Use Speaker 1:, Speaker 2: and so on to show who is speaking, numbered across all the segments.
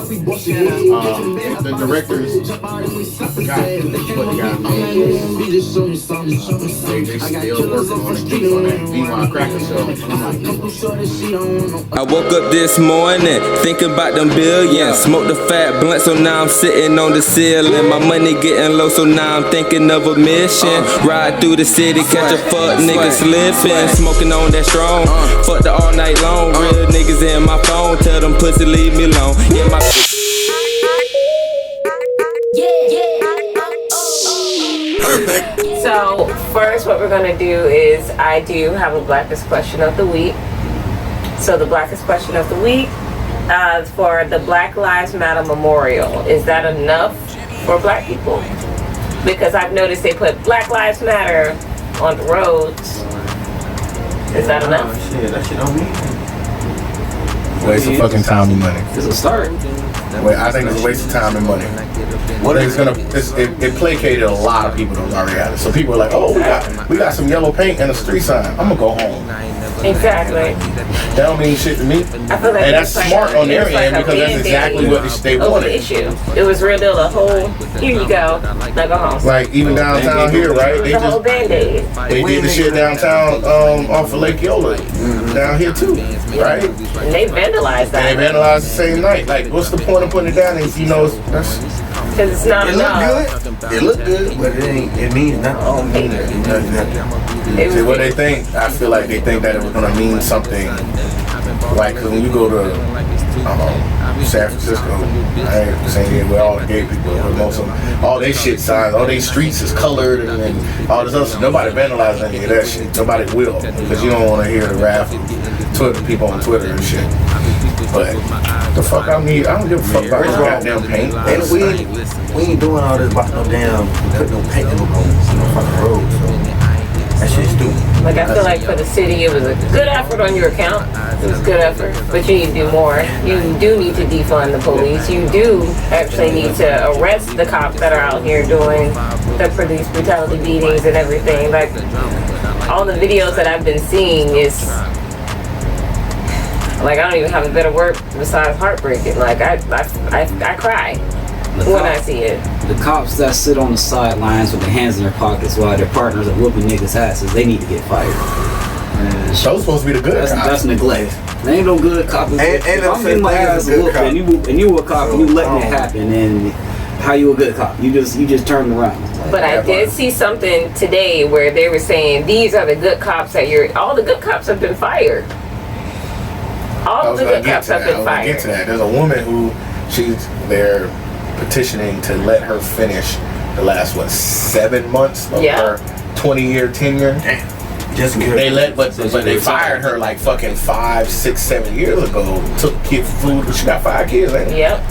Speaker 1: The directors, I forgot what the guy's name is. They still working on that Meanwhile Cracker Show.
Speaker 2: I woke up this morning thinking about them billions. Smoked the fat blunt, so now I'm sitting on the ceiling. My money getting low, so now I'm thinking of a mission. Ride through the city, catch a fuck nigga slipping. Smoking on that strong, fucked it all night long. Real niggas in my phone, tell them pussy leave me alone. Yeah, my
Speaker 3: So first what we're gonna do is I do have a Blackest question of the week. So the Blackest question of the week for the Black Lives Matter Memorial. Is that enough for black people? Because I've noticed they put Black Lives Matter on the roads. Is that enough?
Speaker 4: Shit, that shit don't mean.
Speaker 1: Waste of fucking time and money.
Speaker 4: It's a start.
Speaker 1: I think it's a waste of time and money. What it's gonna, it placated a lot of people that was already at it. So people are like, oh, we got some yellow paint and a street sign. I'm gonna go home.
Speaker 3: Exactly.
Speaker 1: That don't mean shit to me.
Speaker 3: I feel like
Speaker 1: and that's smart on their end because that's exactly what they wanted.
Speaker 3: The issue. It was real deal. The whole here you go. Now go home.
Speaker 1: Like even downtown here, right? They
Speaker 3: the whole Band-Aid.
Speaker 1: They did the shit downtown off of Lake Yola, down here too, right?
Speaker 3: And they vandalized that.
Speaker 1: And they vandalized the same night. Like, what's the point of putting it down if you know that's?
Speaker 3: Because it's not enough.
Speaker 4: It looked good, but it ain't. It means nothing.
Speaker 1: See what they think? I feel like they think that it was gonna mean something. Like, cause when you go to San Francisco, I ain't saying it with all the gay people, but most of them, all they shit signs, all they streets is colored and all this other stuff. Nobody vandalizes any of that shit. Nobody will, because you don't want to hear the wrath of Twitter people on Twitter and shit. But the fuck I don't give a fuck about this goddamn paint.
Speaker 4: And we ain't doing all this about no damn putting no paint on no fucking road. So that shit's stupid.
Speaker 3: Like I feel like for the city, it was a good effort on your account. It was a good effort, but you need to do more. You do need to defund the police. You do actually need to arrest the cops that are out here doing the police brutality beatings and everything. Like all the videos that I've been seeing is. Like I don't even have a better word besides heartbreaking. Like I cry when I see it.
Speaker 5: The cops that sit on the sidelines with their hands in their pockets while their partners are whooping niggas' asses, they need to get fired.
Speaker 1: Those supposed to be the good cops.
Speaker 5: That's neglect. There ain't no good cop. If I'm in my ass whooped and you a cop and you letting it happen, and how you a good cop? You just turned around.
Speaker 3: But I did see something today where they were saying these are the good cops all the good cops have been fired. All the good cops have been fired.
Speaker 1: Get to that. There's a woman who they're petitioning to let her finish the last 7 months of her 20-year tenure.
Speaker 4: Just
Speaker 1: but they fired her like fucking 5, 6, 7 years ago. Took kid food. She got 5 kids. Ain't
Speaker 3: Yep.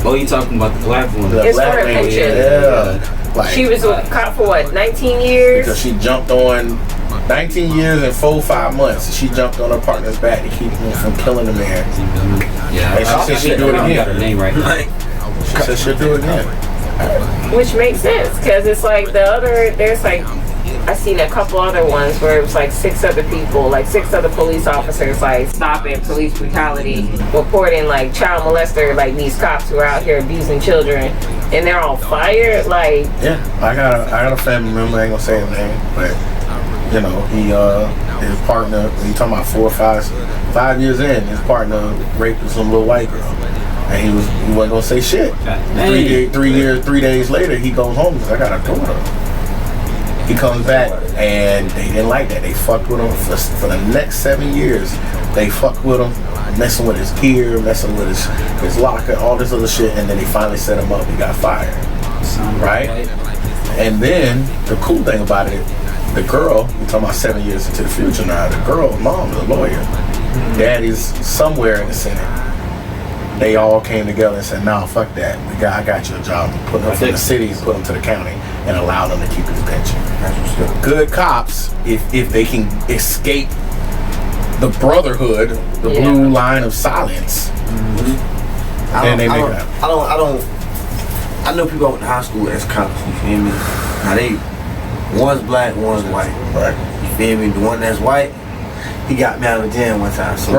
Speaker 5: Oh, you talking about the black one?
Speaker 3: It's for her pension.
Speaker 1: Yeah. Like,
Speaker 3: she was a cop for what, 19 years?
Speaker 1: Because she jumped on 19 years and 4-5 months. She jumped on her partner's back to keep him from killing the man.
Speaker 5: Yeah.
Speaker 1: And she said she'd do it again.
Speaker 5: Got her name right now.
Speaker 1: She said she'll do it again.
Speaker 3: Which makes sense, because it's like there's like, I seen a couple other ones where it was like 6 other people, like 6 other police officers, like stopping police brutality, reporting like child molester, like these cops who are out here abusing children, and they're all fired. Like,
Speaker 1: yeah, I got a family member. I ain't gonna say his name, but you know, his partner. He talking about 4 or 5 years in, his partner raped some little white girl. And he wasn't gonna say shit. 3 days later, he goes home and says, I got a daughter. He comes back and they didn't like that. They fucked with him for the next 7 years. They fucked with him, messing with his gear, messing with his locker, all this other shit, and then they finally set him up. He got fired. Right? And then the cool thing about it, the girl, we're talking about 7 years into the future now, the girl's mom is a lawyer. Daddy's somewhere in the Senate. They all came together and said, "No, fuck that. I got you a job. Put them from the cities, put them to the county, and allow them to keep his pension." Good cops, if they can escape the brotherhood, the blue line of silence, then they make that.
Speaker 4: I know people I went to high school as cops. You feel me? Now one's black, one's white.
Speaker 1: Right.
Speaker 4: You feel me? The one that's white, he got me out of the jam one time. So,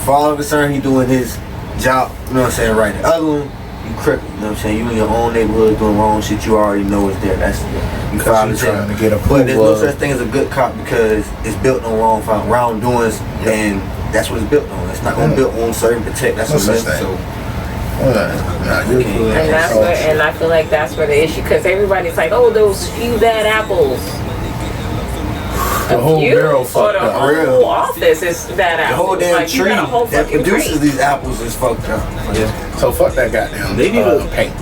Speaker 4: for all of a sudden, he doing this. job, you know what I'm saying, right. The other one, you crooked, you know what I'm saying? You in your own neighborhood doing wrong shit you already know is there. That's you
Speaker 1: trying to get a
Speaker 4: But there's no such thing as a good cop because it's built on wrongdoings, and that's what it's built on. It's not gonna built on serve and protect. That's what it's so.
Speaker 3: And I feel like that's where the issue, because everybody's like, oh, those few bad apples.
Speaker 1: The whole barrel fucked up.
Speaker 3: The whole office is bad apples.
Speaker 4: The whole damn
Speaker 3: like,
Speaker 4: tree that produces these apples is fucked up.
Speaker 5: Yeah.
Speaker 1: So fuck that goddamn.
Speaker 5: They need to
Speaker 1: paint.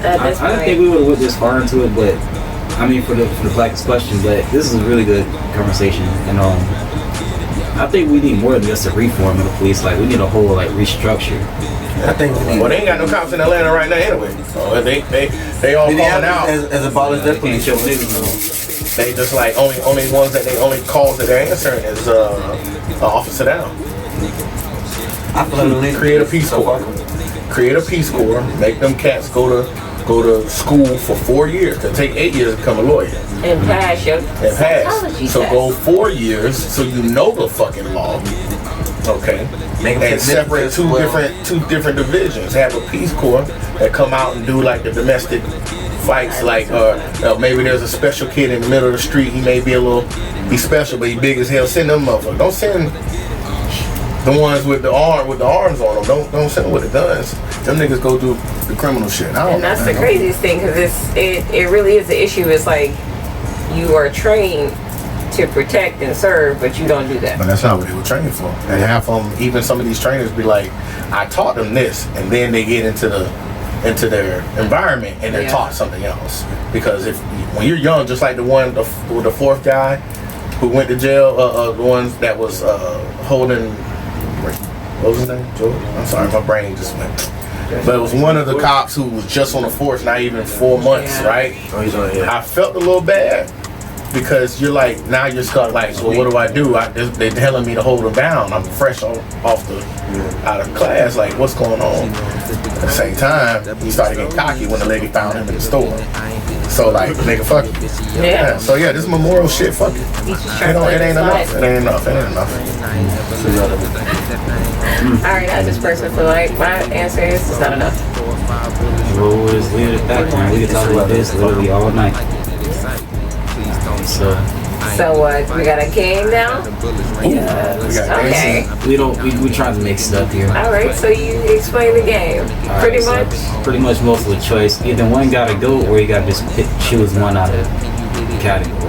Speaker 5: I don't think we would have went this far into it, but I mean for the Blackest question, but this is a really good conversation, and I think we need more than just a reform of the police. Like we need a whole like restructure.
Speaker 4: I think we need.
Speaker 1: Well, they ain't got no cops in Atlanta right now anyway. So they all falling out.
Speaker 4: As abolished that police show.
Speaker 1: They just like only ones that they only calls that they're answering is officer down.
Speaker 4: I feel like
Speaker 1: create a peace corps. Create a peace corps. Make them cats go to school for 4 years. It'll take 8 years to become a lawyer.
Speaker 3: And pass your psychology
Speaker 1: So
Speaker 3: test.
Speaker 1: go 4 years so you know the fucking law. Okay. And separate two different divisions. Have a peace corps that come out and do like the domestic fights, like maybe there's a special kid in the middle of the street. He may be he's special, but he big as hell. Send them motherfuckers. Don't send the ones with the arms on them. Don't send them with the guns. Them niggas go do the criminal shit.
Speaker 3: And that's the craziest thing, because it really is the issue. It's like you are trained to protect and serve, but you don't do that.
Speaker 1: But that's not what they were trained for. And half of them, even some of these trainers, be like, I taught them this, and then they get into their environment and they're taught something else. Because when you're young, just like the fourth guy who went to jail, the ones that was holding, what was his name? Joe? I'm sorry, my brain just went. But it was one of the cops who was just on the force, not even 4 months, right? I felt a little bad because you're like, now you're stuck like, so what do? They're telling me to hold them down. I'm fresh out of class, like what's going on? At the same time, he started getting cocky when the lady found him in the store. So like, nigga, fuck it. Yeah. So yeah, this memorial shit, fuck it. It ain't enough. It ain't enough.
Speaker 3: Alright, I just personally feel like my answer is it's not enough.
Speaker 5: We'll just leave it at that, man. We can talk about this literally all night.
Speaker 3: So what? We got a game now?
Speaker 5: Yeah.
Speaker 3: Okay.
Speaker 5: We try to mix it up here.
Speaker 3: Alright, so you explain the game. Pretty much?
Speaker 5: Pretty much multiple choice. Either one gotta go or you gotta just choose one out of the categories.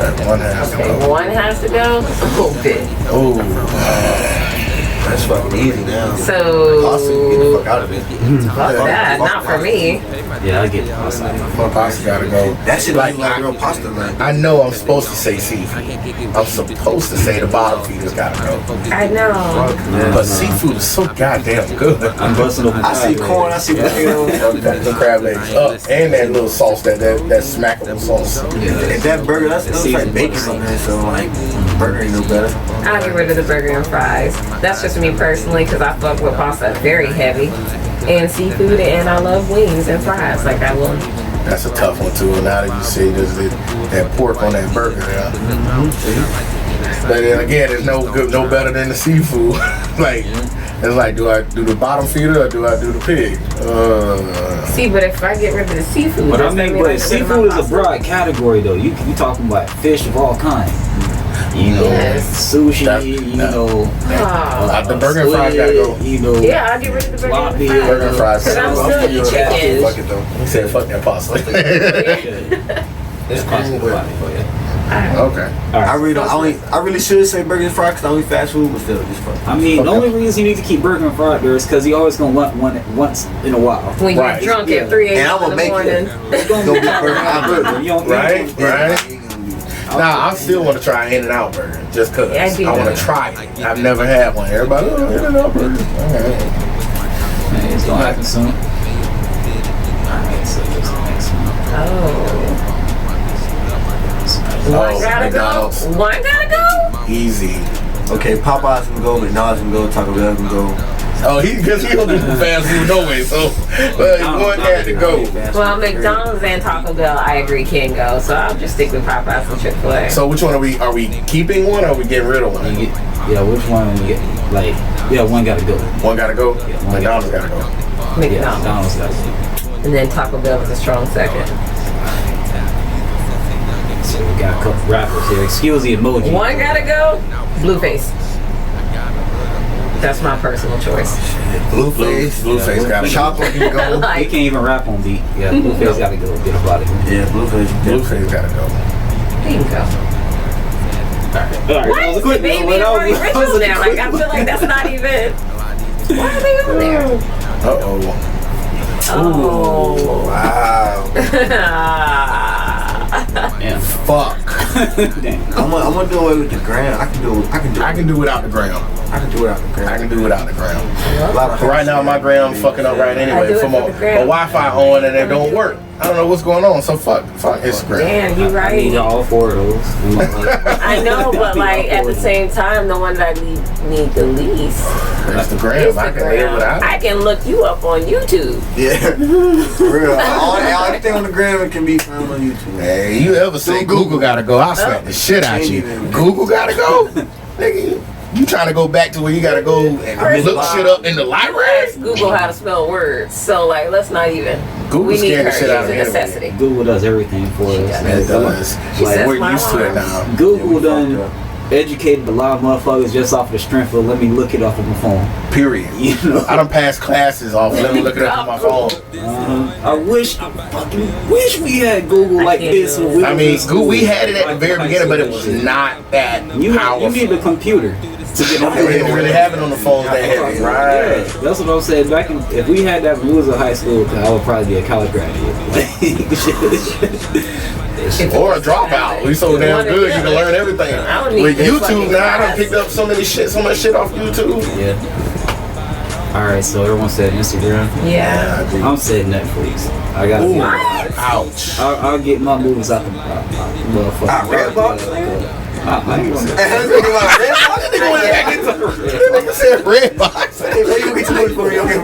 Speaker 1: Okay, one has to go.
Speaker 3: One has to go? Okay.
Speaker 1: Oh.
Speaker 4: That's fucking easy now.
Speaker 3: So
Speaker 4: Pasta, get the fuck out of it.
Speaker 3: Fuck that, not for me.
Speaker 5: Yeah, I get pasta.
Speaker 1: Pasta gotta go.
Speaker 4: That shit like real pasta, man.
Speaker 1: I know I'm supposed to say seafood. I'm supposed to say the bottom feeders gotta go.
Speaker 3: I know.
Speaker 1: But seafood is so goddamn good.
Speaker 5: I'm busting open.
Speaker 4: I see corn, I see potatoes.
Speaker 1: The crab legs up, and that little sauce, that smackable sauce.
Speaker 4: And that burger, that's like bacon on there, so like burger ain't no better.
Speaker 3: I'll get rid of the burger and fries. That's just me personally, because I fuck with pasta very heavy. And seafood, and I love wings and fries. Like I will.
Speaker 1: That's a tough one too. Now that you say there's that pork on that burger, yeah. But then again, it's no better than the seafood. Like it's like, do I do the bottom feeder or do I do the pig?
Speaker 3: See, but if I get rid of the seafood,
Speaker 5: but I mean, but seafood is a broad category though. You talking about fish of all kinds. You know, sushi,
Speaker 1: the burger and fries gotta go.
Speaker 3: Yeah, I'll get rid of the burger and fries.
Speaker 1: Burger and fries.
Speaker 3: Because I'm still eating chicken.
Speaker 1: Fuck it though. He said fuck that pasta.
Speaker 5: It's cool for you.
Speaker 1: Okay.
Speaker 4: I really should say burger and fries because I only fast food, but still just fuck.
Speaker 5: I mean, the only reason you need to keep burger and fries there is because you always gonna want one once in a while.
Speaker 3: When you're drunk at 3 a.m. in the morning.
Speaker 5: It's gonna be burger.
Speaker 1: Right. Nah, I still want to try an In-N-Out burger just because I want to try it. I've never had one. Everybody, In-N-Out burger. Okay.
Speaker 5: It's gonna happen soon. Alright, so what's the next one?
Speaker 3: One gotta go. One gotta go.
Speaker 1: Easy.
Speaker 4: Okay, Popeyes can go, McDonald's can go, Taco Bell can go,
Speaker 1: Oh, because he don't do fast food no way, so one had to go.
Speaker 3: Well, McDonald's and Taco Bell, I agree, can go. So I'll just stick with Popeyes and Chick-fil-A.
Speaker 1: So which one are we keeping one or are we getting rid of one?
Speaker 5: Yeah, which one? One gotta go.
Speaker 1: One gotta go?
Speaker 5: Yeah,
Speaker 1: McDonald's gotta go.
Speaker 3: McDonald's.
Speaker 5: Yeah, McDonald's gotta go.
Speaker 3: And then Taco Bell is a strong second.
Speaker 5: So we got a couple rappers here. Excuse the emoji.
Speaker 3: One gotta go. Blueface. That's my personal choice.
Speaker 1: Blueface gotta go.
Speaker 4: Chopper can go.
Speaker 5: He can't even rap on beat. Yeah, Blueface gotta go. Get up out of here.
Speaker 4: Yeah,
Speaker 1: Blueface gotta go.
Speaker 3: He can go.
Speaker 5: Alright,
Speaker 3: Why is the baby and Marty Ritual there? Like, I feel like that's not even. Why are they on there?
Speaker 1: Uh-oh.
Speaker 3: Oh.
Speaker 1: Wow.
Speaker 5: Yeah.
Speaker 1: Fuck.
Speaker 5: Damn.
Speaker 4: I'm gonna do away with the gram. I can do
Speaker 1: without the gram.
Speaker 4: I can do without the gram.
Speaker 1: I can do without the gram.
Speaker 4: A lot of
Speaker 1: Right now, my gram fucking up right
Speaker 3: I do
Speaker 1: anyway.
Speaker 3: it
Speaker 1: From
Speaker 3: for
Speaker 1: a
Speaker 3: the gram.
Speaker 1: Wi-Fi on and it don't work. I don't know what's going on. So fuck Instagram.
Speaker 3: Damn, you
Speaker 5: I need
Speaker 3: right.
Speaker 5: all 4 of those.
Speaker 3: I know, but like at the same time, the one that I need the least
Speaker 1: That's the gram. I can live
Speaker 3: Instagram.
Speaker 1: without
Speaker 3: I
Speaker 1: it.
Speaker 3: can look you up on YouTube.
Speaker 4: Yeah, for real. Everything on the gram can be found on YouTube.
Speaker 1: Hey, you ever say Google gotta go? I'll smack the shit out you. Google gotta go? Nigga, you trying to go back to where you gotta go and look shit up in the library?
Speaker 3: Ask Google how to spell words. So like, let's not even.
Speaker 1: Google
Speaker 3: We need
Speaker 1: scan
Speaker 3: her.
Speaker 1: the shit out of
Speaker 3: It's a
Speaker 1: it.
Speaker 3: necessity.
Speaker 5: Google does everything for us.
Speaker 1: It does.
Speaker 3: She says
Speaker 1: We're
Speaker 3: my
Speaker 1: used to it
Speaker 3: arms.
Speaker 1: now.
Speaker 5: Google done educated a lot of motherfuckers just off the strength of let me look it off of my phone.
Speaker 1: Period.
Speaker 5: You know?
Speaker 1: I done passed classes off. Let me look it up on my phone.
Speaker 5: I fucking wish we had Google like this. When we
Speaker 1: I
Speaker 5: was
Speaker 1: mean,
Speaker 5: in school.
Speaker 1: we had it at the very beginning, but it was not that
Speaker 5: You
Speaker 1: powerful.
Speaker 5: need a computer to get on
Speaker 1: They didn't really have it on the phones that heavy.
Speaker 5: Yeah, that's what I'm saying. Back in, if we had that when we was in high school, I would probably be a college graduate.
Speaker 1: Or a dropout. We so damn good, you can learn everything.
Speaker 3: I don't need
Speaker 1: With
Speaker 3: this
Speaker 1: YouTube
Speaker 3: fucking
Speaker 1: now, I done
Speaker 3: class.
Speaker 1: picked up so much shit off YouTube.
Speaker 5: Yeah. All right, so everyone said Instagram.
Speaker 3: Yeah.
Speaker 5: I'm saying Netflix. I got.
Speaker 1: Ooh, ouch.
Speaker 5: I'll get my movies out the motherfucker.
Speaker 4: Redbox?
Speaker 1: Nigga said Redbox.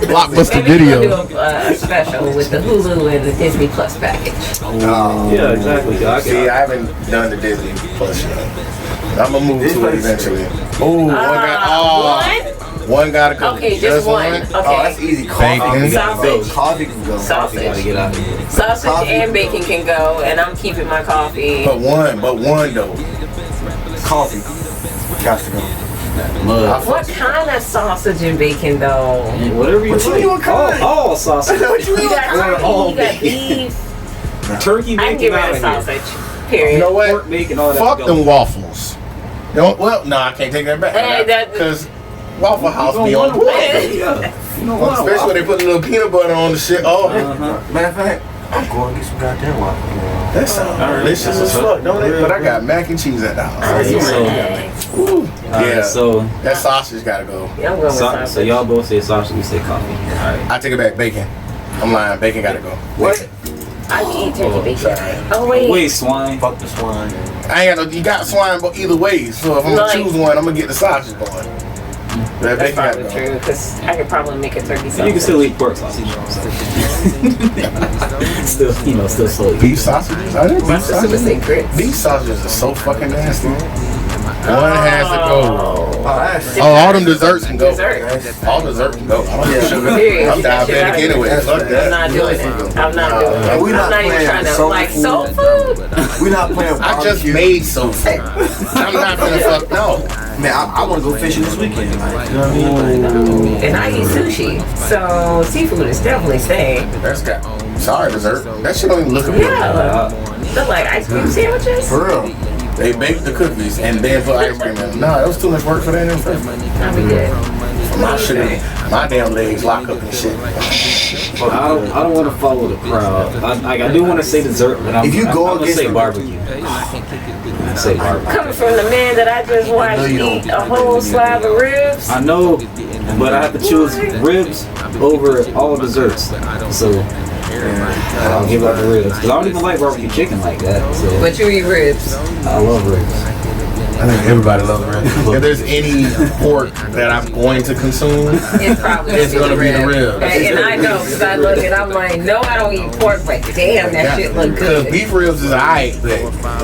Speaker 1: Blockbuster
Speaker 3: Maybe we'll
Speaker 1: video.
Speaker 3: do a special with the Hulu and the Disney Plus package.
Speaker 5: Yeah, exactly.
Speaker 1: See, I haven't done the Disney Plus yet. I'm gonna move to it eventually. One gotta go.
Speaker 3: Okay, just one.
Speaker 4: Oh,
Speaker 3: Okay.
Speaker 4: that's easy.
Speaker 1: Bacon.
Speaker 3: Sausage.
Speaker 4: Coffee can go.
Speaker 5: Gotta
Speaker 3: Sausage.
Speaker 5: get out of here.
Speaker 3: Sausage
Speaker 4: Coffee.
Speaker 3: and bacon can go, and I'm keeping my coffee.
Speaker 1: But one though.
Speaker 4: Coffee. Got to go.
Speaker 5: Mud.
Speaker 3: What kind of sausage and bacon though?
Speaker 5: And whatever you
Speaker 4: What you
Speaker 5: like.
Speaker 4: mean, what kind?
Speaker 5: All sausage.
Speaker 4: What you
Speaker 3: You
Speaker 4: mean?
Speaker 3: got turkey,
Speaker 5: all
Speaker 3: you got
Speaker 5: bacon.
Speaker 3: beef.
Speaker 5: Turkey
Speaker 3: I can
Speaker 5: bacon
Speaker 3: get rid
Speaker 5: out
Speaker 3: of
Speaker 5: of here.
Speaker 3: sausage. Period.
Speaker 1: You know what?
Speaker 5: Pork, bacon, all that.
Speaker 1: Fuck
Speaker 5: go.
Speaker 1: them waffles. No, I can't take that back.
Speaker 3: Hey, that-
Speaker 1: Because Waffle House
Speaker 5: You
Speaker 1: be
Speaker 5: don't
Speaker 1: on
Speaker 5: want
Speaker 1: point.
Speaker 5: to yeah. You know what?
Speaker 1: Especially when they put a little peanut butter on the shit. Oh,
Speaker 4: Matter of fact, I'm going to get some goddamn waffle.
Speaker 1: that sounds delicious as fuck, don't it? But I got mac and cheese at the house. Ooh.
Speaker 5: Alright,
Speaker 1: Yeah,
Speaker 5: so
Speaker 1: that sausage gotta go.
Speaker 3: Yeah, I'm going with sausage.
Speaker 5: so y'all both say sausage, we say coffee. Alright.
Speaker 1: I take it back, bacon. I'm lying, bacon gotta go.
Speaker 3: What? I can eat turkey bacon.
Speaker 1: Sorry.
Speaker 3: Oh wait.
Speaker 5: Wait, swine.
Speaker 4: Fuck the swine.
Speaker 1: I ain't got no, you got swine but either way. So if I'm gonna
Speaker 3: Like-
Speaker 1: choose one, I'm gonna get the sausage going. That
Speaker 3: That's
Speaker 1: bacon gotta
Speaker 3: probably
Speaker 1: go.
Speaker 3: true because I could probably make a turkey sausage.
Speaker 5: You can still eat pork sausage. still, still slowly.
Speaker 1: Beef sausages? I didn't
Speaker 3: My
Speaker 1: beef
Speaker 3: sister would
Speaker 1: sausages.
Speaker 3: say grits.
Speaker 1: Beef sausages are so fucking nasty. One has to go.
Speaker 4: Oh, that's
Speaker 1: All them desserts can go.
Speaker 3: Dessert.
Speaker 1: All dessert can go. I don't need sugar.
Speaker 3: Period.
Speaker 1: I'm diabetic anyway. Fuck
Speaker 3: I'm
Speaker 1: that.
Speaker 3: not doing it. I'm not doing it.
Speaker 4: we
Speaker 3: I'm
Speaker 4: not
Speaker 3: not even
Speaker 4: playing
Speaker 3: trying to
Speaker 4: soul
Speaker 3: like
Speaker 4: food.
Speaker 3: soul food.
Speaker 4: We're not playing
Speaker 1: I just
Speaker 4: barbecue.
Speaker 1: made soul food. I'm not gonna fuck no.
Speaker 4: Man, I want to go fishing this weekend. Like, you know what I mean?
Speaker 3: And I eat sushi, so seafood is definitely staying.
Speaker 1: That's got. Sorry, dessert. That shit don't even look appealing.
Speaker 3: Yeah. They're like ice cream sandwiches.
Speaker 4: For real.
Speaker 1: They baked the cookies and then put ice cream in them. Nah, that was too much work for that in the first place.
Speaker 3: I'll be good.
Speaker 1: My shit, my damn legs lock up and shit.
Speaker 5: I don't want to follow the crowd. I do want to say dessert, but I'm
Speaker 4: If you go
Speaker 5: I'm gonna
Speaker 4: against
Speaker 5: say
Speaker 4: the-
Speaker 5: barbecue. Say barbecue.
Speaker 3: Coming from the man that I just watched eat a whole slab of ribs.
Speaker 5: I know, but I have to choose ribs over all desserts. So I'll give up the ribs. Cause I don't even like barbecue chicken like that. So
Speaker 3: But you eat ribs.
Speaker 5: I love ribs.
Speaker 1: I think everybody loves ribs. If there's any pork that I'm going to consume,
Speaker 3: It's probably
Speaker 1: it's gonna be the rib.
Speaker 3: And I know because I look and I'm like, no, I don't eat pork, but damn, that shit look
Speaker 1: Because
Speaker 3: good.
Speaker 1: beef ribs is alright, but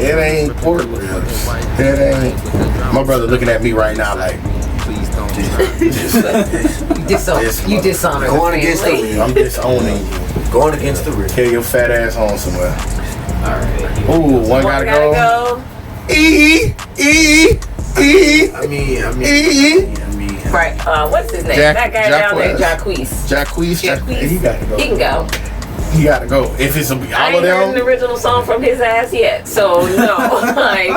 Speaker 1: it ain't pork ribs. It ain't. My brother looking at me right now like,
Speaker 3: You dishonor
Speaker 4: Going
Speaker 3: the
Speaker 4: against the
Speaker 3: family.
Speaker 4: rib.
Speaker 1: I'm disowning you.
Speaker 4: Going against the rib.
Speaker 1: Carry your fat ass home somewhere.
Speaker 5: Alright.
Speaker 1: Ooh, one gotta go.
Speaker 3: go.
Speaker 1: E.
Speaker 4: I mean.
Speaker 3: Right, what's his name?
Speaker 1: Jack-
Speaker 3: That guy down there,
Speaker 1: Jacquees.
Speaker 3: Jacquees.
Speaker 1: He got to go.
Speaker 3: He can go.
Speaker 1: He got to go. If it's
Speaker 3: I
Speaker 1: all of
Speaker 3: ain't heard an
Speaker 1: them,
Speaker 3: original song from his ass yet, so no, like,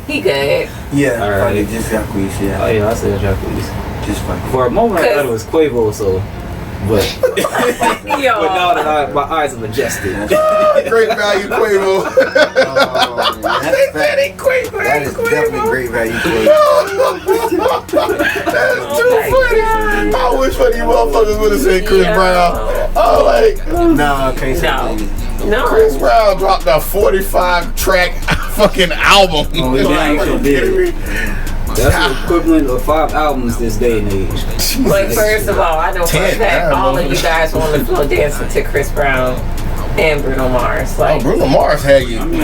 Speaker 3: he good.
Speaker 4: Yeah,
Speaker 5: All right.
Speaker 4: fucking just Jacquees,
Speaker 5: Oh
Speaker 4: yeah.
Speaker 5: yeah, I said Jacquees.
Speaker 4: Just fucking.
Speaker 5: For a moment, I thought it was Quavo, so. But
Speaker 3: Yo,
Speaker 5: now that my eyes are adjusted.
Speaker 1: great value Quavo.
Speaker 4: That's
Speaker 1: That ain't Quavo.
Speaker 4: That is definitely great value for you.
Speaker 1: That's too funny. I wish one of you motherfuckers would have said Chris
Speaker 3: Yeah.
Speaker 1: Brown. Oh, like,
Speaker 4: Nah, I can't say
Speaker 3: No.
Speaker 4: that.
Speaker 3: no.
Speaker 1: Chris Brown dropped a 45 track fucking album.
Speaker 5: Oh, yeah,
Speaker 1: Like,
Speaker 5: I ain't sure did. That's the equivalent of 5 albums this day and age.
Speaker 3: But first of all, I know for a
Speaker 1: 10,
Speaker 3: fact
Speaker 1: yeah,
Speaker 3: all of
Speaker 1: motherfucker.
Speaker 3: you guys want to flow dancing to Chris Brown and Bruno Mars.
Speaker 1: Oh,
Speaker 3: Like,
Speaker 1: Bruno Mars had you lit.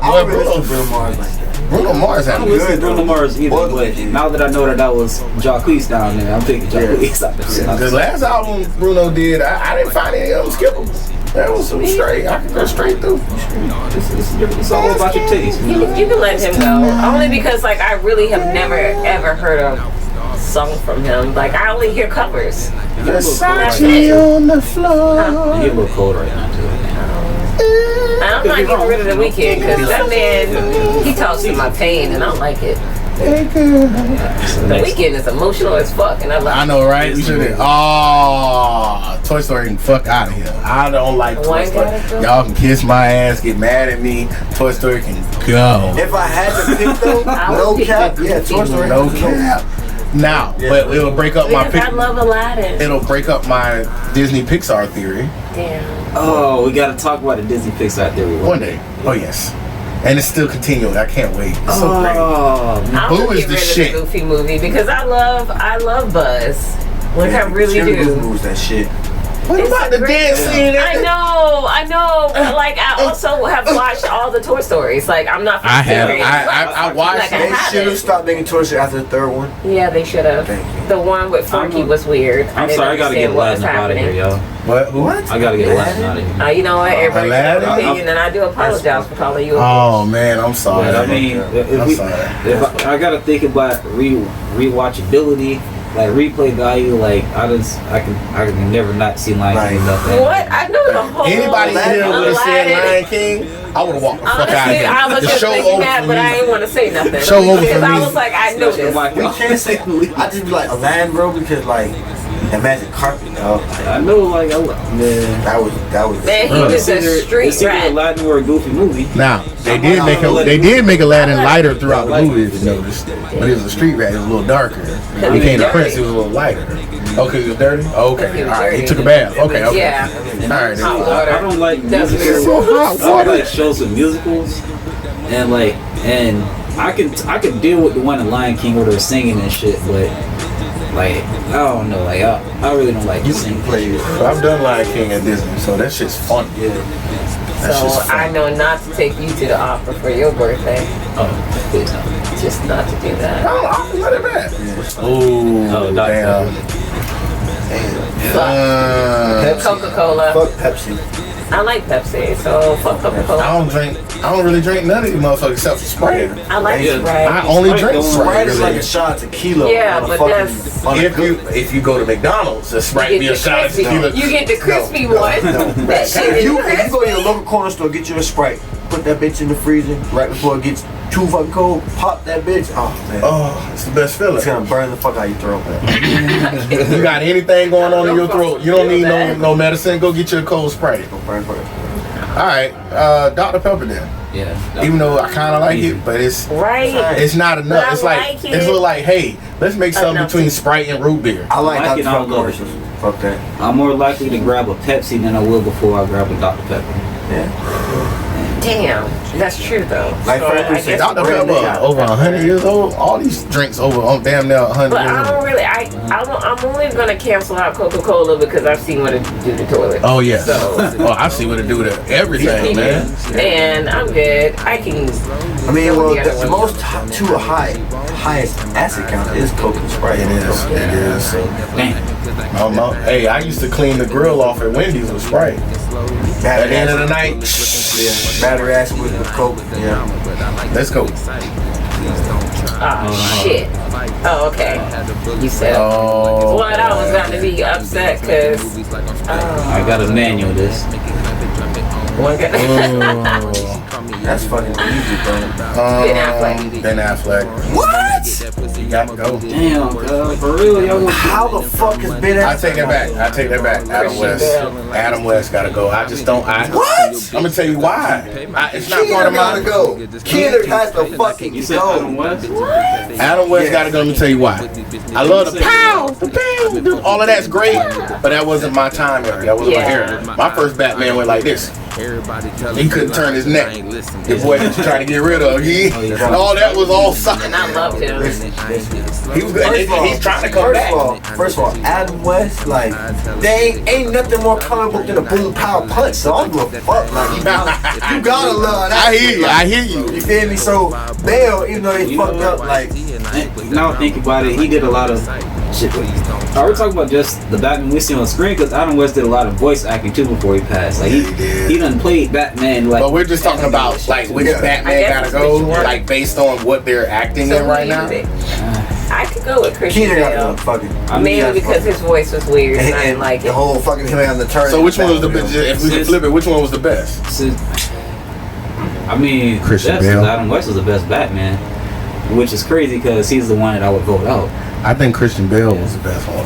Speaker 4: I
Speaker 1: Boy,
Speaker 4: don't really listen to Bruno Mars like that.
Speaker 1: Bruno Mars
Speaker 5: I
Speaker 1: had
Speaker 5: don't
Speaker 1: you
Speaker 5: listen to
Speaker 1: good.
Speaker 5: Bruno Mars either,
Speaker 4: Boy,
Speaker 5: but
Speaker 4: yeah.
Speaker 5: now that I know that was Jacquees down there, I'm thinking Jacquees out
Speaker 1: The
Speaker 5: there.
Speaker 1: last album Bruno did, I didn't find any of them skippable. That was some straight. I could go straight through.
Speaker 5: It's all about your taste.
Speaker 3: you can let him go. Only because, like, I really have never, ever heard a song from him. Like, I only hear covers.
Speaker 1: Versace on the floor.
Speaker 5: You get a little cold right now, too.
Speaker 3: I'm not getting rid of The Weeknd because that man, he talks to my pain and I don't like it. The Weeknd is emotional as fuck and I love
Speaker 1: I
Speaker 3: it.
Speaker 1: know, right? We should have. Oh, Toy Story can fuck out of here. I don't like Toy
Speaker 3: One
Speaker 1: Story.
Speaker 3: gotta go.
Speaker 1: Y'all can kiss my ass, get mad at me. Toy Story can go.
Speaker 4: If I had to pick though,
Speaker 3: I
Speaker 4: no
Speaker 3: would pick
Speaker 4: cap,
Speaker 3: the
Speaker 4: yeah, Toy Story.
Speaker 1: No cap. Now, but it'll break up my
Speaker 3: Because I love Aladdin.
Speaker 1: It'll break up my Disney Pixar theory
Speaker 3: Damn.
Speaker 5: Oh, we gotta talk about the Disney Pixar theory
Speaker 1: one day. Oh yes, and it's still continuing. I can't wait. It's so great.
Speaker 5: Oh,
Speaker 3: I
Speaker 1: Boo
Speaker 3: would
Speaker 1: is
Speaker 3: get
Speaker 1: the
Speaker 3: rid
Speaker 1: shit.
Speaker 3: of the Goofy movie because I love Buzz. Like I really
Speaker 4: Jimmy
Speaker 3: do.
Speaker 4: Boo Boo's that shit.
Speaker 1: What
Speaker 3: It's
Speaker 1: about
Speaker 3: a
Speaker 1: the
Speaker 3: great
Speaker 1: dance
Speaker 3: movie.
Speaker 1: scene?
Speaker 3: I know. But like, I also have watched all the Toy Stories. Like, I'm not.
Speaker 1: I have.
Speaker 3: serious.
Speaker 1: I watched.
Speaker 3: Like, I
Speaker 4: They
Speaker 3: haven't.
Speaker 4: should have stopped making Toy Story after the third one.
Speaker 3: Yeah, they should have.
Speaker 4: Thank you.
Speaker 3: The one with Forky was weird.
Speaker 5: I'm sorry, I gotta get Aladdin out of here, y'all.
Speaker 1: What?
Speaker 5: I gotta get Aladdin out of here.
Speaker 3: You know what? Everybody has
Speaker 1: Aladdin?
Speaker 3: an opinion, and I do apologize for calling you a
Speaker 1: Oh man, I'm sorry.
Speaker 5: But I mean,
Speaker 1: I'm sorry.
Speaker 5: if I gotta think about rewatchability, like replay value, like I can never not see Lion King without that.
Speaker 3: What? I know the whole.
Speaker 1: Anybody here would have said
Speaker 3: Aladdin.
Speaker 1: Lion King, I would have walked the fuck out of
Speaker 3: Honestly,
Speaker 1: here.
Speaker 3: I was
Speaker 1: The
Speaker 3: just
Speaker 1: show
Speaker 3: thinking
Speaker 1: over
Speaker 3: that,
Speaker 1: for
Speaker 3: but I
Speaker 1: me.
Speaker 3: didn't want to say nothing.
Speaker 1: Show over
Speaker 3: Because
Speaker 1: for
Speaker 3: I
Speaker 1: me.
Speaker 3: was like, I know this.
Speaker 4: We can't say. I just be like Aladdin, bro, because like that magic carpet, dog.
Speaker 5: I know, like, man.
Speaker 4: That was.
Speaker 3: Man, he was a street
Speaker 5: It's either
Speaker 3: rat.
Speaker 5: Aladdin or a Goofy movie.
Speaker 1: Now they did make Aladdin lighter throughout the movie, if you noticed. But it was a street rat. It was a little darker. He became the prince. It was a little lighter. Okay, he was dirty. Okay, all right. He took a bath. Okay.
Speaker 3: Yeah.
Speaker 1: All right.
Speaker 3: Hot water.
Speaker 5: I don't like
Speaker 3: That's
Speaker 5: musicals.
Speaker 1: So hot
Speaker 5: I don't
Speaker 1: water.
Speaker 5: like shows with musicals, and I can deal with the one in Lion King where they're singing and shit, but like I don't know, like I really don't like singing.
Speaker 1: I've done Lion King at Disney, so that shit's fun.
Speaker 4: Yeah.
Speaker 1: That
Speaker 3: So
Speaker 1: shit's fun.
Speaker 3: I know not to take you to the opera for your birthday.
Speaker 5: Oh, please no.
Speaker 3: Just not to do that.
Speaker 1: Oh, I'll let it back. Ooh,
Speaker 5: Oh,
Speaker 1: damn.
Speaker 3: Coca-Cola.
Speaker 4: Fuck Pepsi.
Speaker 3: I like Pepsi, so fuck Coca-Cola.
Speaker 1: I don't really drink none of these motherfuckers except for Sprite.
Speaker 3: I like
Speaker 5: Yeah.
Speaker 3: Sprite.
Speaker 1: I only
Speaker 5: Sprite
Speaker 1: drink
Speaker 5: don't-
Speaker 1: Sprite.
Speaker 4: Sprite is
Speaker 1: really.
Speaker 4: like a shot of tequila.
Speaker 3: Yeah,
Speaker 4: on a
Speaker 3: but
Speaker 4: fucking-
Speaker 3: that's-
Speaker 4: on a
Speaker 1: If you go to McDonald's, the Sprite
Speaker 3: You
Speaker 1: be
Speaker 3: get
Speaker 1: a
Speaker 3: the
Speaker 1: shot of
Speaker 3: crispy.
Speaker 1: tequila.
Speaker 3: You get the crispy
Speaker 4: No,
Speaker 3: one.
Speaker 4: no.
Speaker 3: That shit
Speaker 4: If
Speaker 3: is
Speaker 4: you go to
Speaker 3: crispy.
Speaker 4: your local corner store, get you a Sprite. Put that bitch in the freezer right before it gets too fucking cold. Pop that bitch. Oh man,
Speaker 1: Oh, it's the best feeling.
Speaker 4: it's gonna burn the fuck out of your throat.
Speaker 1: You got anything going on in your throat? You don't need no medicine. Go get you a cold Sprite.
Speaker 4: It'll burn for it.
Speaker 1: All right, Dr. Pepper then.
Speaker 5: Yeah.
Speaker 1: Even though I kind of like it, but it's
Speaker 3: Right.
Speaker 1: not enough.
Speaker 3: But I
Speaker 1: It's like
Speaker 3: like it.
Speaker 1: it's a little like, hey, let's make something
Speaker 3: Enough.
Speaker 1: between Sprite and root beer.
Speaker 4: I like
Speaker 5: I like
Speaker 4: Dr.
Speaker 5: it, I
Speaker 4: Pepper
Speaker 5: don't go.
Speaker 4: commercials. Fuck that.
Speaker 5: I'm more likely to grab a Pepsi than I will before I grab a Dr. Pepper.
Speaker 4: Yeah.
Speaker 3: Damn, that's true though.
Speaker 4: Like,
Speaker 3: So
Speaker 4: for
Speaker 3: I
Speaker 4: instance,
Speaker 3: guess
Speaker 1: Dr.
Speaker 3: we're
Speaker 1: Pepper
Speaker 3: gonna-
Speaker 1: over 100 years old. All these drinks over damn near 100
Speaker 3: But
Speaker 1: years
Speaker 3: I
Speaker 1: old.
Speaker 3: don't really. I'm only gonna cancel out Coca-Cola because I've seen what it do to the toilet.
Speaker 1: Oh yeah.
Speaker 3: So
Speaker 1: Oh, I see what it do to everything, man.
Speaker 3: and I'm good. I can.
Speaker 4: I mean,
Speaker 3: go
Speaker 4: well,
Speaker 3: with the other
Speaker 4: the
Speaker 3: one.
Speaker 4: most highest acid count is Coke and Sprite.
Speaker 1: It is. It is.
Speaker 5: Damn.
Speaker 1: Hey, I used to clean the grill off at Wendy's with Sprite. At the end of the night,
Speaker 4: Yeah, battery acid with Coke. Yeah.
Speaker 1: let's go.
Speaker 3: Oh shit. Oh okay. You said.
Speaker 1: Oh.
Speaker 3: Well, I was gonna be upset because
Speaker 5: I got a manual this.
Speaker 3: one guy.
Speaker 1: Oh.
Speaker 4: That's fucking easy, bro.
Speaker 3: Ben Affleck.
Speaker 1: Ben Affleck.
Speaker 4: What?
Speaker 1: You got to go.
Speaker 5: Damn, for real, yo.
Speaker 4: How the fuck has been
Speaker 1: I take that back. I take that back. Adam West. Adam West got to go. I just don't.
Speaker 4: What?
Speaker 1: I'm gonna tell you why. It's not part
Speaker 4: Keener
Speaker 1: of
Speaker 4: gotta
Speaker 1: my.
Speaker 4: go. Keener has to fucking
Speaker 5: You said Adam
Speaker 4: go.
Speaker 5: West?
Speaker 1: Adam West
Speaker 4: Yeah.
Speaker 1: got to go. Let me tell you why. I love the pow, the pow. All of that's great, but that wasn't my time era. That wasn't my era. My first Batman went like this. He couldn't turn his neck. The boy that you trying to get rid of. All that was all side.
Speaker 3: And I loved him.
Speaker 1: He was good. He's trying to come back.
Speaker 4: First of all, Adam West, like, they ain't nothing more comic book than a boom power punch. So I don't give a fuck. Like, you gotta love that.
Speaker 1: I hear you. I hear you.
Speaker 4: You feel me? So Bale, even though they fucked up, like,
Speaker 5: Now think about it, he did a lot of shit. We're talking about just the Batman we see on screen because Adam West did a lot of voice acting too before he passed. Like he done played Batman. Like,
Speaker 1: But we're just talking about like which Batman gotta go, like based on what they're acting in right now.
Speaker 3: I could go with Christian
Speaker 4: Keener got
Speaker 3: Bale.
Speaker 4: to fucking.
Speaker 3: Mainly because his voice was weird and I didn't like
Speaker 4: the
Speaker 3: it.
Speaker 4: whole fucking him on the turn.
Speaker 1: So which one was the best? If we could flip it, which one was the best?
Speaker 5: I mean,
Speaker 1: Christian Bale.
Speaker 5: Adam West was the best Batman, which is crazy because he's the one that I would vote out.
Speaker 1: I think Christian Bale was the best one.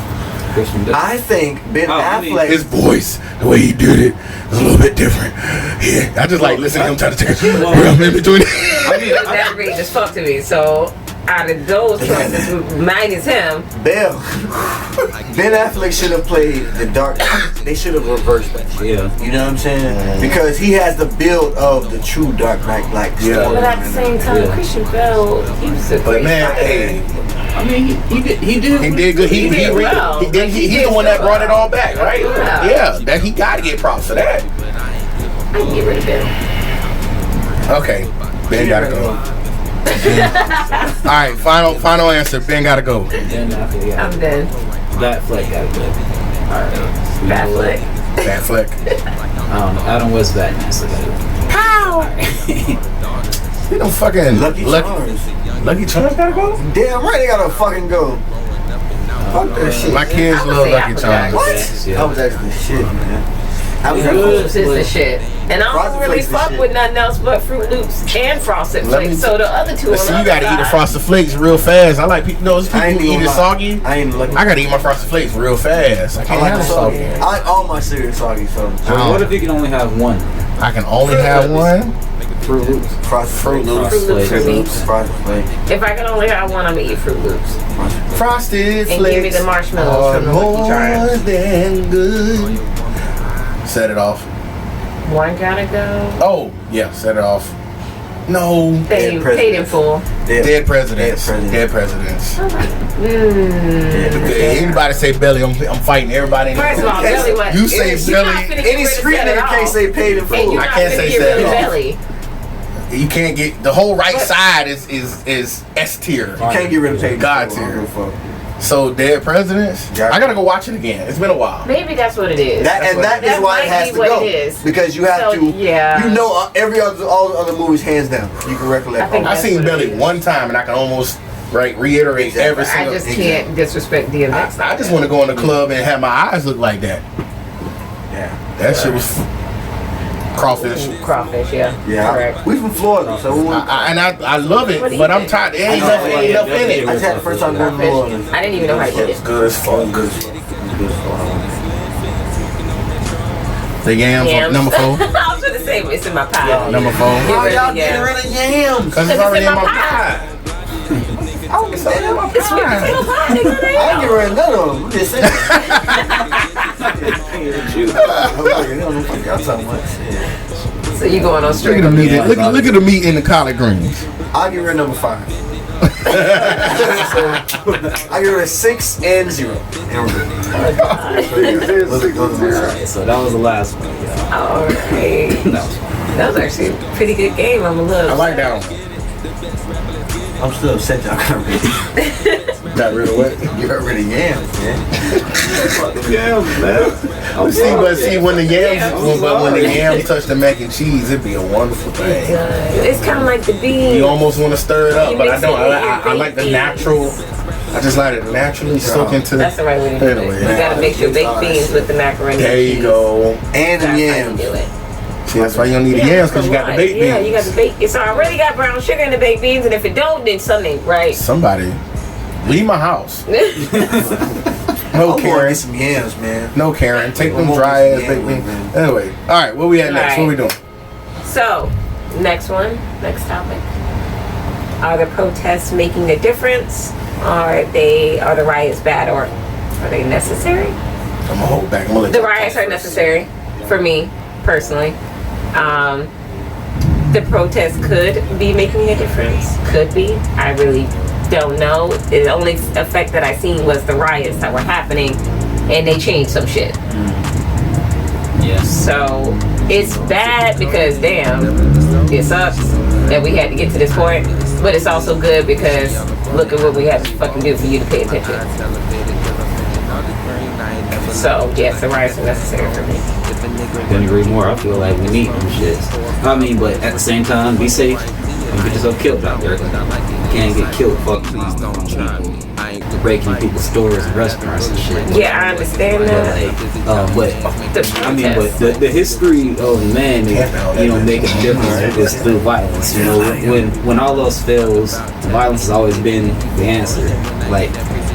Speaker 5: Christian Bale.
Speaker 4: I think Ben Affleck.
Speaker 1: His voice, the way he did it, was a little bit different. Yeah, I just like listening to him try to take a real in between.
Speaker 3: That really just fucked to me. So out of those choices, mine is him.
Speaker 4: Ben Affleck should have played the Dark. They should have reversed that shit.
Speaker 5: Yeah.
Speaker 4: You know what I'm saying? Because he has the build of the true Dark Knight, like.
Speaker 1: Yeah.
Speaker 3: But at the same time, Christian Bale, he was a
Speaker 1: But
Speaker 3: great
Speaker 1: man,
Speaker 3: fighter.
Speaker 1: hey,
Speaker 5: I mean, he did
Speaker 1: good. He's the one that brought it all back, right?
Speaker 3: Yeah.
Speaker 1: Yeah, that he got to get props for that.
Speaker 3: I can get rid of him.
Speaker 1: Okay, Ben gotta go. All right, final answer. Ben gotta go.
Speaker 5: Ben Affleck, yeah.
Speaker 3: I'm done.
Speaker 5: Batfleck got to go.
Speaker 3: Alright. Bad flick.
Speaker 1: Bad flick.
Speaker 5: I don't know. Adam West Batman. So
Speaker 1: You know, fucking
Speaker 4: Lucky Charms.
Speaker 1: Lucky Charms gotta go.
Speaker 4: Damn right, they gotta fucking go. Fuck that shit.
Speaker 1: My kids
Speaker 3: I would
Speaker 1: love
Speaker 3: say
Speaker 1: Lucky
Speaker 3: Applejack.
Speaker 1: Charms.
Speaker 4: What?
Speaker 5: Yeah.
Speaker 4: That was actually the shit, man.
Speaker 3: Fruit Loops is the shit. And I
Speaker 4: Frosted
Speaker 3: don't really
Speaker 4: Flakes is
Speaker 3: fuck
Speaker 4: shit.
Speaker 3: with nothing else but Fruit Loops and Frosted
Speaker 1: Let me-
Speaker 3: Flakes. So the other two on
Speaker 1: See,
Speaker 3: the
Speaker 1: you gotta
Speaker 3: other
Speaker 1: eat the
Speaker 3: side.
Speaker 1: Frosted Flakes real fast. I like people. Those
Speaker 4: I
Speaker 1: people
Speaker 4: ain't
Speaker 1: who eat
Speaker 4: gonna
Speaker 1: it
Speaker 4: lie.
Speaker 1: soggy.
Speaker 4: I ain't looking.
Speaker 1: I gotta eat my Frosted Flakes real fast. I
Speaker 4: I
Speaker 1: can't
Speaker 4: like
Speaker 1: have
Speaker 4: the
Speaker 1: it
Speaker 4: soggy.
Speaker 1: soggy.
Speaker 4: I like all my cereal soggy, so.
Speaker 5: So what if you can only have one?
Speaker 1: I can only have one.
Speaker 5: Fruit Loops.
Speaker 4: Frosted
Speaker 1: Fruit
Speaker 4: Flakes.
Speaker 1: Loops.
Speaker 3: Fruit Loops for me.
Speaker 4: Frosted Flakes.
Speaker 3: If I can only have one, I'm gonna eat Fruit Loops.
Speaker 1: Frosted
Speaker 3: And
Speaker 1: Flakes.
Speaker 3: give me the marshmallows
Speaker 1: are
Speaker 3: from the Lucky
Speaker 1: more
Speaker 3: Charms.
Speaker 1: than good. Set it off.
Speaker 3: One gotta go.
Speaker 1: Oh, yeah, set it off. No.
Speaker 3: Paid in full.
Speaker 1: Dead presidents. Dead presidents. Okay, anybody say belly, I'm fighting everybody.
Speaker 3: First of all, Belly was.
Speaker 1: You say belly.
Speaker 4: Any street nigga can't say paid in
Speaker 3: And
Speaker 4: full.
Speaker 3: you're
Speaker 1: I
Speaker 3: not
Speaker 1: can't
Speaker 3: gonna
Speaker 1: say
Speaker 3: get rid of
Speaker 1: that.
Speaker 3: Belly.
Speaker 1: You can't get the whole right side is S tier.
Speaker 4: You can't get rid of paid in
Speaker 1: God
Speaker 4: full. I don't
Speaker 1: tier.
Speaker 4: give a fuck.
Speaker 1: So dead presidents. I gotta go watch it again. It's been a while.
Speaker 3: Maybe that's what it is.
Speaker 4: That is
Speaker 3: That
Speaker 4: why it
Speaker 3: might
Speaker 4: has
Speaker 3: be
Speaker 4: to
Speaker 3: what
Speaker 4: go.
Speaker 3: it is.
Speaker 4: Because you have
Speaker 3: So,
Speaker 4: to.
Speaker 3: yeah.
Speaker 4: You know all the other movies hands down. You can recollect.
Speaker 3: I think
Speaker 1: I
Speaker 3: that's
Speaker 1: seen
Speaker 3: what it
Speaker 1: Belly
Speaker 3: is.
Speaker 1: one time and I can almost reiterate every
Speaker 3: I
Speaker 1: single.
Speaker 3: just can't disrespect DMX.
Speaker 1: I just want to go in the club and have my eyes look like that.
Speaker 4: Yeah.
Speaker 1: That shit was crawfish.
Speaker 3: Crawfish, yeah.
Speaker 4: Yeah.
Speaker 3: Correct.
Speaker 4: We from Florida, so we,
Speaker 1: I love it,
Speaker 3: What do you
Speaker 1: but I'm
Speaker 3: think?
Speaker 1: tired. There ain't enough in it.
Speaker 4: I just had the first time going to New Orleans.
Speaker 3: I didn't even know how to get
Speaker 1: It's
Speaker 3: it.
Speaker 1: good as fuck. The yams, number 4.
Speaker 3: I was gonna say it's in my pie.
Speaker 1: Number 4.
Speaker 4: Why
Speaker 3: rid
Speaker 4: y'all
Speaker 3: of
Speaker 4: getting
Speaker 3: yams.
Speaker 4: rid of yams?
Speaker 1: Because it's already in my pie. Oh, it's already in my
Speaker 3: It's sweet
Speaker 1: pie.
Speaker 3: potato pie, nigga.
Speaker 4: I ain't get rid of none of them. I'm just saying. I'm like, y'all talking much.
Speaker 3: So So you going on straight?
Speaker 6: Look at the meat in the collard greens.
Speaker 4: I'll give her number 5. I give her 6 and 0.
Speaker 5: Alright, so that was the last one. Yeah.
Speaker 3: Alright. That was actually a pretty good game. I'm a little.
Speaker 1: I like that one.
Speaker 4: I'm still upset y'all got rid of
Speaker 1: Got rid of what?
Speaker 4: You got rid of yams, man.
Speaker 5: Yeah, man.
Speaker 1: See, when the yams touch the mac and cheese, it'd be a wonderful thing.
Speaker 3: It's kind of like the beans.
Speaker 1: You almost want to stir it up, but I don't. I like the
Speaker 3: beans.
Speaker 1: natural. I just let it naturally soak into.
Speaker 3: That's the right way to do it. You gotta mix your baked beans with the macaroni.
Speaker 1: There you go.
Speaker 4: And the yams.
Speaker 3: Do it.
Speaker 1: See, that's why you don't need the yams, because you got the baked beans.
Speaker 3: Yeah, you got the baked. It's already got brown sugar in the baked beans, and if it don't, then something right.
Speaker 1: Somebody, leave my house. No, Karen.
Speaker 4: Some yams, man.
Speaker 1: No, Karen. Take them dry ass baked beans. Anyway, all right. What we at next? What we doing?
Speaker 3: So, next topic. Are the protests making a difference? Are the riots bad, or are they necessary?
Speaker 1: I'm gonna hold back. I'm gonna let
Speaker 3: The
Speaker 1: you
Speaker 3: riots
Speaker 1: talk
Speaker 3: are
Speaker 1: first.
Speaker 3: necessary for me personally. The protests could be making a difference. Could be. I really don't know. The only effect that I seen was the riots that were happening, and they changed some shit.
Speaker 5: Yeah.
Speaker 3: So it's bad because damn, it sucks that we had to get to this point. But it's also good because look at what we had to fucking do for you to pay attention. So yes, the riots are necessary for me.
Speaker 5: Couldn't agree more. I feel like we need them shits. I mean, but at the same time, be safe. Don't get yourself killed out there. You can't get killed. Fuck people breaking people's stores and restaurants and shit.
Speaker 3: Yeah, I understand that.
Speaker 5: But the history of man, make a difference is through violence. You know, when all else fails, violence has always been the answer. Like,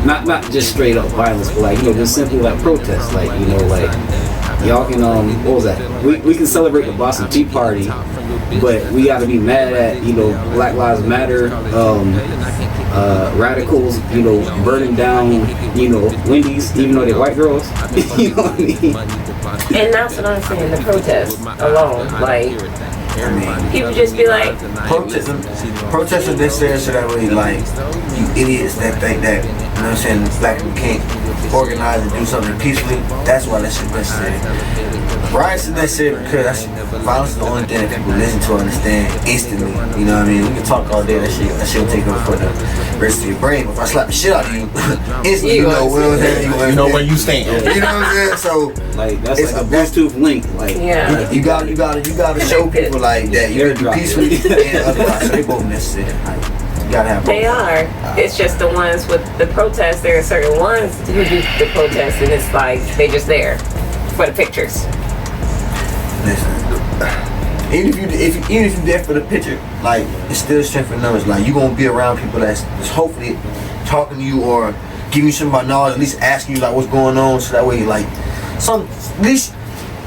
Speaker 5: not just straight up violence, but like, just simply like protest. Like, y'all can what was that? We can celebrate the Boston Tea Party, but we got to be mad at Black Lives Matter, radicals, burning down Wendy's, even though they're white girls. You know what I mean?
Speaker 3: And that's what I'm saying. The protests alone, like, people just be like,
Speaker 4: protesters necessary so that way, like, you idiots that think that, black people can't organize and do something peacefully. That's why that shit necessary. Riots is necessary because violence is the only thing that people listen to and understand instantly. You know what I mean? We can talk all day, that shit will take over for the rest of your brain. But if I slap the shit out of you, instantly you know
Speaker 1: where you stand.
Speaker 4: You know what I'm saying? So
Speaker 5: like that's like a Bluetooth link. Like
Speaker 4: you gotta show people like that you can do peacefully and otherwise. So they both necessary.
Speaker 3: They are. It's just the ones with the protests. There are certain ones who do the protests, and it's like they just there for the pictures.
Speaker 4: Listen, even if you there for the picture, like it's still strength in numbers. Like you gonna be around people that's hopefully talking to you or giving you some knowledge, at least asking you like what's going on, so that way like at least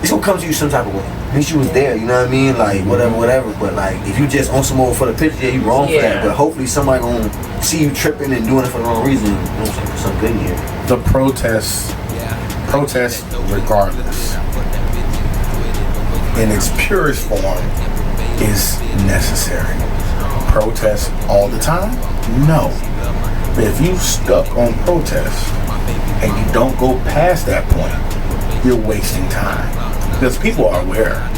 Speaker 4: it's gonna come to you some type of way. At least you was there, you know what I mean? Like whatever. But like if you just on some more for the picture, you wrong for that. But hopefully somebody gonna see you tripping and doing it for the wrong reason. You know what I'm saying? Some good here.
Speaker 1: The protest regardless, in its purest form, is necessary. Protest all the time? No. But if you stuck on protest and you don't go past that point, you're wasting time. Because people are aware.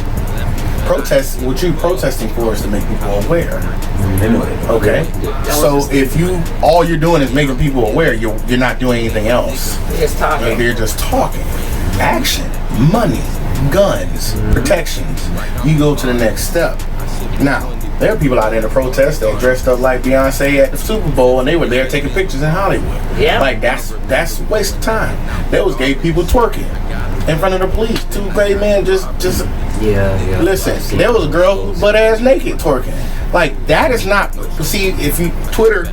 Speaker 1: What you're protesting for is to make people aware. Okay? So if all you're doing is making people aware, you're not doing anything else.
Speaker 3: You're just talking.
Speaker 1: They're just talking. Action, money, guns, protections. You go to the next step. Now, there are people out there to protest that dressed up like Beyonce at the Super Bowl, and they were there taking pictures in Hollywood. Yeah. Like that's a waste of time. There was gay people twerking in front of the police. 2 gay men just listen. There was a girl who was butt ass naked twerking. Like that is not. See, if you Twitter's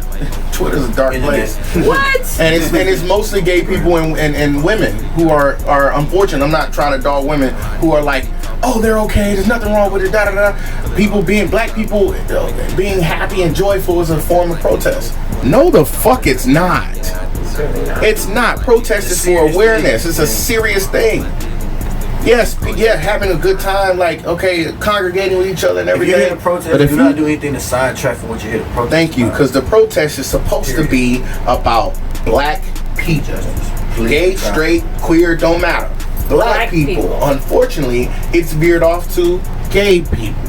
Speaker 1: a dark place.
Speaker 3: What?
Speaker 1: And it's mostly gay people and women who are unfortunate. I'm not trying to dog women who are like, oh, they're okay. There's nothing wrong with it. Black people being happy and joyful is a form of protest. No, the fuck, it's not. It's not. Protest is for awareness. It's a serious thing. Yes, yeah, having a good time, like, okay, congregating with each other and
Speaker 4: If
Speaker 1: everything.
Speaker 4: you're here to protest,
Speaker 1: But if
Speaker 4: do
Speaker 1: you
Speaker 4: not do anything to sidetrack from what you're here to protest.
Speaker 1: Thank you, because the protest is supposed to be about black people. Gay, straight, queer, don't matter. Black people. Unfortunately, it's veered off to gay people.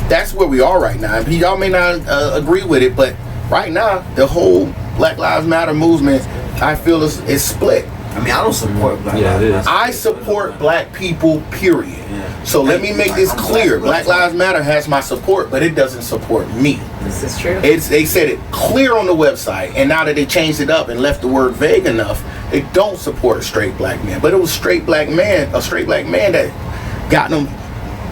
Speaker 1: That's where we are right now. Y'all may not agree with it, but right now, the whole Black Lives Matter movement, I feel is split.
Speaker 4: I mean, I don't support Black Lives Matter.
Speaker 1: I support black people, period. Yeah. So let me make this clear. Black Lives Matter has my support, but it doesn't support me.
Speaker 3: This is true.
Speaker 1: They said it clear on the website, and now that they changed it up and left the word vague enough, they don't support straight black men. But it was a straight black man that got them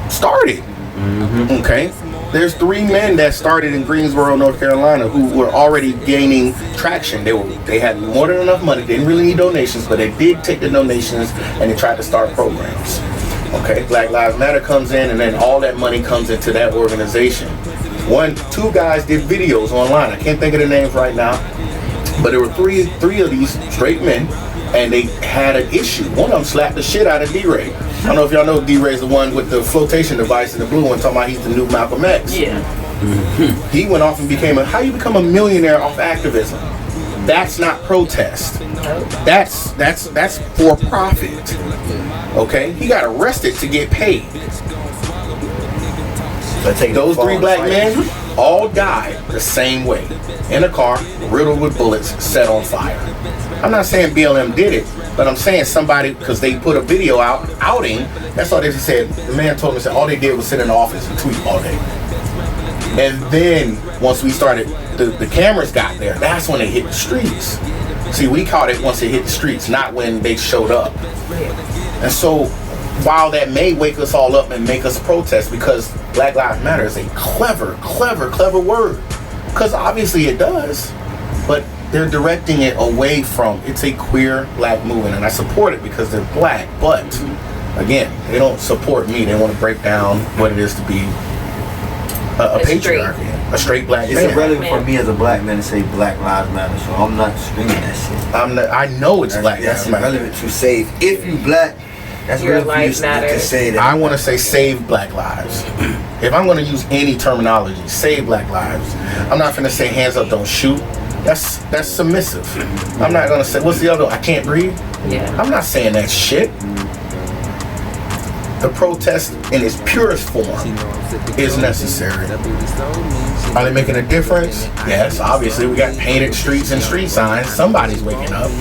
Speaker 1: started. Mm-hmm. Okay? There's 3 men that started in Greensboro, North Carolina, who were already gaining traction. They had more than enough money. They didn't really need donations, but they did take the donations and they tried to start programs. Okay, Black Lives Matter comes in, and then all that money comes into that organization. 2 guys did videos online. I can't think of the names right now, but there were three of these straight men, and they had an issue. One of them slapped the shit out of D-Ray. I don't know if y'all know D-Ray's the one with the flotation device in the blue one, talking about he's the new Malcolm X.
Speaker 3: Yeah.
Speaker 1: Mm-hmm. He went off and how you become a millionaire off activism? That's not protest. That's for profit. Okay? He got arrested to get paid. Those 3 black men all died the same way. In a car, riddled with bullets, set on fire. I'm not saying BLM did it, but I'm saying somebody, because they put a video outing, that's all they said. The man told me, all they did was sit in the office and tweet all day. And then, once we started, the cameras got there, that's when they hit the streets. See, we caught it once it hit the streets, not when they showed up. And so, while that may wake us all up and make us protest, because Black Lives Matter is a clever word. Because obviously it does, but they're directing it away from, it's a queer black movement, and I support it because they're black, but again, they don't support me. They want to break down what it is to be a patriarchy, a straight black man.
Speaker 4: It's irrelevant for me as a black man to say Black Lives Matter, so I'm not screaming that shit.
Speaker 1: I know it's Black
Speaker 4: That's
Speaker 1: Lives Matter.
Speaker 4: irrelevant to say, if you black, that's
Speaker 3: Your
Speaker 4: relevant
Speaker 3: life
Speaker 4: for you to say that.
Speaker 1: I want to say save black lives. If I'm going to use any terminology, save black lives. I'm not going to say hands up, don't shoot. That's submissive. I'm not going to say, what's the other one? I can't breathe.
Speaker 3: Yeah.
Speaker 1: I'm not saying that shit. The protest in its purest form is necessary. Are they making a difference? Yes, obviously. We got painted streets and street signs. Somebody's waking up.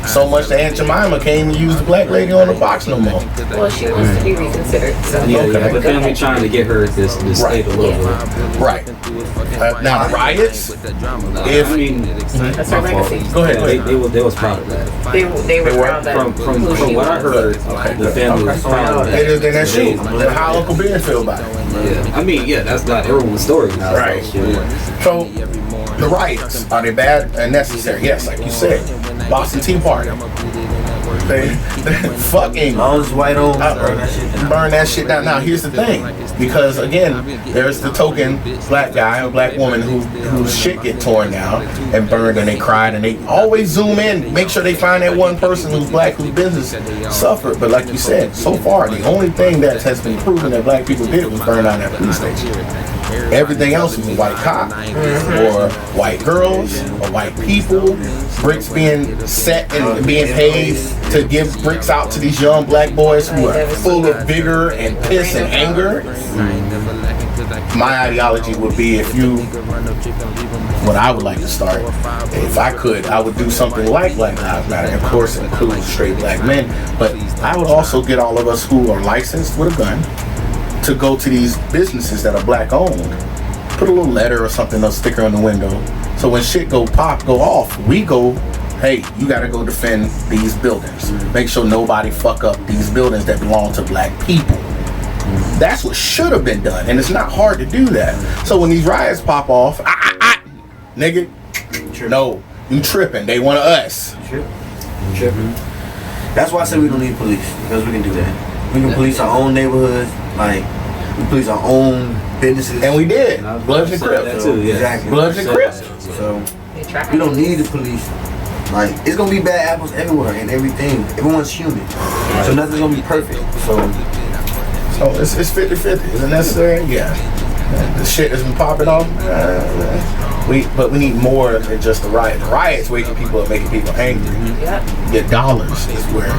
Speaker 1: So much that Aunt Jemima can't even use the black lady on the box no more.
Speaker 3: Well, she wants to be reconsidered. So.
Speaker 5: Yeah, but then we're trying to get her to stay a little bit.
Speaker 1: Right. Now, the riots,
Speaker 5: I mean,
Speaker 3: that's her legacy.
Speaker 1: Go ahead.
Speaker 5: They was proud of that.
Speaker 3: They were proud of that.
Speaker 5: From what I heard, the family was proud of that.
Speaker 1: It is in that shoe. How Uncle Ben feel about it.
Speaker 5: Yeah. I mean, yeah, that's not everyone's story now.
Speaker 1: Right. So, the riots, are they bad and necessary? Yes, like you said. Boston Tea Party. They fucking
Speaker 4: white on
Speaker 1: burn that shit down. Now here's the thing, because again, there's the token black guy or black woman whose shit get torn down and burned, and they cried, and they always zoom in, make sure they find that one person who's black whose business suffered. But like you said, so far the only thing that has been proven that black people did was burn down that police station. Everything else was a white cop, or white girls, or white people, bricks being set and being paid to give bricks out to these young black boys who are full of vigor and piss and anger. My ideology would be, what I would like to start, if I could, I would do something like Black Lives Matter, of course include straight black men, but I would also get all of us who are licensed with a gun to go to these businesses that are black owned, put a little letter or something, a sticker on the window, so when shit go off, we go, hey, you gotta go defend these buildings. Make sure nobody fuck up these buildings that belong to black people. That's what should have been done, and it's not hard to do that. So when these riots pop off, nigga, no, you tripping. They want us.
Speaker 4: Tripping. That's why I said we don't need police, because we can do that. We can police our own neighborhoods, like we police our own businesses,
Speaker 1: and we did. Bloods and Crips.
Speaker 4: Exactly.
Speaker 1: Bloods and Crips.
Speaker 4: So we don't need the police. Like, it's gonna be bad apples everywhere and everything. Everyone's human. So nothing's gonna be perfect. So
Speaker 1: it's 50-50. Is it necessary? Yeah. The shit that's been popping off. But we need more than just the riot. The riot's waking people up, making people angry.
Speaker 3: Yep.
Speaker 1: Your dollars is where.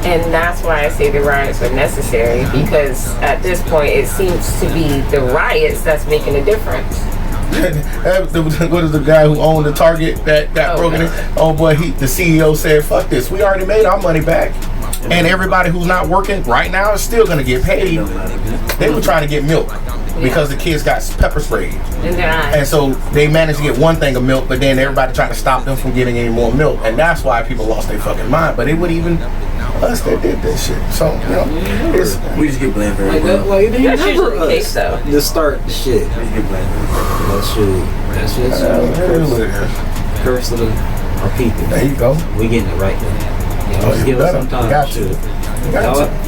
Speaker 3: And that's why I say the riots are necessary, because at this point it seems to be the riots that's making a difference.
Speaker 1: What is the guy who owned the Target that got broken in? Oh boy, the CEO said, "Fuck this. We already made our money back." And everybody who's not working right now is still gonna get paid. They were trying to get milk because the kids got pepper sprayed. And so they managed to get one thing of milk, but then everybody tried to stop them from getting any more milk. And that's why people lost their fucking mind. But it would even us that did this shit. So,
Speaker 4: we just get blamed for it.
Speaker 3: That's usually the case, though.
Speaker 5: To start the shit.
Speaker 4: We just get blamed for it.
Speaker 5: That's curse of our people.
Speaker 1: There you go.
Speaker 5: We getting it right now. Just give us some time.
Speaker 1: Got to.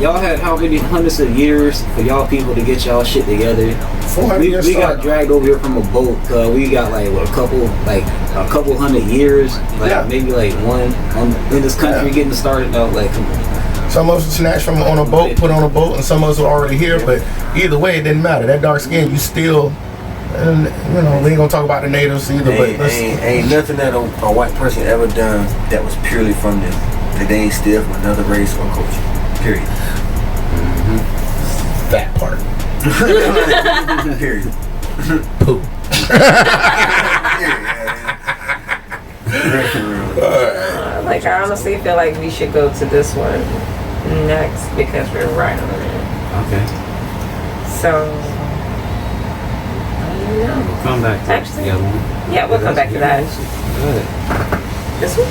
Speaker 5: Y'all had how many hundreds of years for y'all people to get y'all shit together?
Speaker 1: 400 years.
Speaker 5: We got dragged over here from a boat. We got a couple hundred years, maybe one in this country getting started out. Come on.
Speaker 1: Some of us snatched from on a boat, put on a boat, and some of us were already here. But either way, it didn't matter. That dark skin, you still. And we ain't gonna talk about the natives either.
Speaker 4: Ain't nothing that a white person ever done that was purely from them. That they ain't steal from another race or culture. Period.
Speaker 1: That part.
Speaker 4: Period.
Speaker 1: Poop.
Speaker 3: I honestly feel like we should go to this one next because we're right on it.
Speaker 5: Okay.
Speaker 3: So.
Speaker 5: We'll come back to the other one.
Speaker 3: Yeah, we'll come back to that. This one?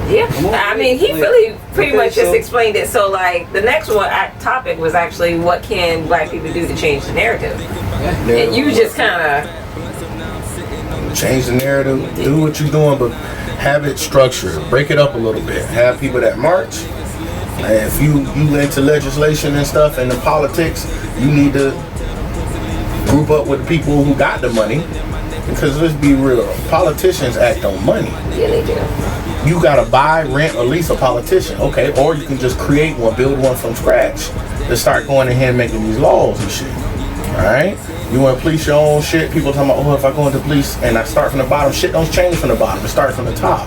Speaker 3: Yeah, I mean, he really pretty much just explained it. So, the next topic was actually what can black people do to change the narrative? And you just kind of
Speaker 1: change the narrative, do what you're doing, but have it structured. Break it up a little bit. Have people that march. And if you into legislation and stuff and the politics, you need to group up with the people who got the money. Because let's be real, politicians act on money.
Speaker 3: Yeah, they do.
Speaker 1: You gotta buy, rent, or lease a politician, okay? Or you can just create one, build one from scratch to start going ahead and making these laws and shit. All right? You want to police your own shit? People talking about, if I go into police and I start from the bottom, shit don't change from the bottom. It starts from the top.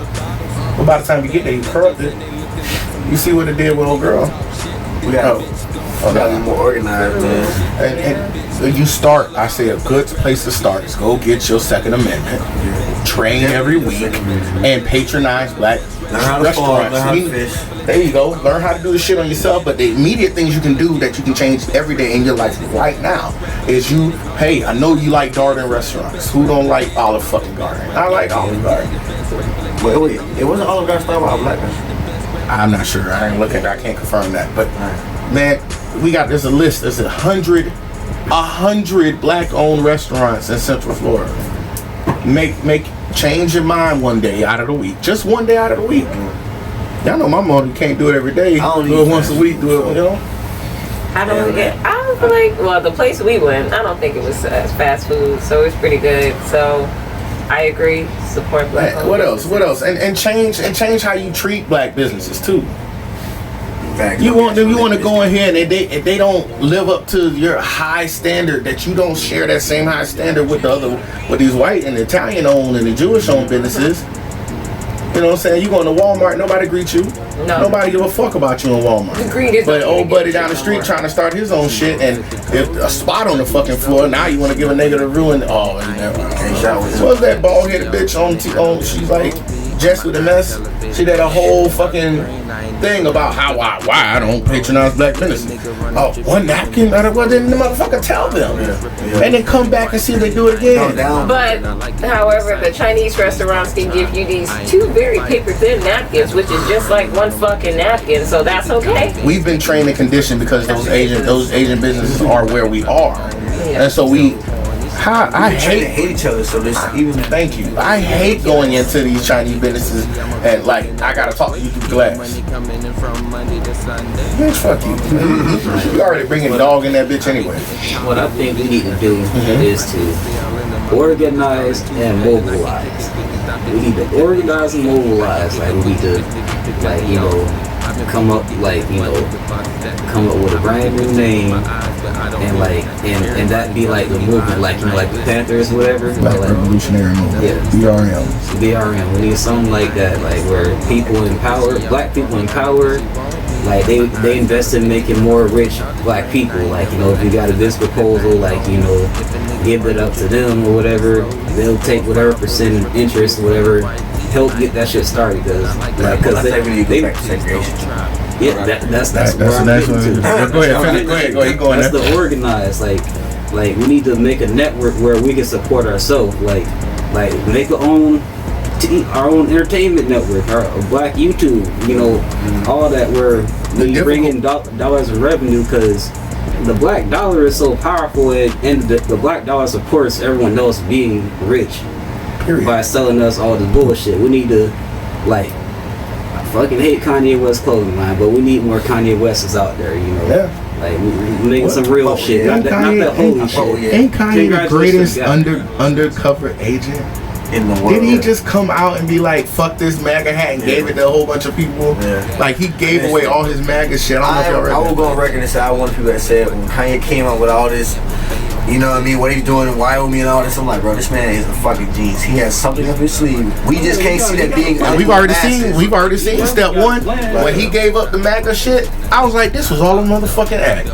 Speaker 1: But by the time you get there, you corrupted. You see what it did with old girl?
Speaker 4: We got to be more organized, man.
Speaker 1: And you start, I say a good place to start is go get your Second Amendment, train every week, and patronize black restaurants. There you go. Learn how to do the shit on yourself, but the immediate things you can do that you can change every day in your life right now is hey, I know you like Darden restaurants. Who don't like Olive fucking Garden? I like Olive Garden.
Speaker 4: Wait, it wasn't Olive Garden started by a black man.
Speaker 1: I'm not sure. I ain't looking. I can't confirm that. But man, there's a list. There's 100 black-owned restaurants in Central Florida. Change your mind one day out of the week. Just one day out of the week. Y'all know my mom can't do it every day. Do it once a week. Do it,
Speaker 3: I don't feel like. Well, the place we went, I don't think it was fast food, so it's pretty good. So I agree. Support black.
Speaker 1: What else? And change how you treat black businesses too. You want to go in here and if they don't live up to your high standard, that you don't share that same high standard with these white and Italian owned and the Jewish owned businesses. You know what I'm saying? You going to Walmart, nobody greet you.
Speaker 3: No.
Speaker 1: Nobody give a fuck about you in Walmart. But old buddy down the street trying to start his own shit and if a spot on the fucking floor, now you want to give a nigga the ruin. Oh, what's that bald headed bitch on? She's like Jess with a mess. She did a whole fucking thing about why I don't patronize black businesses. Oh, one napkin? Well, then the motherfucker tell them. And then come back and see if they do it again.
Speaker 3: But, however, the Chinese restaurants can give you these 2 very paper thin napkins, which is just like one fucking napkin, so that's okay.
Speaker 1: We've been trained and conditioned because those Asian businesses are where we are. And so I hate
Speaker 4: each other, so this even.
Speaker 1: Thank you. I hate going into these Chinese businesses and I gotta talk to you through glass. Bitch, fuck you. You already bringing dog in that bitch anyway.
Speaker 5: What I think we need to do is to organize and mobilize. We need to organize and mobilize. Like we need to, like come up with a brand new name, and like and that be like the movement, like like the Panthers, whatever.
Speaker 6: Black Revolutionary Movement.
Speaker 5: Yeah.
Speaker 6: BRM.
Speaker 5: BRM. We need something like that, like where people empowered, black people empowered. Like they invest in making more rich black people. Like if you got this proposal, like give it up to them or whatever. They'll take whatever percent interest, whatever, help get that shit started. Because they segregation. Yeah, that's where I'm getting to.
Speaker 6: Go ahead.
Speaker 5: That's the organized. Like we need to make a network where we can support ourselves. Like make our own entertainment network, our black YouTube, all that, where we bring in dollars of revenue, because the black dollar is so powerful, and the black dollar supports everyone else being rich. Period. By selling us all this bullshit. We need to, I fucking hate Kanye West clothing line, but we need more Kanye Wests out there,
Speaker 6: Yeah.
Speaker 5: Like we making some real shit, not that holy shit.
Speaker 6: Ain't Kanye the greatest undercover agent
Speaker 4: in the world?
Speaker 6: Did he just come out and be like, fuck this MAGA hat, and gave it to a whole bunch of people? Yeah. Like, he gave away all his MAGA shit. I
Speaker 4: will go on record and say I want people that said when Kanye came out with all this, what he's doing in Wyoming and all this, I'm like, bro, this man is a fucking genius. He has something up his sleeve. We just can't see that being.
Speaker 6: We've already seen step one when he gave up the MAGA shit. I was like, this was all a motherfucking act.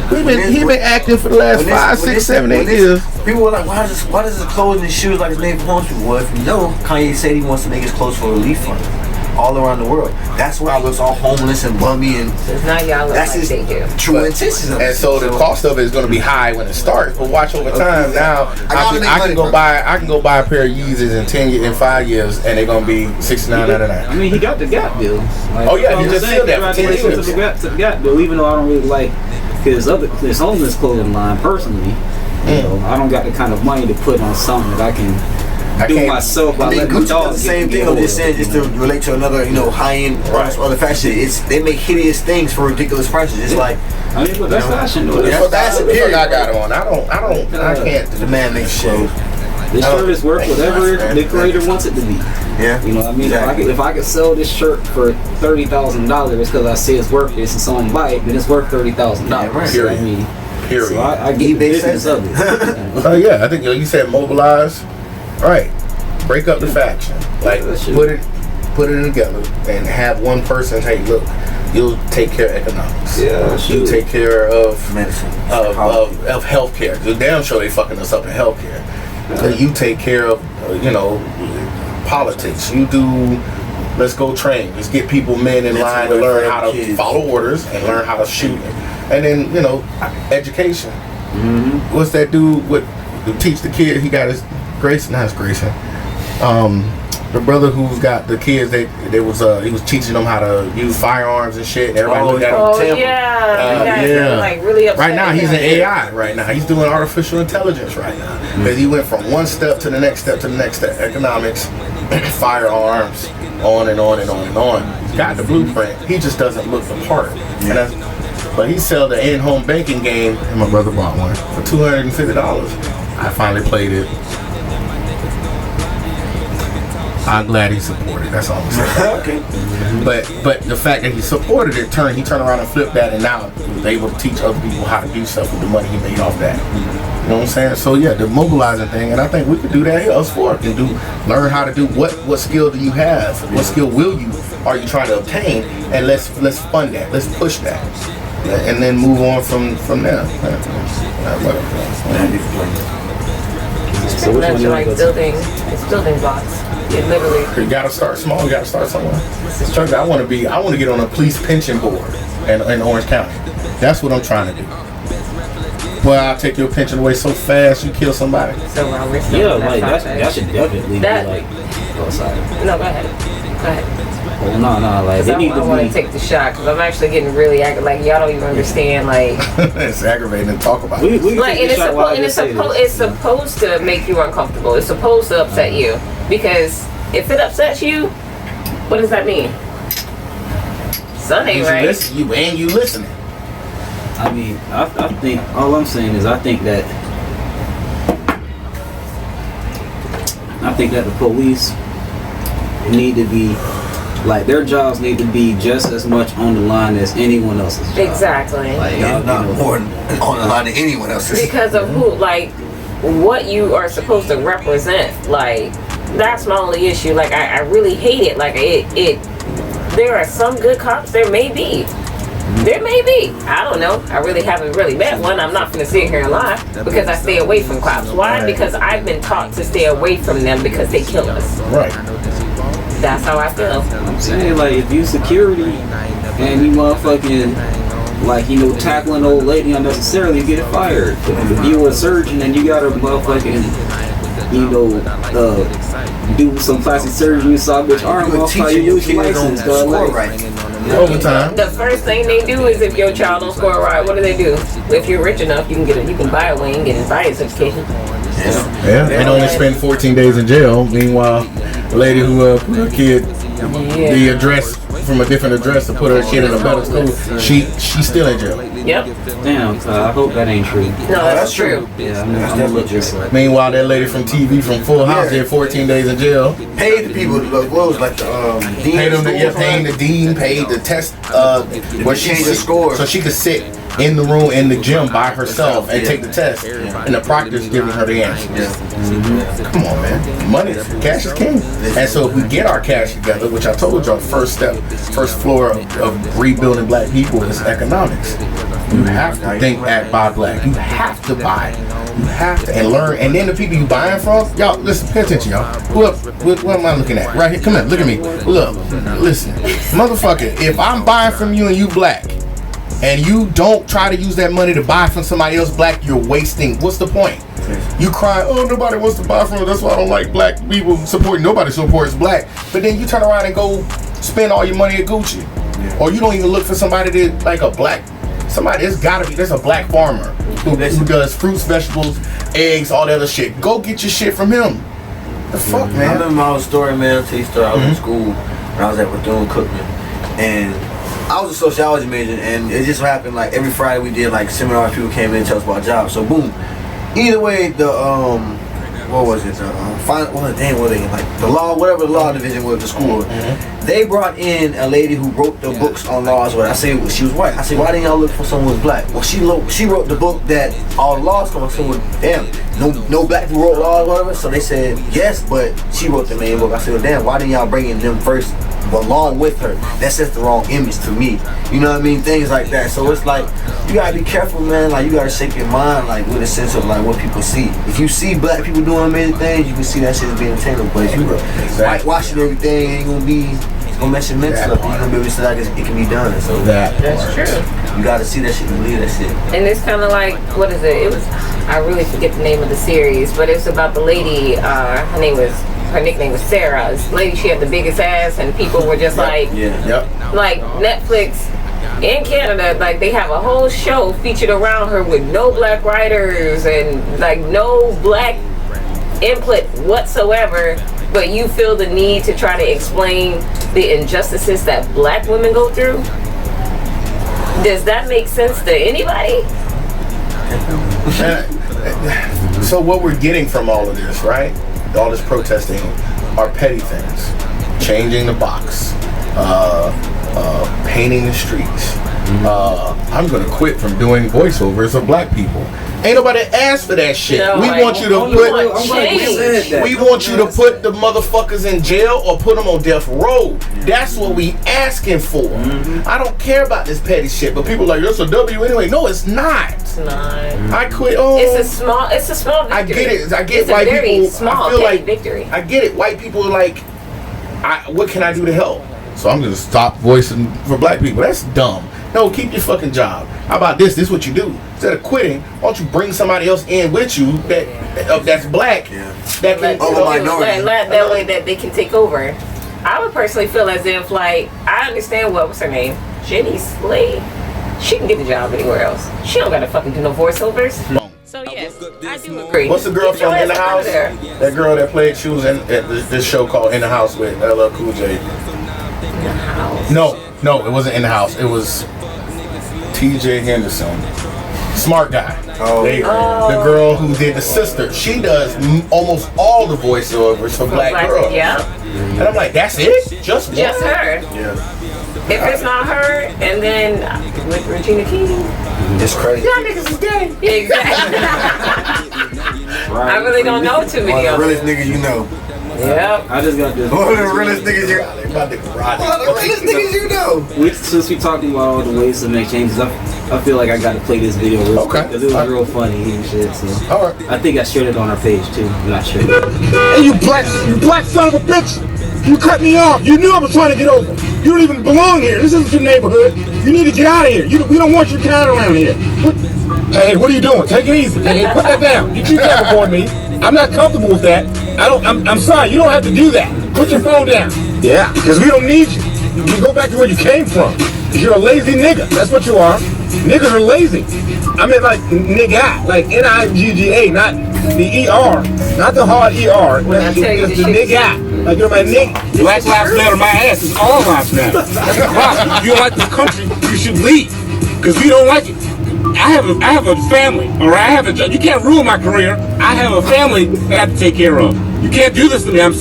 Speaker 6: He been acting for the last 5, 6, 7, 8 years.
Speaker 4: People were like, why does his clothes and his shoes like his name for homeless people? Well, if you know, Kanye said he wants to make his clothes for a relief fund all around the world. That's why I looks all homeless and bummy, and
Speaker 3: it's not y'all look
Speaker 4: that's
Speaker 3: like they do.
Speaker 4: True intentions.
Speaker 1: And so the cost of it is going to be high when it starts, but watch over time. Now I can go buy a pair of Yeezys in 5 years, and they're going to be $69.99.
Speaker 5: I mean, he got the Gap deal.
Speaker 1: Like, he just sealed that for 10 years.
Speaker 5: To the Gap deal, even though I don't really like his homeless clothing line personally. I don't got the kind of money to put on something that I can do myself.
Speaker 4: I mean, Gucci does the same thing. I'm just saying, just to relate to another, high-end other fashion. They make hideous things for ridiculous prices. It's like,
Speaker 5: but that's fashion.
Speaker 1: That's fashion. Period. I got on. I can't.
Speaker 4: The man makes shit.
Speaker 5: This shirt is worth whatever the creator wants it to be.
Speaker 4: Yeah.
Speaker 5: You know what I mean? Exactly. If I could sell this shirt for $30,000 because I say it's worth this and someone buy it, then it's worth $30,000.
Speaker 4: Yeah, right.
Speaker 5: So, I mean,
Speaker 1: period.
Speaker 5: So I get the business of it.
Speaker 1: Yeah, I think you said mobilize. Right. Break up the faction. Like, put it together and have one person take, look, you'll take care of economics.
Speaker 5: Yeah,
Speaker 1: you'll take care of
Speaker 4: medicine,
Speaker 1: of healthcare. You're damn sure they fucking us up in healthcare. You take care of, politics. You do, let's go train. Let's get men in line to learn how to follow orders and learn how to shoot. And then, education. Mm-hmm. What's that dude to teach the kid? He got his Grayson. The brother who's got the kids, he was teaching them how to use firearms and shit. And everybody looked at him.
Speaker 3: Yeah. Like really upset.
Speaker 1: Right now he's in AI. Right now he's doing artificial intelligence. Right now because he went from one step to the next step to the next step. Economics, firearms, on and on and on and on. He's got the blueprint. He just doesn't look the part. But he sell the in-home banking game, and my brother bought one for $250. I finally played it. I'm glad he supported. That's all I'm saying.
Speaker 4: Okay.
Speaker 1: But the fact that he supported it, he turned around and flipped that, and now he was able to teach other people how to do stuff with the money he made off that. You know what I'm saying? So yeah, the mobilizing thing, and I think we could do that here. Us four can learn how to do what skill do you have? What skill are you trying to obtain? And let's fund that. Let's push that, and then move on from there.
Speaker 3: So which one you like building? It's building blocks. It literally.
Speaker 1: You gotta start small. You gotta start somewhere. I want to get on a police pension board in Orange County. That's what I'm trying to do. Well, I'll take your pension away so fast you kill somebody.
Speaker 3: So we're
Speaker 5: that should definitely be like. Oh, sorry.
Speaker 3: No, go ahead.
Speaker 5: Well, no, like they need to.
Speaker 3: I want to take the shot because I'm actually getting really like y'all don't even understand like.
Speaker 1: It's aggravating to talk about.
Speaker 3: It's supposed to make you uncomfortable. It's supposed to upset you because if it upsets you, what does that mean? Son ain't right.
Speaker 1: You listening.
Speaker 5: I mean, I think all I'm saying is I think that I think that the police need to be, like, their jobs need to be just as much on the line as anyone else's job.
Speaker 3: Exactly.
Speaker 5: Like,
Speaker 4: Not more on the line than anyone else's.
Speaker 3: Because of who, like, what you are supposed to represent. Like, that's my only issue. Like, I really hate it. Like, there are some good cops. There may be. I don't know. I really haven't really met one. I'm not going to sit here and lie because I stay away from cops. Why? Because I've been taught to stay away from them because they kill us.
Speaker 6: Right.
Speaker 3: That's how I feel.
Speaker 5: I'm saying, like, if you security and you motherfucking, like, you know, tackling an old lady unnecessarily, you get fired. If you a surgeon and you got a motherfucking, you know, do some plastic surgery inside which arm off, how you lose your license,
Speaker 6: Overtime.
Speaker 3: The first thing they do is if your child don't score right, what do they do? If you're rich enough, you can buy a wing and buy a certification.
Speaker 6: Yeah, and only spend 14 days in jail. Meanwhile, the lady who put her kid the address from a different address to put her kid in a better school, she's still in jail.
Speaker 3: Yep.
Speaker 5: Damn, I hope that ain't true.
Speaker 3: No, that's true.
Speaker 5: Yeah, I'm gonna look this up.
Speaker 6: Meanwhile, that lady from TV from Full House did 14 days in jail.
Speaker 4: Paid the people to look. What was like the dean?
Speaker 6: Paying the dean, paid the test where she
Speaker 4: changed the score
Speaker 6: so she could sit in the room in the gym by herself and take the test, and the proctor's giving her the answers. Come on, man. Money, cash is king. And so if we get our cash together, which I told y'all, first floor of rebuilding black people is economics. You have to think buy black. You have to buy. You have to and learn. And then the people you buying from, y'all, listen, pay attention, y'all. What am I looking at? Right here, come here, look at me. Look, listen, motherfucker. If I'm buying from you and you black, and you don't try to use that money to buy from somebody else black, you're wasting. What's the point? You cry, oh, nobody wants to buy from them. That's why I don't like black people supporting. Nobody supports black. But then you turn around and go spend all your money at Gucci. Or you don't even look for somebody that, like a black, somebody, there's a black farmer who does fruits, vegetables, eggs, all that other shit. Go get your shit from him. The fuck, man?
Speaker 4: I remember my own story, man. I'll tell you a story. I was in school when I was at Bethune-Cookman. And I was a sociology major, and it just happened like every Friday we did like seminars. People came in and tell us about jobs. So boom. Either way, the what was it? The law, whatever the law division was, the school. They brought in a lady who wrote the books on laws. I said she was white. I said, why didn't y'all look for someone who's black? Well, she wrote the book that all the laws come from. Damn, no black people wrote laws, whatever. So they said yes, but she wrote the main book. I said, well, damn, why didn't y'all bring in them first? Along with her, that sets the wrong image to me. You know what I mean? Things like that. So it's like you gotta be careful, man. Like you gotta shape your mind, like with a sense of like what people see. If you see black people doing amazing things, you can see that shit as being attainable. But if you whitewashing everything, ain't gonna be. It's gonna mess your mental up. You're gonna be able to say like it can be done. So
Speaker 3: that's true.
Speaker 4: You gotta see that shit and believe that shit.
Speaker 3: And it's kind of like, what is it? It was, I really forget the name of the series, but it's about the lady. Her nickname was Sarah. This lady, she had the biggest ass, and people were just like, like Netflix in Canada, like they have a whole show featured around her with no black writers and like no black input whatsoever. But you feel the need to try to explain the injustices that black women go through. Does that make sense to anybody?
Speaker 6: So what we're getting from all of this, right? All this protesting are petty things. Changing the box, painting the streets. I'm gonna quit from doing voiceovers of black people. Ain't nobody asked for that shit.
Speaker 3: No,
Speaker 6: we want you to put the motherfuckers in jail or put them on death row. That's what we asking for. I don't care about this petty shit, but people are like, that's a W anyway. No, it's not.
Speaker 3: It's not.
Speaker 6: I quit.
Speaker 3: It's a small victory.
Speaker 6: I get it. I get
Speaker 3: it's
Speaker 6: white
Speaker 3: a very
Speaker 6: people.
Speaker 3: Small
Speaker 6: I feel like
Speaker 3: victory.
Speaker 6: I get it. White people are like, what can I do to help? So I'm gonna stop voicing for black people. That's dumb. No, keep your fucking job. How about this? This is what you do. Instead of quitting, why don't you bring somebody else in with you that's black? That can
Speaker 3: that way that they can take over. I would personally feel as if, like, I understand what's her name, Jenny Slade. She can get a job anywhere else. She don't gotta fucking do no voiceovers. So yes, I do agree.
Speaker 6: What's the girl from In the House? That girl that played, she was in this show called In the House with LL Cool J.
Speaker 3: In the House?
Speaker 6: No, it wasn't In the House. It was T.J. Henderson. Smart Guy.
Speaker 4: Oh.
Speaker 6: The girl who did the sister. She does almost all the voiceovers for black girls.
Speaker 3: Yeah.
Speaker 6: And I'm like, that's it? Just
Speaker 3: her.
Speaker 4: Yeah.
Speaker 3: If it's not her, and then with Regina King.
Speaker 4: It's crazy.
Speaker 3: Y'all niggas is gay. Exactly. I really don't know too many
Speaker 4: One of
Speaker 3: of
Speaker 4: the
Speaker 3: them.
Speaker 4: realest niggas you know.
Speaker 3: Yep.
Speaker 5: I just got this.
Speaker 4: One of the realest niggas you know.
Speaker 5: Since we talking about all the ways to make changes, I feel like I got to play this video real quick because it was real funny and shit. So I think I shared it on our page too. I'm not sure.
Speaker 7: Hey, you black son of a bitch! You cut me off. You knew I was trying to get over. You don't even belong here. This isn't your neighborhood. You need to get out of here. We don't want your kind around here. Hey, what are you doing? Take it easy. Hey, put that down. You keep that before me. I'm not comfortable with that. I'm sorry. You don't have to do that. Put your phone down. Yeah, because we don't need you. You go back to where you came from. You're a lazy nigga. That's what you are. Niggas are lazy. I mean, like nigga, like Nigga, not the ER, not the hard ER. It's the nigga. Like you're my nigga. Black lives matter. My ass is all lives matter. That's the problem. If you don't like this country, you should leave. Because we don't like it. I have a family, all right? I have a job. You can't ruin my career. I have a family that I have to take care of. You can't do this to me. And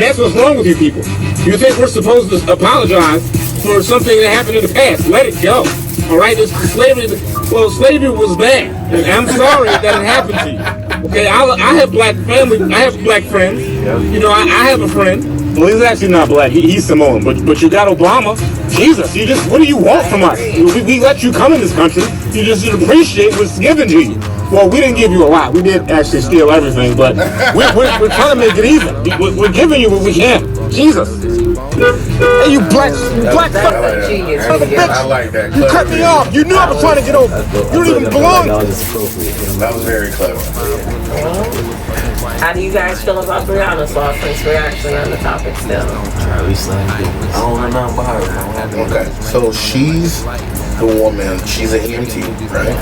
Speaker 7: that's what's wrong with you people. You think we're supposed to apologize for something that happened in the past? Let it go. All right? Slavery was bad. And I'm sorry that it happened to you. Okay? I have black family. I have black friends. You know, I have a friend. Well, he's actually not black. He's Samoan. But you got Obama. Jesus, what do you want from us? We let you come in this country. You just should appreciate what's given to you. Well, we didn't give you a lot. We did actually steal everything, but we're trying to make it even. We're giving you what we can. Jesus. Hey, you black son of a bitch.
Speaker 6: I like that.
Speaker 7: You cut me off. You knew I was trying to get over. You don't even belong.
Speaker 6: That was very clever.
Speaker 3: How do you guys feel about Brianna's lawsuit's reaction on the topic still?
Speaker 4: I don't know nothing about her.
Speaker 6: Okay, so she's the woman, she's an EMT, right?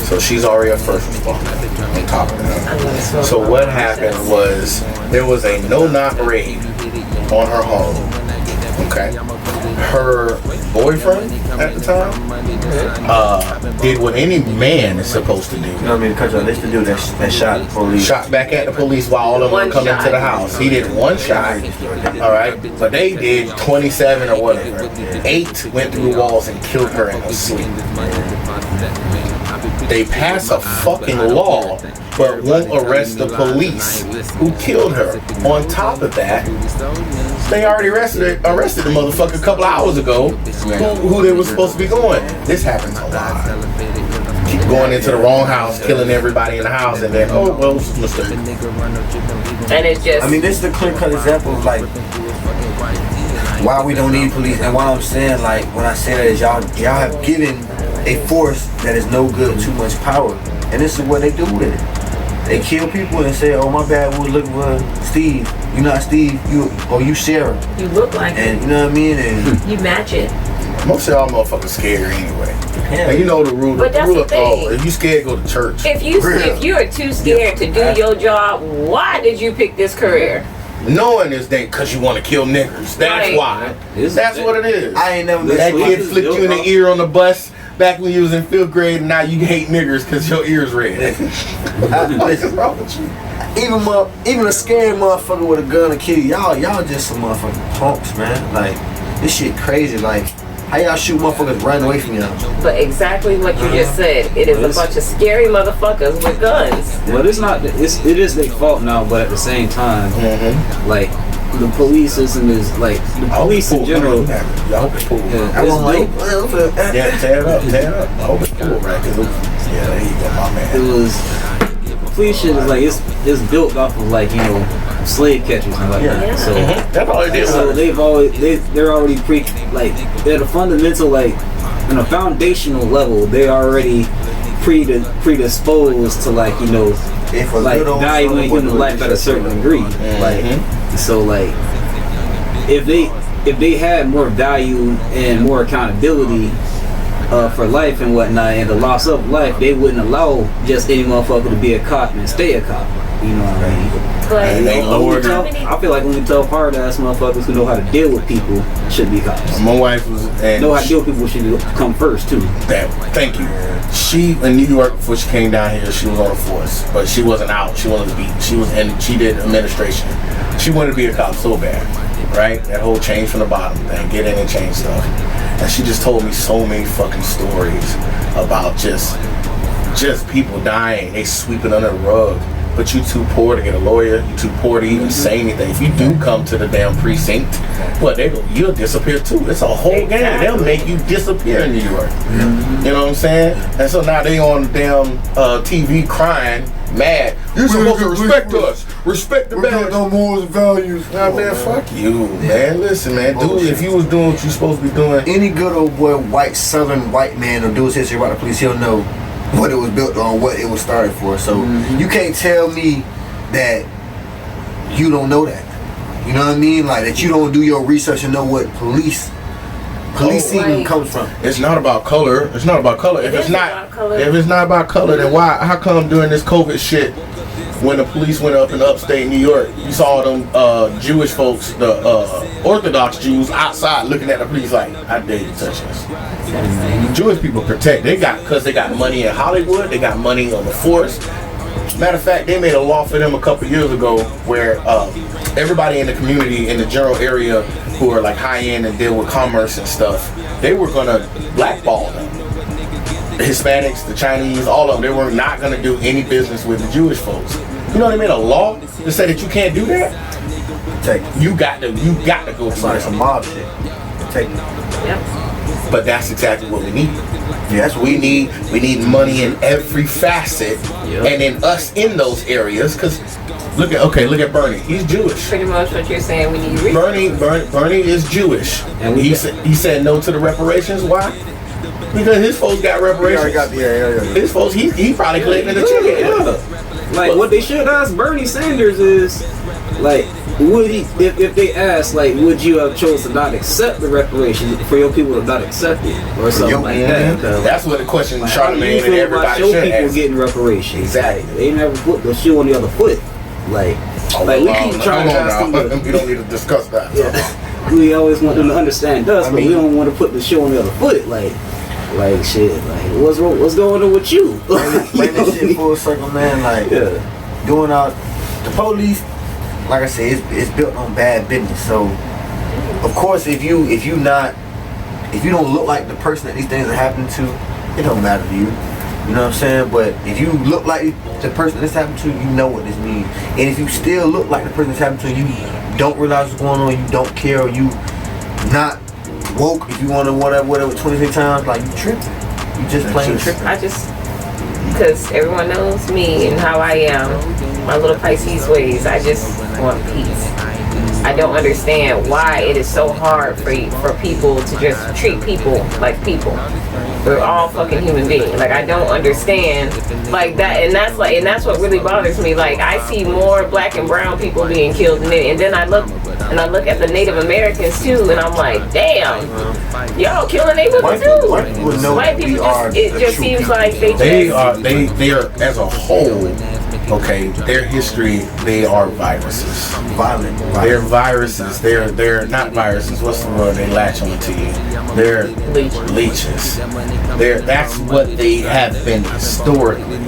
Speaker 6: So she's already a first responder on top of that. So what happened was there was a no-knock raid on her home, okay? Her boyfriend at the time did what any man is supposed to do.
Speaker 4: You know what I mean? Because this the dude that shot the police.
Speaker 6: Shot back at the police while all of them were coming to the house. He did one shot, all right? But they did 27 or whatever. 8 went through walls and killed her in her sleep. They pass a fucking law but won't arrest the police who killed her. On top of that, they already arrested the motherfucker a couple hours ago who they were supposed to be going. This happens a lot. Keep going into the wrong house, killing everybody in the house, and then, oh, well, it's a mistake.
Speaker 3: And it's just...
Speaker 4: I mean, this is the clear-cut example of, like, why we don't need police. And what I'm saying, like, when I say that is y'all have given a force that is no good too much power. And this is what they do with it. They kill people and say, oh, my bad, we're looking for Steve. You're not Steve, you Sarah.
Speaker 3: You look like
Speaker 4: and you know what I mean? And
Speaker 3: you match it.
Speaker 6: Most of y'all motherfuckers scared anyway.
Speaker 4: Yeah.
Speaker 6: And you know the rule.
Speaker 3: But that's the thing.
Speaker 6: If you scared, go to church.
Speaker 3: If you are too scared to do your job, why did you pick this career?
Speaker 6: Knowing this thing because you want to kill niggers. That's why. That's what it is.
Speaker 4: I ain't never
Speaker 6: that kid flipped you in the ear on the bus back when you was in 5th grade, and now you hate niggers because your ear's red. What's wrong with you?
Speaker 4: Even a scary motherfucker with a gun to kill you. Y'all just some motherfucking punks, man. Like, this shit crazy. Like, how y'all shoot motherfuckers running away from y'all?
Speaker 3: But exactly what you just said. It is a bunch of scary motherfuckers with guns.
Speaker 5: Well, it's not. It is their fault now, but at the same time, like the police system is like the police in general.
Speaker 6: I hope it's cool.
Speaker 4: I won't like.
Speaker 6: Yeah, tear it up. I hope it's cool, right? Yeah, there you go, my man.
Speaker 5: It was police shit is like it's built off of like slave catchers and like that. So
Speaker 6: that's all it is.
Speaker 5: So they're already they're the fundamental like on a foundational level. They're already predisposed to like valuing human life at a certain degree. Like so like if they had more value and more accountability for life and whatnot and the loss of life, they wouldn't allow just any motherfucker to be a cop and stay a cop. You know what I mean?
Speaker 1: And they lowered it.
Speaker 5: I feel like only tough, hard ass motherfuckers who know how to deal with people should be cops.
Speaker 1: My wife was
Speaker 5: know how to deal with people should come first too.
Speaker 1: Thank you. She in New York before she came down here. She was on the force, but she wasn't out. She wanted to be. She did administration. She wanted to be a cop so bad, right? That whole change from the bottom thing, get in and change stuff. And she just told me so many fucking stories about just people dying. They sweep it under the rug. But you too poor to get a lawyer. You too poor to even say anything. If you do come to the damn precinct, you'll disappear too. It's a whole game. They'll make you disappear in New York. You know what I'm saying? And so now they on the damn TV crying, mad. You're supposed to respect us. Respect the badge.
Speaker 7: No morals and values.
Speaker 1: Nah, man, fuck you, man. Listen, man, dude, if you was doing what you supposed to be doing.
Speaker 4: Any good old boy, southern white man who do his history about the police, he'll know what it was built on, what it was started for. So you can't tell me that you don't know that. You know what I mean? Like that you don't do your research and know what policing comes from.
Speaker 1: It's not about color. It's not about color. If it's not about color, then why? How come during this COVID shit, when the police went up in upstate New York, you saw them Jewish folks, the Orthodox Jews, outside looking at the police like, I dare you touch us. Jewish people protect. Because they got money in Hollywood. They got money on the force. Matter of fact, they made a law for them a couple years ago where everybody in the community, in the general area, who are like high end and deal with commerce and stuff, they were gonna blackball them. The Hispanics, the Chinese, all of them, they were not gonna do any business with the Jewish folks. You know, they made a law to say that you can't do that. You got to go through
Speaker 4: like some mob shit.
Speaker 1: But that's exactly what we need.
Speaker 4: Yeah, that's what
Speaker 1: we need. We need money in every facet, and in us in those areas. Because look at Bernie. He's Jewish.
Speaker 3: Pretty much what you're saying. We need research.
Speaker 1: Bernie is Jewish, and he said no to the reparations. Why? Because his folks got reparations. His folks, he probably collected the check.
Speaker 5: Like what they should ask Bernie Sanders is, like, would he, if they ask, like, would you have chosen to not accept the reparations for your people to not accept it or something like that?
Speaker 1: That's what the question
Speaker 5: like,
Speaker 1: Charlamagne and everybody should ask.
Speaker 5: Your people getting reparations.
Speaker 1: Exactly.
Speaker 5: Like, they never put the shoe on the other foot. Like we keep trying to ask them.
Speaker 1: We don't need to discuss that.
Speaker 5: Yeah. We always want them to understand us, but we don't want to put the shoe on the other foot. Like shit. Like what's going on with you?
Speaker 4: Bring that shit full circle, man. Like doing out the police. Like I said, it's built on bad business. So, of course, if you don't look like the person that these things are happening to, it don't matter to you. You know what I'm saying? But if you look like the person that's happening to, you know what this means. And if you still look like the person that's happening to, you don't realize what's going on, you don't care, or you not woke, if you want to whatever 23 times, like you tripping. You just plain tripping.
Speaker 3: Because everyone knows me and how I am, my little Pisces ways. I just want peace. I don't understand why it is so hard for people to just treat people like people. We're all fucking human beings. Like I don't understand like that, and that's what really bothers me. Like I see more black and brown people being killed, and then I look at the Native Americans too, and I'm like, damn, y'all killing their people too. White people just seems like they
Speaker 1: are as a whole. Okay, their history, they are viruses.
Speaker 4: Violent.
Speaker 1: They're viruses. They're not viruses. What's the word? They latch onto you. They're leeches. That's what they have been historically.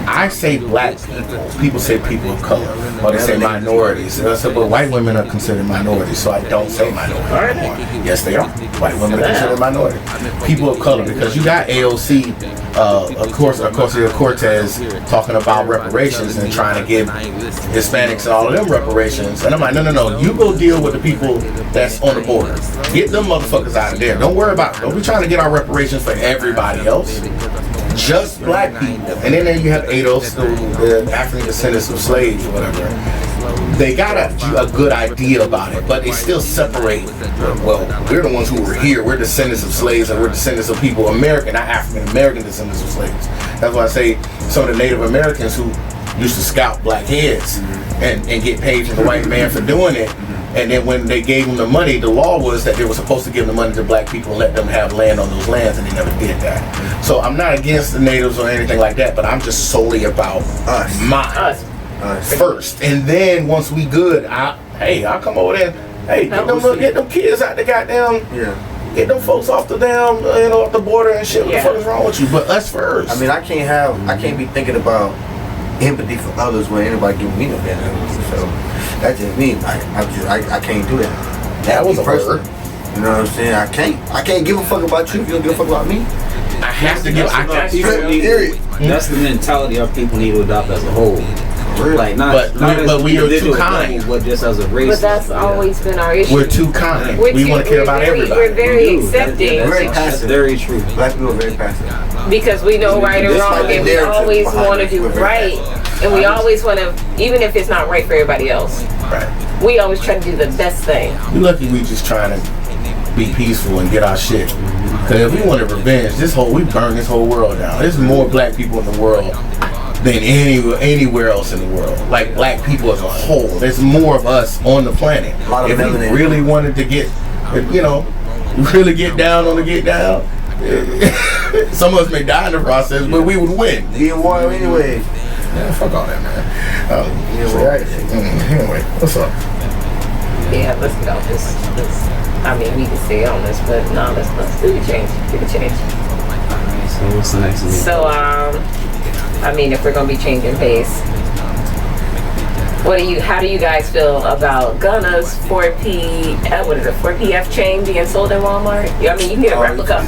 Speaker 1: I say black people. People say people of color, or they say minorities. And I said, but white women are considered minorities, so I don't say minority anymore. Yes, they are. White women are considered minority. People of color, because you got AOC, Ocasio-Cortez talking about reparations and trying to give Hispanics and all of them reparations. And I'm like, no. You go deal with the people that's on the border. Get them motherfuckers out of there. Don't be trying to get our reparations for everybody else. Just black people. And then you have ADOS, the African descendants of slaves or whatever. They got a good idea about it, but they still separate. Well, we're the ones who were here. We're descendants of slaves, and we're descendants of people, American, not African American descendants of slaves. That's why I say some of the Native Americans who used to scalp black heads and get paid from the white man for doing it,
Speaker 6: And then when they gave them the money, the law was that they were supposed to give the money to black people and let them have land on those lands, and they never did that. So I'm not against the natives or anything like that, but I'm just solely about mine first. And then once we good, I'll come over there and, hey, get them kids out the goddamn, get them folks off the damn, off the border and shit. What the fuck is wrong with you? But us first.
Speaker 4: I mean, I can't be thinking about empathy for others when anybody giving me no damn empathy. So that's just me. I can't do that.
Speaker 6: That was a word.
Speaker 4: You know what I'm saying? I can't give a fuck about you if you don't give a fuck about me.
Speaker 6: I have to give.
Speaker 5: That's the mentality our people need to adopt as a whole. Like
Speaker 6: but we are too kind.
Speaker 5: But just as a race.
Speaker 3: But that's always been our issue.
Speaker 6: We're too kind. We want to care about everybody.
Speaker 3: We're very accepting.
Speaker 4: Very passive.
Speaker 5: Very true.
Speaker 4: Black people are very passive.
Speaker 3: Because we know right or wrong, and we always want to do right. And we always want to, even if it's not right for everybody else.
Speaker 6: Right.
Speaker 3: We always try to do the best thing.
Speaker 6: We're lucky we just trying to be peaceful and get our shit. Because if we wanted revenge, we burn this whole world down. There's more black people in the world than anywhere else in the world. Like black people as a whole. There's more of us on the planet. If we really wanted to get, really get down on the get down, some of us may die in the process, but we would win.
Speaker 4: You in war anyway.
Speaker 6: Yeah, fuck all that, man. Anyway, what's up?
Speaker 3: Yeah, let's get off this. I mean, we can stay on this, but no, let's do the change. Do the change.
Speaker 5: So what's the next one?
Speaker 3: So, I mean, if we're gonna be changing pace, how do you guys feel about Gunna's 4PF chain being sold in Walmart? I mean, you can get a replica.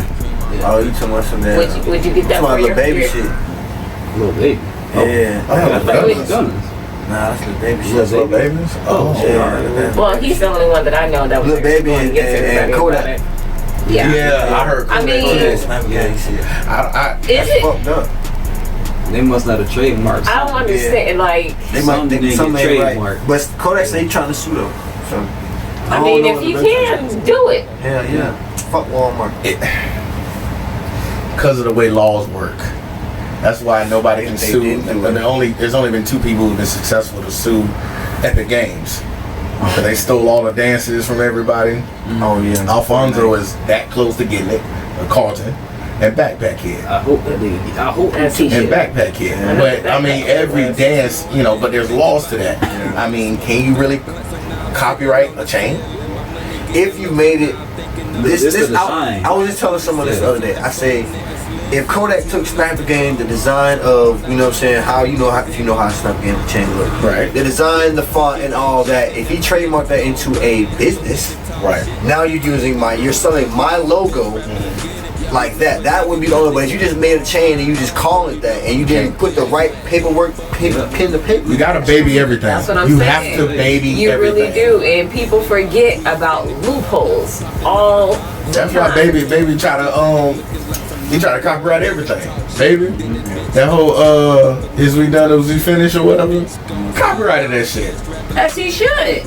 Speaker 4: Oh, you talking about some damn?
Speaker 3: Would you get that for your
Speaker 4: baby shit?
Speaker 5: Little baby.
Speaker 4: Yeah.
Speaker 5: Gunna's.
Speaker 4: Nah, that's the baby shit.
Speaker 6: Little babies? Oh,
Speaker 4: yeah.
Speaker 3: Well, he's the only one that I know that was
Speaker 4: Little baby and
Speaker 3: Kodak.
Speaker 6: Yeah, I heard Kodak.
Speaker 3: I mean,
Speaker 4: is
Speaker 3: it?
Speaker 4: Fucked up.
Speaker 5: They must not have trademarked.
Speaker 3: I don't understand. Like,
Speaker 4: they might think some ain't
Speaker 5: trademark.
Speaker 4: right. But Kodak say he trying to sue them. So
Speaker 3: I mean, if you can, do it.
Speaker 4: Hell yeah. Fuck Walmart.
Speaker 6: Because of the way laws work. That's why nobody can sue. There's only been 2 people who've been successful to sue Epic Games. They stole all the dances from everybody.
Speaker 4: Oh yeah.
Speaker 6: Alfonso is that close to getting it. Carlton. And Backpack Kid.
Speaker 5: I hope that nigga. I hope that
Speaker 6: and Backpack Kid. But I mean, every dance, but there's laws to that. I mean, can you really copyright a chain?
Speaker 4: If you made it,
Speaker 5: I
Speaker 4: was just telling someone this the other day. I say, if Kodak took Sniper Game, the design of, how if you know how Sniper Game chain look,
Speaker 6: right?
Speaker 4: The design, the font, and all that. If he trademarked that into a business,
Speaker 6: right?
Speaker 4: Now you're selling my logo. Like that would be the only way. If you just made a chain and you just call it that, and you didn't put the right paperwork, pen to paper.
Speaker 6: You gotta baby everything.
Speaker 3: That's what I'm
Speaker 6: saying. You have to baby everything.
Speaker 3: You really do, and people forget about loopholes all the
Speaker 6: That's
Speaker 3: time.
Speaker 6: why baby try to copyright everything. Baby, that whole is we done or is we finished or whatever, copyrighted that shit.
Speaker 3: As he should.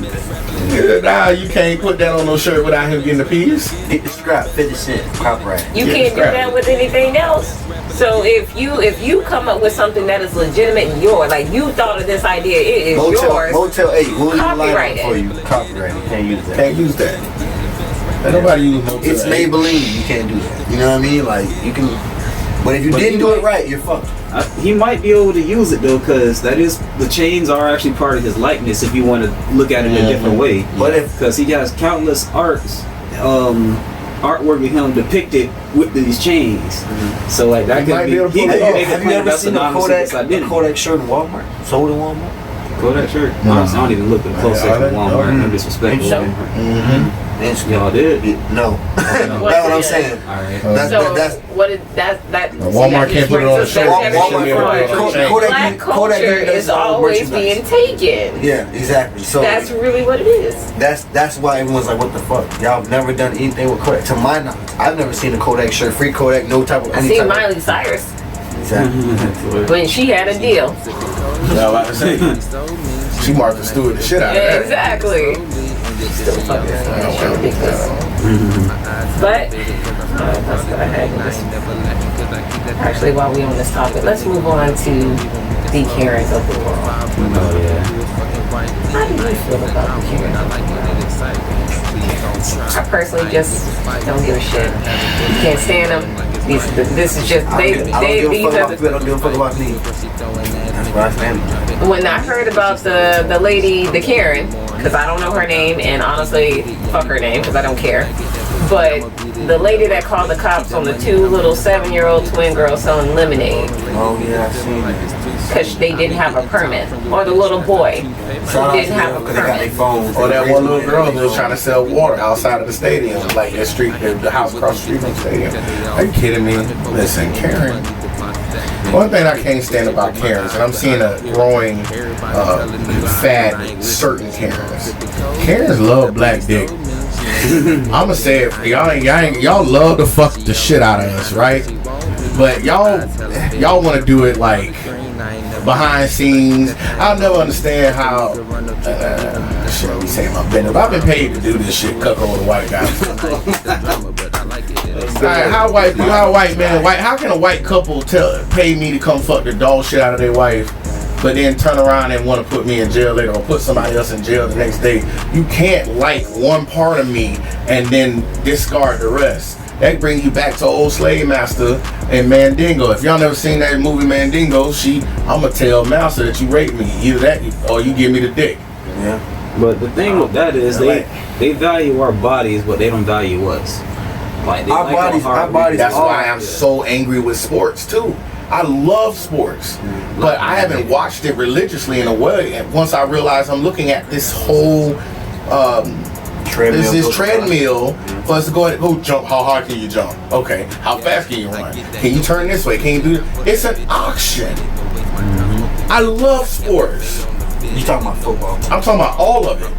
Speaker 6: Nah, you can't put that on no shirt without him getting the piece.
Speaker 4: Hit the scrap, 50 cents, copyright.
Speaker 3: You can't do that with anything else. So if you come up with something that is legitimate and yours, like you thought of this idea, it is yours.
Speaker 4: Motel 8, we'll
Speaker 3: copyright it.
Speaker 4: For you. Copyright it. Can't use that.
Speaker 6: Can't use that. Ain't nobody use Motel 8.
Speaker 4: It's Maybelline. You can't do that. You know what I mean? Like you can, but if you didn't do it right, you're fucked.
Speaker 5: He might be able to use it though, because the chains are actually part of his likeness. If you want to look at it a different way,
Speaker 4: but
Speaker 5: because he has countless artwork of him depicted with these chains, so like that could be.
Speaker 4: Have you ever seen a Kodak shirt in Walmart? Sold in Walmart?
Speaker 5: Kodak shirt? Honestly, I don't even look at close at Walmart. No disrespect. Y'all did?
Speaker 4: No. That's what I'm saying.
Speaker 5: All right.
Speaker 3: What is that?
Speaker 6: Walmart can't put it on the shirt.
Speaker 3: Black culture is always being taken.
Speaker 4: Yeah, exactly. So
Speaker 3: that's really what it is.
Speaker 4: That's why everyone's like, what the fuck? Y'all have never done anything with Kodak. To my knowledge, I've never seen a Kodak shirt, free Kodak, no type of.
Speaker 3: I seen Miley Cyrus.
Speaker 4: Exactly.
Speaker 3: When she had a deal.
Speaker 6: Yeah, like I say, she Martha Stewart the shit out of her.
Speaker 3: Exactly. Still fucking ridiculous. But let's go ahead and actually, while we're on this topic, let's move on to the Karens of the world.
Speaker 5: Oh yeah.
Speaker 3: How do you feel about the Karens of the world? I personally just don't give a shit. Can't stand them. This is just
Speaker 4: I don't give a fuck about me. That's what I stand.
Speaker 3: When I heard about the lady, the Karen, because I don't know her name, and honestly, fuck her name because I don't care. But the lady that called the cops on the two little 7-year-old twin girls selling lemonade.
Speaker 4: Oh yeah, I've seen that.
Speaker 3: Because they didn't have a permit. Or the little boy who didn't have a permit.
Speaker 1: Or that one little girl who was trying to sell water outside of the stadium, like that street, the house across the street from the stadium. Are you kidding me? Listen, Karen. One thing I can't stand about Karens, and I'm seeing a growing fad, certain Karens. Karens love black dick. I'ma say it, y'all love to fuck the shit out of us, right? But y'all want to do it like behind scenes. I'll never understand how. Shit, we say my business. I've been paid to do this shit, cuck over the white guy. How can a white couple pay me to come fuck the dog shit out of their wife, but then turn around and want to put me in jail later or put somebody else in jail the next day? You can't like one part of me and then discard the rest. That brings you back to old slave master and Mandingo. If y'all never seen that movie Mandingo, I'ma tell master that you raped me. Either that or you give me the dick.
Speaker 4: Yeah.
Speaker 5: But the thing with that is they value our bodies, but they don't value us. Like
Speaker 4: our bodies.
Speaker 1: That's why I'm so angry with sports too. I love sports, but I haven't watched it religiously in a way. And once I realized I'm looking at this whole treadmill for us to go jump. How hard can you jump? Okay. How fast can you run? Can you turn this way? Can you do it? It's an auction. I love sports.
Speaker 4: You talking about football?
Speaker 1: I'm talking about all of it.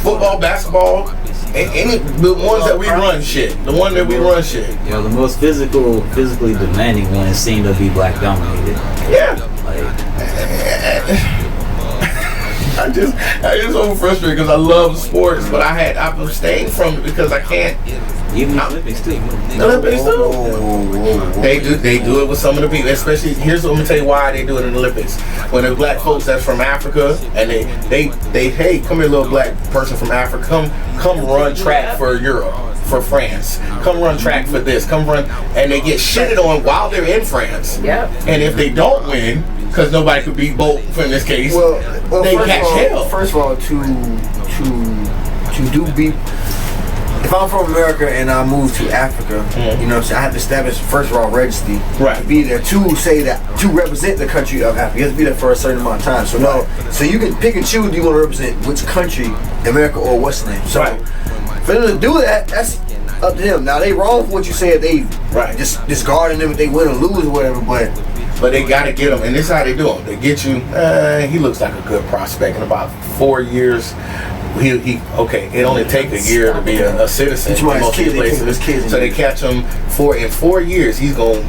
Speaker 1: Football, basketball, and the ones that we run shit. The one that we run shit.
Speaker 5: You know, the most physically demanding ones seem to be black dominated.
Speaker 1: Yeah. I just so frustrated because I love sports, but I've abstained from it because I can't.
Speaker 5: Even the Olympics too.
Speaker 1: The Olympics too. They do it with some of the people, especially. Here's what I'm gonna tell you why they do it in the Olympics. When there's black folks that's from Africa and they hey, come here, little black person from Africa, come run track for Europe, for France, come run track for this, come run, and they get shitted on while they're in France.
Speaker 3: Yep.
Speaker 1: And if they don't win, because nobody could beat both in this case,
Speaker 4: well
Speaker 1: they catch hell.
Speaker 4: First of all, to do beat. If I'm from America and I move to Africa, you know what I'm saying, I have to establish, first of all, registry.
Speaker 1: Right.
Speaker 4: To be there to represent the country of Africa. You have to be there for a certain amount of time. So you can pick and choose, do you want to represent which country, America or what's the name. So for them to do that, that's up to them. Now they wrong for what you said, they just discarding them if they win or lose or whatever, but
Speaker 1: they gotta get them, and this is how they do them. They get you. He looks like a good prospect. In about 4 years, it only take a year to be a citizen in most places. So they catch him in 4 years. He's going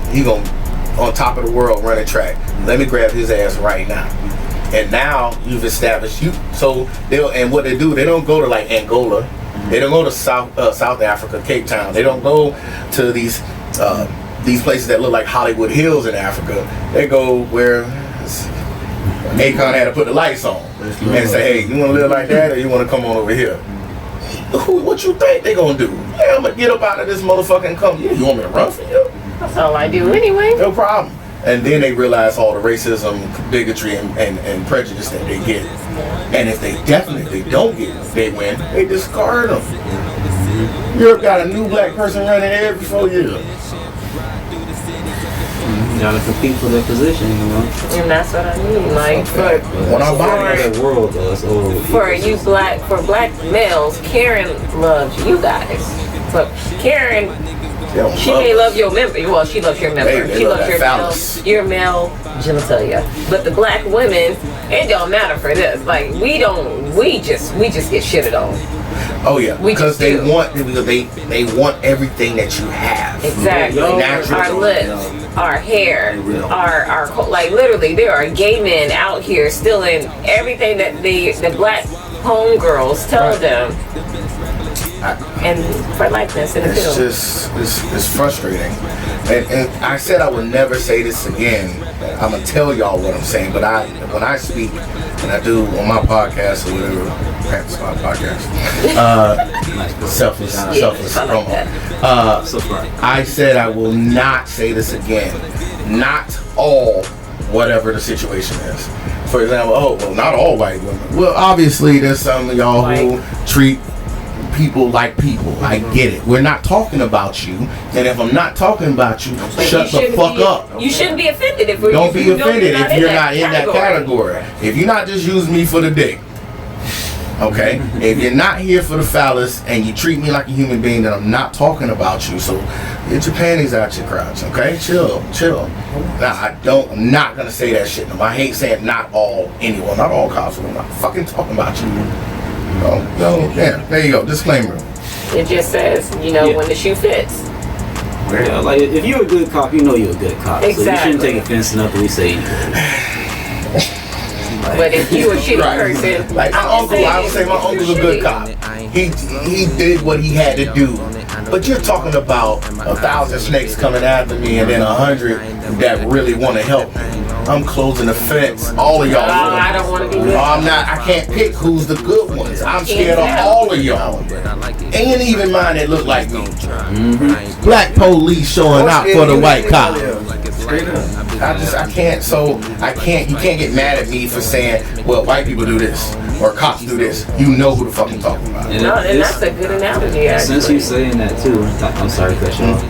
Speaker 1: on top of the world running track. Let me grab his ass right now. And now you've established you. So what they do, they don't go to like Angola. They don't go to South Africa, Cape Town. They don't go to these places that look like Hollywood Hills in Africa. They go where Akon had to put the lights on and say, hey, you want to live like that or you want to come on over here? What you think they gonna do? Yeah, I'm gonna get up out of this motherfucker and come. Yeah, you want me to run for you?
Speaker 3: That's all I do anyway.
Speaker 1: No problem. And then they realize all the racism, bigotry, and prejudice that they get. And if they don't get it, they win, they discard them. Europe got a new black person running every 4 years.
Speaker 5: You gotta compete for their position, you know.
Speaker 3: And that's what I mean. Like for black males, Karen loves you guys. But Karen, she may love your member. Well, she loves your member. She loves your male genitalia. But the black women, it don't matter for this. Like we just get shitted on.
Speaker 1: Oh yeah, because they want everything that you have.
Speaker 3: Exactly. Our lips, our hair, our like literally, there are gay men out here stealing everything that the black homegirls tell them. and for likeness in the
Speaker 6: It's
Speaker 3: film.
Speaker 6: just, it's frustrating. And I said I would never say this again. I'm gonna tell y'all what I'm saying, but when I speak, and I do on my podcast or whatever, practice my podcast, selfless promo. I said I will not say this again. Not all, whatever the situation is. For example, not all white women. Well, obviously there's some of y'all who treat people like people. I get it. We're not talking about you, and if I'm not talking about you, shut the fuck up.
Speaker 3: You shouldn't be offended if
Speaker 6: don't be offended if you're not in that category. If you're not just using me for the dick, okay? If you're not here for the phallus and you treat me like a human being, then I'm not talking about you. So get your panties out your crotch, okay? Chill. Now I'm not gonna say that shit. No, I hate saying not all anyone, not all cops. I'm not fucking talking about you. No, yeah, there you go. Disclaimer.
Speaker 3: It just says, when the shoe fits.
Speaker 5: Yeah, like if you're a good cop, you know you're a good cop.
Speaker 3: Exactly.
Speaker 5: So you shouldn't take offense to nothing we say.
Speaker 3: But if you a shitty person,
Speaker 6: like my uncle, I would say my uncle's a good cop. He did what he had to do. But you're talking about 1,000 snakes coming after me and then 100 that really want to help me. I'm closing the fence. All of y'all.
Speaker 3: I don't want to be good.
Speaker 6: I'm not. I can't pick who's the good ones. I'm scared of all of y'all. Ain't even mine that look like me. Mm-hmm. Black police showing out for the white cop. I can't. So I can't. You can't get mad at me for saying, well, white people do this or cops do this. You know who the fuck I'm talking about.
Speaker 3: And that's a good analogy. Actually.
Speaker 5: Since you're saying that too, I'm sorry to cut you off.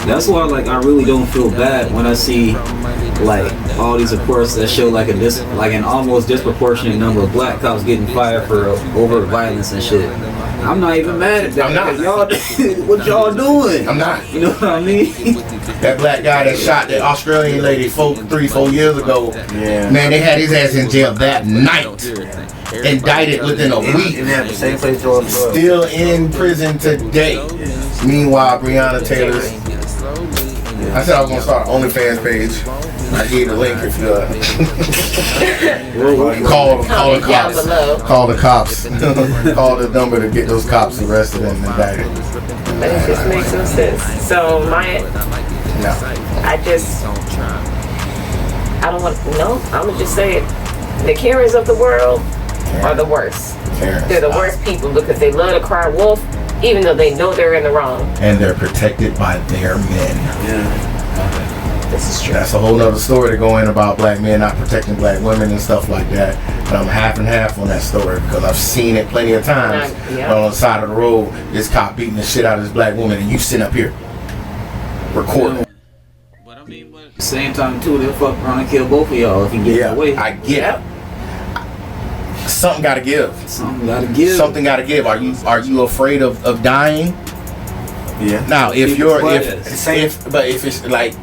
Speaker 5: That's why, I really don't feel bad when I see, all these reports that show an almost disproportionate number of black cops getting fired for overt violence and shit. I'm not even mad at that.
Speaker 6: I'm not.
Speaker 5: Y'all, what y'all doing?
Speaker 6: I'm not.
Speaker 5: You know what I mean?
Speaker 6: That black guy that shot that Australian lady 3-4 years ago. Yeah. Man, they had his ass in jail that night. Indicted within a week. Still in prison today. Meanwhile, Breonna Taylor's. I said I was gonna start an OnlyFans page. I gave the link if you call the cops. Call the cops. Call the number to get those cops arrested and indicted.
Speaker 3: But it just makes no sense. So I don't want to know. I'm gonna just say it. The Karens of the world are the worst. They're the worst people because they love to cry wolf, even though they know they're in the wrong.
Speaker 6: And they're protected by their men.
Speaker 5: Yeah.
Speaker 3: This is true.
Speaker 6: That's a whole nother story to go in about black men not protecting black women and stuff like that. But I'm half and half on that story because I've seen it plenty of times. On the side of the road, this cop beating the shit out of this black woman and you sitting up here recording.
Speaker 5: But at the same time too, they'll fuck around and kill both of y'all if you get that way.
Speaker 6: I get it. Something gotta give.
Speaker 5: Something gotta give.
Speaker 6: Are you afraid of dying?
Speaker 4: Yeah.
Speaker 6: Now if it's like,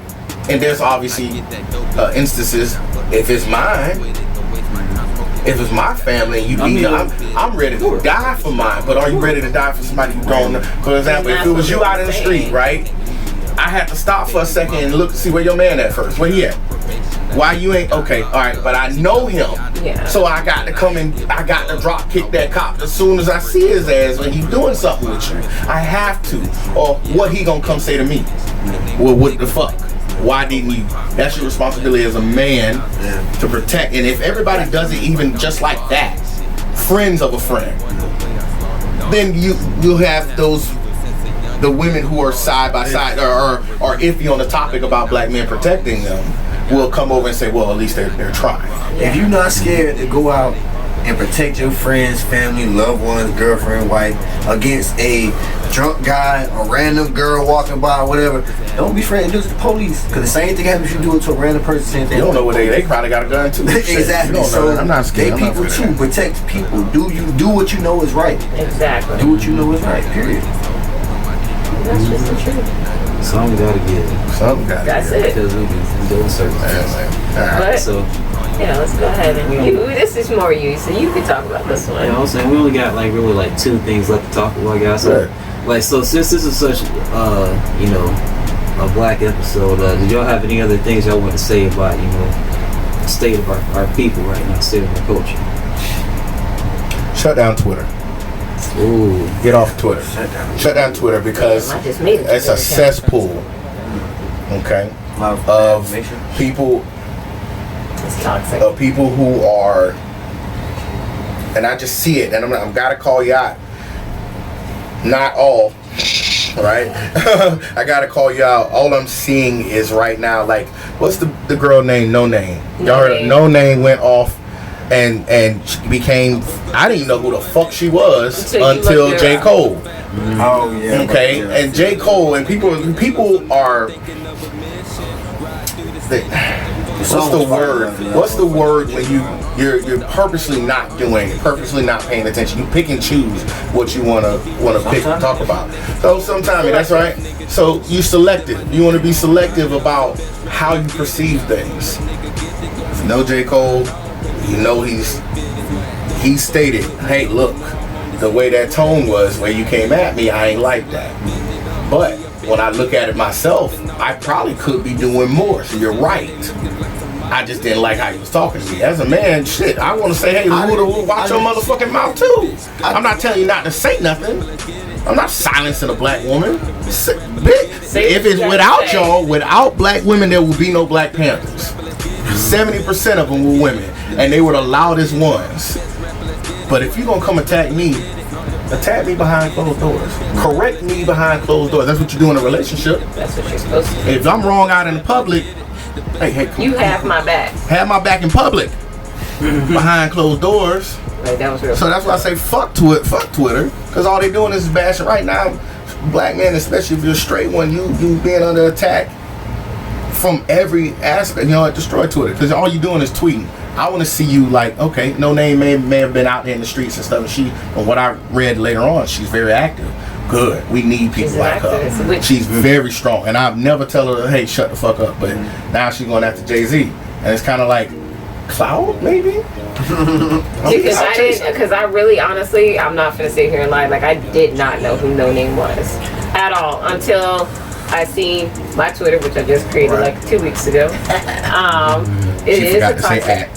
Speaker 6: and there's obviously instances. If it's mine, if it's my family, I'm ready to die for mine. But are you ready to die for somebody you don't know? For example, if it was you out in the street, right? I had to stop for a second and look to see where your man at first. Where he at? Why you ain't okay? All right, but I know him, so I got to come and I got to drop kick that cop as soon as I see his ass when he's doing something with you. I have to, or what he gonna come say to me? Well, what the fuck? Why didn't you? That's your responsibility as a man to protect. And if everybody does it even just like that, friends of a friend, then you'll have the women who are side by side or iffy on the topic about black men protecting them will come over and say, well, at least they're trying.
Speaker 4: If you're not scared to go out and protect your friends, family, loved ones, girlfriend, wife against a drunk guy, a random girl walking by, or whatever, don't be afraid to do it to the police. Because the same thing happens if you do it to a random person. Same thing.
Speaker 6: You don't know what they probably got a gun too.
Speaker 4: Exactly. So
Speaker 6: I'm not scared.
Speaker 4: They people too. Protect people. Do what you know is right.
Speaker 3: Exactly.
Speaker 4: Do what you know is right. Period.
Speaker 3: That's just the truth.
Speaker 5: Something gotta give.
Speaker 3: That's it.
Speaker 5: Because we can do certain things.
Speaker 3: But
Speaker 5: so
Speaker 3: let's go ahead and this is more you, so you can talk about this one.
Speaker 5: You know what I'm saying? We only got really 2 things left to talk about, guys. So so since this is such a black episode, did y'all have any other things y'all want to say about the state of our people right now, state of our culture?
Speaker 6: Shut down Twitter.
Speaker 5: Ooh.
Speaker 6: Get off Twitter. Shut down Twitter because it's a cesspool. Okay. Of people.
Speaker 3: It's toxic.
Speaker 6: Of people who are, and I just see it, and I'm gotta call you out. Not all. Right? I gotta call you out. All I'm seeing is right now, like, what's the girl name? No Name. Y'all heard of No Name went off and she became, I didn't even know who the fuck she was until J. Cole.
Speaker 4: Oh yeah.
Speaker 6: Okay, and J. Cole and people are. What's the word? What's the word when you're purposely not doing, purposely not paying attention? You pick and choose what you wanna pick and talk about. So sometimes that's right. So you selective. You want to be selective about how you perceive things. If you know J. Cole, you know he stated, hey, look, the way that tone was, where you came at me, I ain't like that. But when I look at it myself, I probably could be doing more. So you're right. I just didn't like how he was talking to me. As a man, shit, I want to say, hey, watch your motherfucking mouth too. I'm not telling you not to say nothing. I'm not silencing a black woman. If it's without y'all, without black women, there will be no Black Panthers. 70% of them were women, and they were the loudest ones. But if you're gonna come attack me behind closed doors. Correct me behind closed doors. That's what you do in a relationship.
Speaker 3: That's what you're supposed to do.
Speaker 6: If I'm wrong out in the public, hey, come
Speaker 3: you have my back.
Speaker 6: Have my back in public. Behind closed doors.
Speaker 3: Like, that was real.
Speaker 6: So that's why I say fuck Twitter. Because all they doing is bashing right now. Black men, especially if you're a straight one, you being under attack from every aspect. You know what? Destroy Twitter. Because all you doing is tweeting. I want to see you like, okay, No Name may have been out there in the streets and stuff. And from what I read later on, she's very active. Good. We need people like her. She's very strong. And I've never tell her, hey, shut the fuck up. But now she's going after Jay-Z. And it's kind of like, clout, maybe?
Speaker 3: Because I really, honestly, I'm not going to sit here and lie. Like, I did not know who No Name was at all until I seen my Twitter, which I just created like 2 weeks ago. It is a toxic.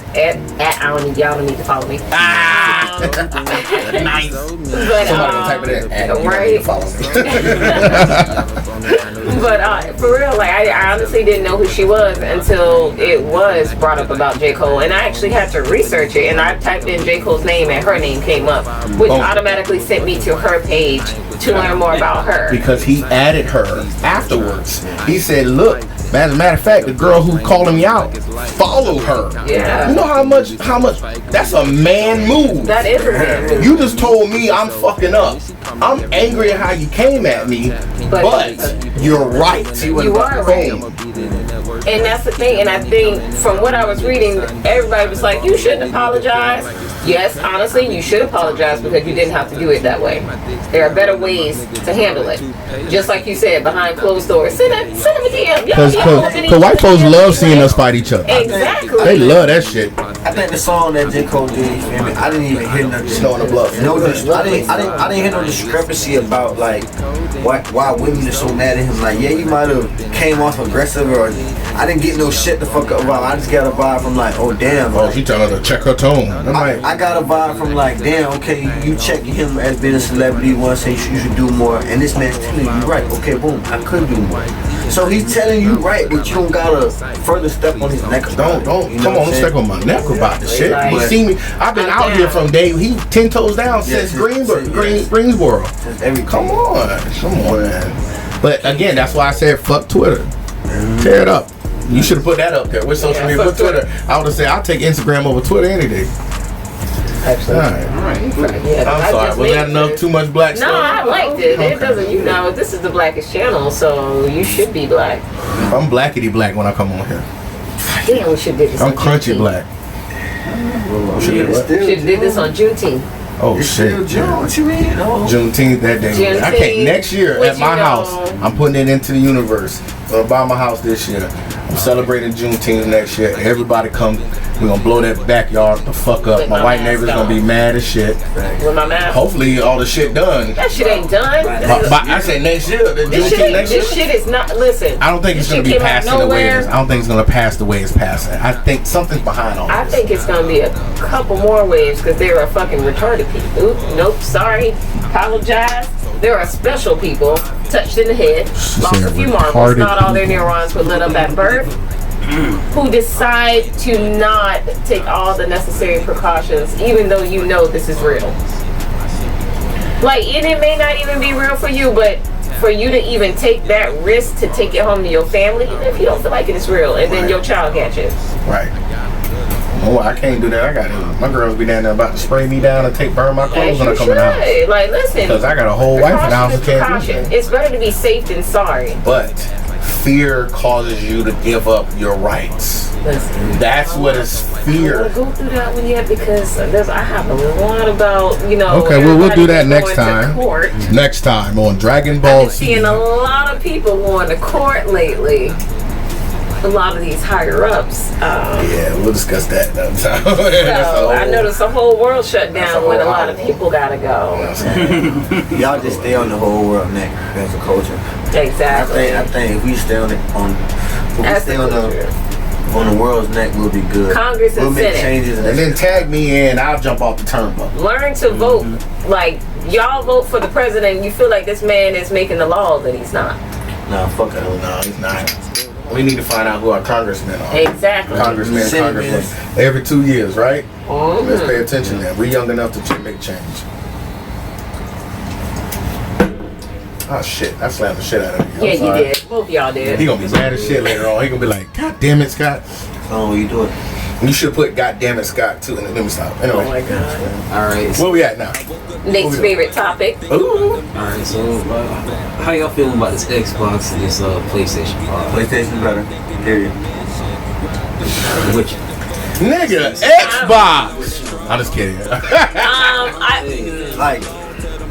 Speaker 3: Y'all don't need to follow me.
Speaker 6: Nice.
Speaker 3: But
Speaker 6: type it in.
Speaker 3: Right. But for real, like I honestly didn't know who she was until it was brought up about J. Cole, and I actually had to research it. And I typed in J. Cole's name, and her name came up, which automatically sent me to her page to learn more about her.
Speaker 6: Because he added her afterwards. He said, look, as a matter of fact, the girl who called me out, follow her.
Speaker 3: Yeah.
Speaker 6: You know how much, that's a man move.
Speaker 3: That is a man move.
Speaker 6: You just told me I'm fucking up. I'm angry at how you came at me, but you're right.
Speaker 3: You are right. And that's the thing, and I think from what I was reading, everybody was like, you shouldn't apologize. Yes, honestly, you should apologize because you didn't have to do it that way. There are better ways to handle it. Just like you said, behind closed doors. Send them a DM.
Speaker 6: Because white folks love seeing us fight each other.
Speaker 3: Exactly.
Speaker 6: They love that shit.
Speaker 4: I think the song that J. Cole did, I didn't even hear nothing.
Speaker 6: Snow on the Bluff.
Speaker 4: I didn't hear no discrepancy about like why women are so mad at him. Like, yeah, you might have came off aggressive, or I didn't get no shit the fuck up about. I just got a vibe from like, oh damn.
Speaker 6: Oh, she telling her to check her tone.
Speaker 4: I got a vibe from like, damn, okay, you check him as being a celebrity once, say you should do more, and this man's telling you right. Okay, boom, I could do more. So he's telling you right, but you don't gotta further step on his neck.
Speaker 6: Don't step on my neck about the shit. You see me? I've been out here from day. He 10 toes down since Greensboro. Come on, man. But again, that's why I said fuck Twitter. Tear it up. You should have put that up there. With social media, put Twitter. I would have said I'll take Instagram over Twitter any day.
Speaker 3: Actually, all right. Yeah,
Speaker 6: I'm sorry. Was that enough? Too much black stuff?
Speaker 3: No, I liked it. Okay. It doesn't. You know, this is the Blackest channel, so you should be black.
Speaker 6: I'm blackety black when I come on here.
Speaker 3: Damn, we should do this.
Speaker 6: I'm crunchy black.
Speaker 3: Should have did this on Juneteenth.
Speaker 6: Oh shit!
Speaker 4: What you mean?
Speaker 6: Juneteenth that day. I can't. Next year at my house, I'm putting it into the universe. I'm gonna buy my house this year. I'm celebrating Juneteenth next year. Everybody come. We're gonna blow that backyard the fuck up. My white neighbor's gonna be mad as shit.
Speaker 3: With my mask.
Speaker 6: Hopefully all the shit done.
Speaker 3: That shit ain't done.
Speaker 6: I said next year.
Speaker 3: This shit is not. Listen.
Speaker 6: I don't think it's gonna be passing the way it is. I don't think it's gonna pass the way it's passing. I think something's behind all this.
Speaker 3: I think it's gonna be a couple more waves because there are fucking retarded people. Oops, nope, sorry. apologize. There are special people touched in the head, lost a few marbles, not all their neurons were lit up at birth, who decide to not take all the necessary precautions, even though you know this is real. Like, and it may not even be real for you, but for you to even take that risk to take it home to your family, even if you don't feel like it is real, and then your child catches.
Speaker 6: Right. Oh, I can't do that. I got my girls be down there about to spray me down and burn my clothes when I come in the house.
Speaker 3: Like, listen,
Speaker 6: because I got a whole wife in the house that can't do that.
Speaker 3: It's better to be safe than sorry.
Speaker 6: But fear causes you to give up your rights.
Speaker 3: Listen,
Speaker 6: that's what is fear.
Speaker 3: I want to go through that one yet because I have a lot about,
Speaker 6: Okay, well, we'll do that next time. Next time on Dragon Ball Z.
Speaker 3: Seeing a lot of people going to court lately. A lot of these higher ups.
Speaker 6: Yeah, we'll discuss that another time.
Speaker 3: So I noticed the whole world shut down when a lot of people gotta go.
Speaker 4: Y'all just stay on the whole world neck as a culture.
Speaker 3: Exactly.
Speaker 4: I think if we stay on the world's neck, we'll be good.
Speaker 3: Congress and
Speaker 4: make
Speaker 3: Senate.
Speaker 4: Changes
Speaker 6: and then tag me in. I'll jump off the turnbuckle.
Speaker 3: Learn to vote. Like, y'all vote for the president. You feel like this man is making the law, but he's not.
Speaker 4: No, fuck that.
Speaker 6: No, he's not. We need to find out who our congressmen are.
Speaker 3: Exactly.
Speaker 6: Congressmen. Every 2 years, right?
Speaker 3: Mm-hmm.
Speaker 6: Let's pay attention then. We're young enough to make change. Oh shit, I slammed the shit out of you.
Speaker 3: Yeah, you did. Both of y'all did.
Speaker 6: He gonna be mad as shit later on. He gonna be like, God damn it, Scott.
Speaker 4: Oh, you do it.
Speaker 6: You should put God damn it, Scott too. And let me stop. Anyway.
Speaker 3: Oh my god.
Speaker 5: Alright.
Speaker 6: Where we at now?
Speaker 3: Next favorite topic.
Speaker 6: Ooh.
Speaker 5: Alright, so how y'all feeling about this Xbox and this PlayStation?
Speaker 4: PlayStation better. Period.
Speaker 5: Which?
Speaker 6: Nigga, Xbox. I'm just kidding.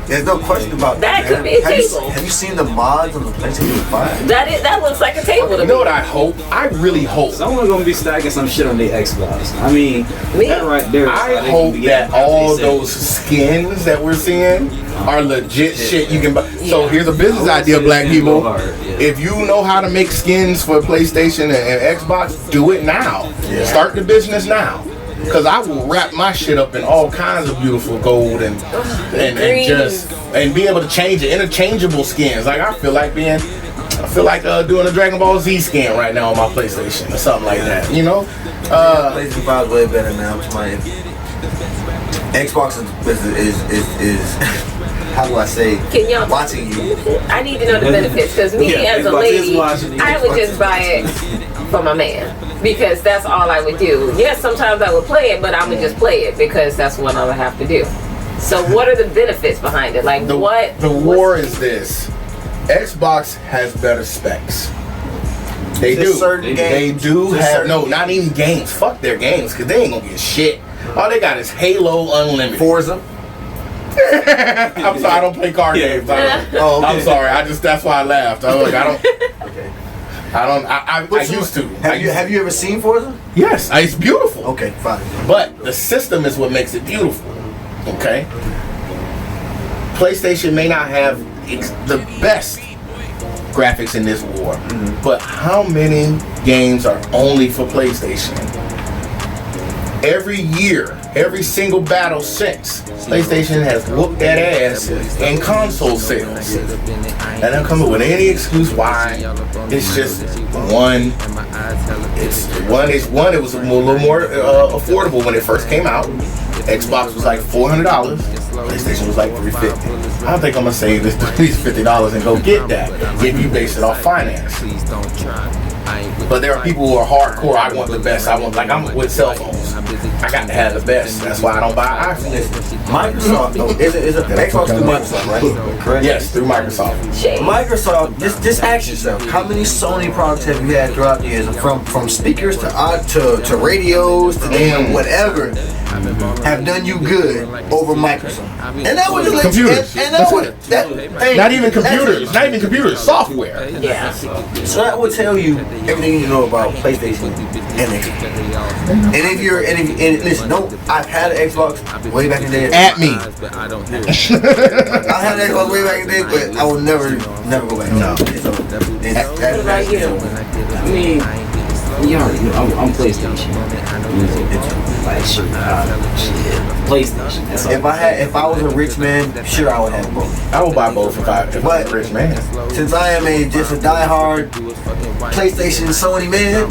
Speaker 4: There's no question about
Speaker 3: that. Could be a table.
Speaker 4: Have you seen the mods on the PlayStation 5?
Speaker 3: That looks like a table to me.
Speaker 6: You know what I hope? I really hope.
Speaker 5: Someone's gonna be stacking some shit on the Xbox. I mean, that right there.
Speaker 6: I hope that all those skins that we're seeing are legit shit you can buy. Yeah. So here's a business idea, black people. If you know how to make skins for PlayStation and Xbox, do it now. Yeah. Start the business now. Because I will wrap my shit up in all kinds of beautiful gold and be able to change it, interchangeable skins. Like I feel like doing a Dragon Ball Z skin right now on my PlayStation or something like that. You know,
Speaker 4: PlayStation 5 is way better now. Xbox is how do I say? Watching you.
Speaker 3: I need to know the benefits because me as a lady, I would just buy it for my man. Because that's all I would do. Yes, sometimes I would play it, but I would just play it because that's what I would have to do. So what are the benefits behind it? Like what?
Speaker 6: The war is this. Xbox has better specs. They do. They do have not even games. Fuck their games because they ain't gonna get shit. All they got is Halo Unlimited.
Speaker 4: Forza.
Speaker 6: I'm sorry, I don't play card games. I'm sorry. That's why I laughed. I was like, I don't. Okay. I used to.
Speaker 4: Have you ever seen Forza?
Speaker 6: Yes, it's beautiful.
Speaker 4: Okay, fine.
Speaker 6: But the system is what makes it beautiful. Okay. PlayStation may not have the best graphics in this war, but how many games are only for PlayStation? Every year, every single battle since, PlayStation has whooped that ass in console sales. And they'll come up with any excuse why. It's just one. It was a little more affordable when it first came out. Xbox was like $400. PlayStation was like $350. I don't think I'm gonna save this at least $50 and go get that if you base it off finance. But there are people who are hardcore. I want the best. I'm with cell phones. I got to have the best. That's why I don't buy iPhones.
Speaker 4: Microsoft, though, is it Xbox through Microsoft, right? Correct?
Speaker 6: Yes, through Microsoft.
Speaker 4: Microsoft, just ask yourself, how many Sony products have you had throughout the years? From speakers to radios to damn whatever have done you good over Microsoft. And that was
Speaker 6: computers. Not even computers, software.
Speaker 3: Yeah.
Speaker 4: So that would tell you everything you need to know about PlayStation and Xbox. And listen, I've had an Xbox way back in the day.
Speaker 6: At me.
Speaker 4: I had an Xbox way back in the day, but I will never go back. No.
Speaker 3: What about you?
Speaker 5: I mean, You already know, I'm PlayStation. Like shit, PlayStation. That's all.
Speaker 4: If I was a rich man, sure I would have both.
Speaker 6: I would buy both if I was a rich man.
Speaker 4: Since I am just a diehard PlayStation Sony man,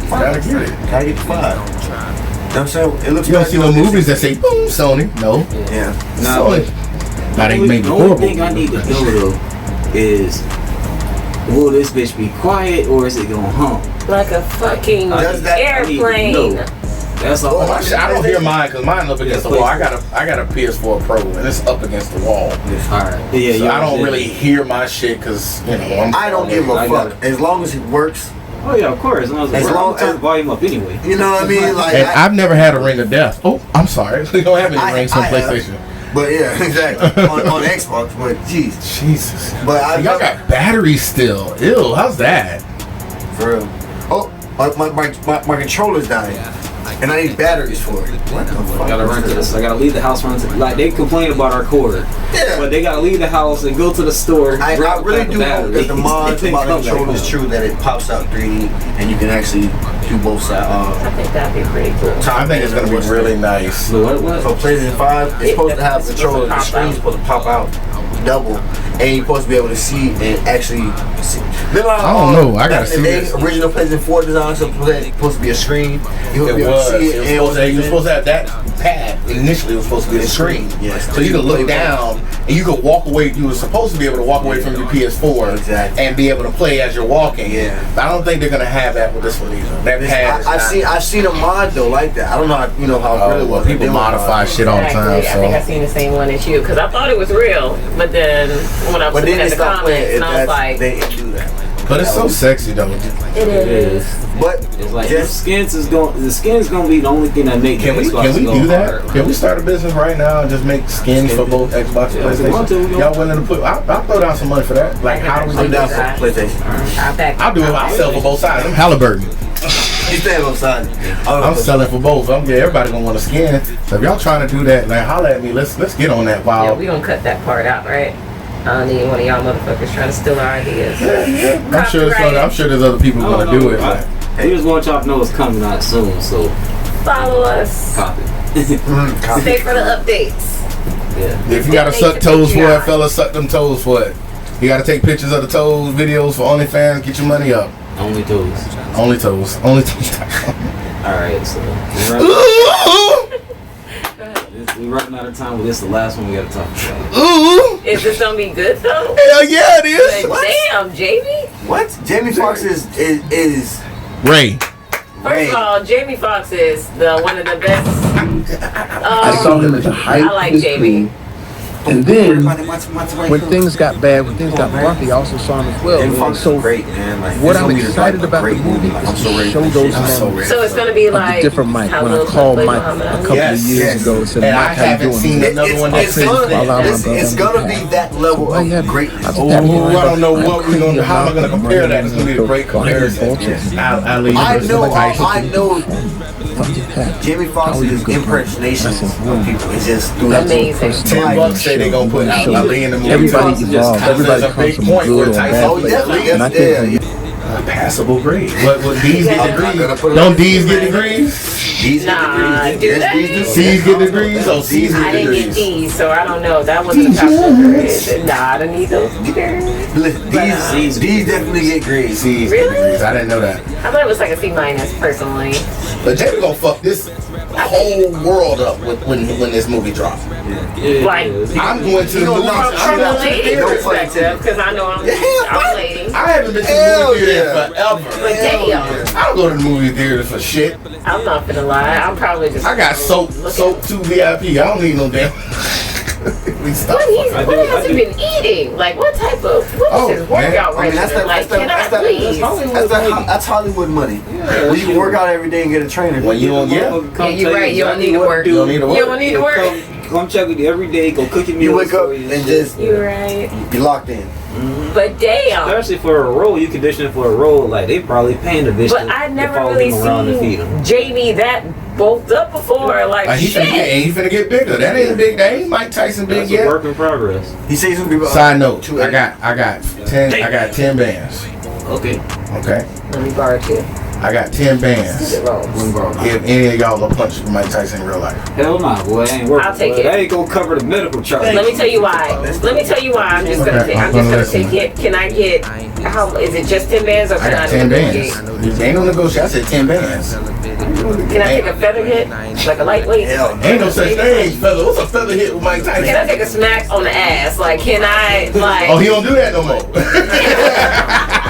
Speaker 6: Gotta get it.
Speaker 4: gotta get the 5. You know what I'm saying? It looks
Speaker 6: You don't
Speaker 4: better
Speaker 6: see no
Speaker 4: than
Speaker 6: movies that say boom Sony. No.
Speaker 4: Yeah.
Speaker 6: Sony. Now they make
Speaker 5: The
Speaker 6: me
Speaker 5: only
Speaker 6: horrible.
Speaker 5: thing I need to know though is, will this bitch be quiet or is it gonna hum?
Speaker 3: Like a fucking
Speaker 4: Does that-
Speaker 5: I need to
Speaker 3: airplane.
Speaker 5: know. That's all.
Speaker 6: Oh, I don't hear mine because mine up against the wall. I got a PS4 Pro and it's up against the wall.
Speaker 5: Alright. Yeah,
Speaker 6: So
Speaker 5: yeah.
Speaker 6: I don't really hear my shit because
Speaker 4: I don't give a
Speaker 5: I got
Speaker 4: fuck as long as it works.
Speaker 5: Oh yeah, of course. As long as
Speaker 4: long
Speaker 5: turn
Speaker 4: as-
Speaker 5: the volume up anyway.
Speaker 4: You know what I mean? Like,
Speaker 6: And I've never had a ring of death. Oh, I'm sorry. We don't have any rings on
Speaker 4: I have.
Speaker 6: PlayStation.
Speaker 4: but yeah, exactly on Xbox. But jeez,
Speaker 6: Jesus.
Speaker 4: but
Speaker 6: Y'all got batteries still. Ew, how's that?
Speaker 4: for real. Oh, my controller's dying, and I need batteries for it. What the fuck?
Speaker 5: I gotta run to this. I gotta leave the house, run to like they complain about our cord,
Speaker 4: Yeah.
Speaker 5: but they gotta leave the house and go to the store.
Speaker 4: I
Speaker 5: grab a
Speaker 4: really
Speaker 5: pack of
Speaker 4: do hope
Speaker 5: batteries,
Speaker 4: that the mods
Speaker 5: and
Speaker 4: about the
Speaker 5: come back
Speaker 4: controller is
Speaker 5: home.
Speaker 4: true, that it pops out 3D and you can actually do both sides.
Speaker 3: I think that'd be pretty cool.
Speaker 6: I think it's gonna be really nice.
Speaker 5: So what?
Speaker 4: So PlayStation 5 is supposed to have
Speaker 3: It's
Speaker 4: controller. The
Speaker 3: supposed to
Speaker 4: screen's supposed to pop out double, and you're supposed to be able to see and actually see. Remember
Speaker 6: I don't know. I gotta
Speaker 4: back in
Speaker 6: see
Speaker 4: the day,
Speaker 6: this.
Speaker 4: original PlayStation 4 design supposed to be a screen. You would
Speaker 6: It
Speaker 4: be able
Speaker 6: was.
Speaker 4: to see it.
Speaker 6: You were supposed to have that pad. Initially, it was supposed to be a screen.
Speaker 4: Yes.
Speaker 6: So you could look down and you could walk away. You were supposed to be able to walk away from your PS4
Speaker 4: Exactly.
Speaker 6: and be able to play as you're walking.
Speaker 4: Yeah.
Speaker 6: But I don't think they're gonna have that with this one either. That pad is
Speaker 4: I've seen a mod though like that. I don't know how, how it really
Speaker 6: well,
Speaker 4: was.
Speaker 6: people
Speaker 4: They
Speaker 6: modify shit all the time.
Speaker 3: Exactly. I think I've
Speaker 6: So
Speaker 3: seen the same one as you because I thought it was real, but then when I was
Speaker 4: But
Speaker 3: looking
Speaker 4: then
Speaker 3: at
Speaker 4: they
Speaker 3: the
Speaker 4: stopped playing
Speaker 3: comments
Speaker 4: it.
Speaker 3: and I was like,
Speaker 4: They didn't do that.
Speaker 6: but it's so sexy though.
Speaker 3: it is.
Speaker 4: But
Speaker 5: It's like
Speaker 4: just
Speaker 5: the skin's gonna be the only thing that make
Speaker 6: Can we
Speaker 5: Xbox go
Speaker 6: do that?
Speaker 5: hard.
Speaker 6: Can we start a business right now and just make skins for both Xbox and
Speaker 5: Yeah, if we want to,
Speaker 6: PlayStation?
Speaker 5: we
Speaker 6: Y'all willing to put? I'll throw down some money for that. Like how do we
Speaker 4: I'm
Speaker 6: do
Speaker 4: down
Speaker 6: that?
Speaker 4: for PlayStation.
Speaker 6: I'll do it. I'll sell for both sides. I'm Halliburton.
Speaker 4: You stand on side.
Speaker 6: I'm selling for both. Everybody gonna want a skin. So if y'all trying to do that, like holla at me. Let's get on that.
Speaker 3: Yeah,
Speaker 6: While
Speaker 3: we gonna cut that part out, right? I don't need one of y'all motherfuckers trying to steal our ideas.
Speaker 6: I'm sure there's other people gonna do it. Like,
Speaker 5: We just want y'all to know it's coming out soon, so
Speaker 3: Follow us.
Speaker 5: copy.
Speaker 3: Stay for the updates.
Speaker 5: Yeah.
Speaker 6: if you gotta
Speaker 3: Donate
Speaker 6: suck
Speaker 3: to
Speaker 6: toes for it,
Speaker 3: Patreon.
Speaker 6: fellas, suck them toes for it. You gotta take pictures of the toes videos for OnlyFans. Get your money up.
Speaker 5: Only toes.
Speaker 6: Only toes. Only toes.
Speaker 5: Alright, so we're running out of time, but this is the last one we gotta talk about.
Speaker 6: Ooh.
Speaker 3: Is this gonna be good though?
Speaker 6: Hell yeah, it is.
Speaker 3: Like, damn, Jamie.
Speaker 4: What? Jamie Foxx is
Speaker 6: Ray.
Speaker 3: First of all, Jamie Foxx is one of the best.
Speaker 8: I saw him at the height
Speaker 3: I like
Speaker 8: of his
Speaker 3: Jamie.
Speaker 8: career. And then, when things got bad, when things got bumpy, I also saw him as well.
Speaker 4: Jamie Foxx
Speaker 8: So
Speaker 4: is great, man. Like,
Speaker 8: what
Speaker 4: it's
Speaker 8: I'm
Speaker 4: gonna be just,
Speaker 8: excited
Speaker 4: like, a
Speaker 8: about the
Speaker 4: great
Speaker 8: movie
Speaker 4: Like,
Speaker 8: is
Speaker 4: I'm so
Speaker 8: to
Speaker 4: ready.
Speaker 8: show
Speaker 4: for
Speaker 8: those
Speaker 4: this.
Speaker 8: moments
Speaker 3: So it's gonna be
Speaker 8: of the
Speaker 3: like
Speaker 8: different Mike.
Speaker 3: how
Speaker 8: When I
Speaker 3: Will
Speaker 8: called
Speaker 3: played
Speaker 8: Mike
Speaker 3: Muhammad
Speaker 8: a
Speaker 3: Ali.
Speaker 8: couple
Speaker 6: Yes,
Speaker 8: of years
Speaker 4: yes.
Speaker 8: ago and said,
Speaker 6: And I
Speaker 8: Mike, how you
Speaker 6: haven't
Speaker 8: doing?
Speaker 6: seen another one that's
Speaker 4: It's gonna be that level
Speaker 8: Why you
Speaker 4: of
Speaker 8: have-
Speaker 4: greatness.
Speaker 8: I just
Speaker 6: Oh,
Speaker 8: have no
Speaker 6: I don't know
Speaker 8: idea.
Speaker 6: what we're gonna. How am I gonna compare that? It's gonna be a great comparison. Ali
Speaker 4: I
Speaker 6: versus
Speaker 4: know
Speaker 6: Tyson.
Speaker 4: Jamie Foxx's impersonations of people is just
Speaker 3: Amazing.
Speaker 6: $10 say they gonna put Ali in the movie.
Speaker 8: Everybody evolved.
Speaker 6: There's
Speaker 8: Everybody
Speaker 6: a
Speaker 8: comes
Speaker 6: big
Speaker 8: from
Speaker 6: point
Speaker 8: good
Speaker 6: where
Speaker 8: or
Speaker 6: Tyson.
Speaker 8: bad
Speaker 4: Oh,
Speaker 8: places.
Speaker 4: definitely,
Speaker 8: And I
Speaker 4: yes,
Speaker 8: think
Speaker 6: A passable grade. What D's get
Speaker 3: Yeah.
Speaker 6: degrees?
Speaker 4: put it
Speaker 6: Don't
Speaker 4: up.
Speaker 6: D's get degrees?
Speaker 4: D's
Speaker 3: Nah,
Speaker 4: get
Speaker 3: do
Speaker 4: degrees.
Speaker 3: they?
Speaker 4: Yes, D's do.
Speaker 6: C's get degrees? Oh, C's
Speaker 3: I
Speaker 6: get
Speaker 3: didn't get
Speaker 6: degrees.
Speaker 3: D's, so I don't know. That wasn't a passable grade. Nah, I don't need those.
Speaker 4: Listen, D's definitely get grades.
Speaker 6: C's get
Speaker 3: Really?
Speaker 6: degrees. I didn't know that.
Speaker 3: I thought it was like a C minus personally.
Speaker 6: But Jamie gonna fuck this whole world up when this movie drops.
Speaker 3: Like,
Speaker 6: I'm going to the
Speaker 4: don't
Speaker 6: movies.
Speaker 4: know.
Speaker 3: from the lady
Speaker 4: Don't
Speaker 3: perspective, because I know I'm a lady.
Speaker 6: I haven't been to the
Speaker 4: Hell
Speaker 6: movie theater
Speaker 4: yeah.
Speaker 6: forever.
Speaker 3: But damn,
Speaker 6: I don't go to the movie theater for shit.
Speaker 3: I'm not gonna lie. I'm probably just.
Speaker 6: I got soap 2 VIP. I don't need no damn. We stop.
Speaker 3: What has he been eating? Like, what type of, what is his workout
Speaker 4: I mean,
Speaker 3: regimen? Like, can I please?
Speaker 4: that's Hollywood money. When you can work out every day and get a trainer.
Speaker 6: When you don't get,
Speaker 3: Yeah, you're right. You don't need to work.
Speaker 6: you don't need to
Speaker 3: You
Speaker 6: work.
Speaker 3: don't need to work.
Speaker 5: Come check with you every day. Go cook your
Speaker 4: You
Speaker 5: meals
Speaker 4: wake up
Speaker 5: for you
Speaker 4: and just
Speaker 3: You're right.
Speaker 4: be locked in.
Speaker 3: But damn.
Speaker 5: Especially for a role, you condition for a role. Like they probably paying the bitch
Speaker 3: But
Speaker 5: to,
Speaker 3: I
Speaker 5: to
Speaker 3: never
Speaker 5: follow
Speaker 3: really
Speaker 5: him around and feed him.
Speaker 3: seen Jamie that bulked up before. Like,
Speaker 6: He finna get bigger. That ain't big. That ain't Mike Tyson big
Speaker 5: That's a
Speaker 6: yet.
Speaker 5: work in progress.
Speaker 4: He says he's gonna be.
Speaker 6: Side note, I got 10 bands.
Speaker 5: Okay.
Speaker 6: Okay.
Speaker 3: Let me borrow two.
Speaker 6: I got 10 bands. If any of y'all will punch Mike Tyson in real life.
Speaker 5: Hell nah, boy. Ain't working.
Speaker 3: I'll take
Speaker 5: boy.
Speaker 3: it.
Speaker 5: That ain't gonna cover the medical charge.
Speaker 3: Let me tell you why. I'm just gonna take it. Can I get? How is it? Just 10 bands or
Speaker 6: I
Speaker 3: can
Speaker 6: got
Speaker 3: I
Speaker 6: 10
Speaker 3: negotiate?
Speaker 6: bands. Ain't no negotiation. I said 10 bands.
Speaker 3: Can I take a feather hit? Like a lightweight?
Speaker 6: Ain't no such thing. Feather. What's a feather hit with Mike Tyson?
Speaker 3: Can I take a smack on the ass? Like, can I, like...
Speaker 6: Oh, he don't do that no more.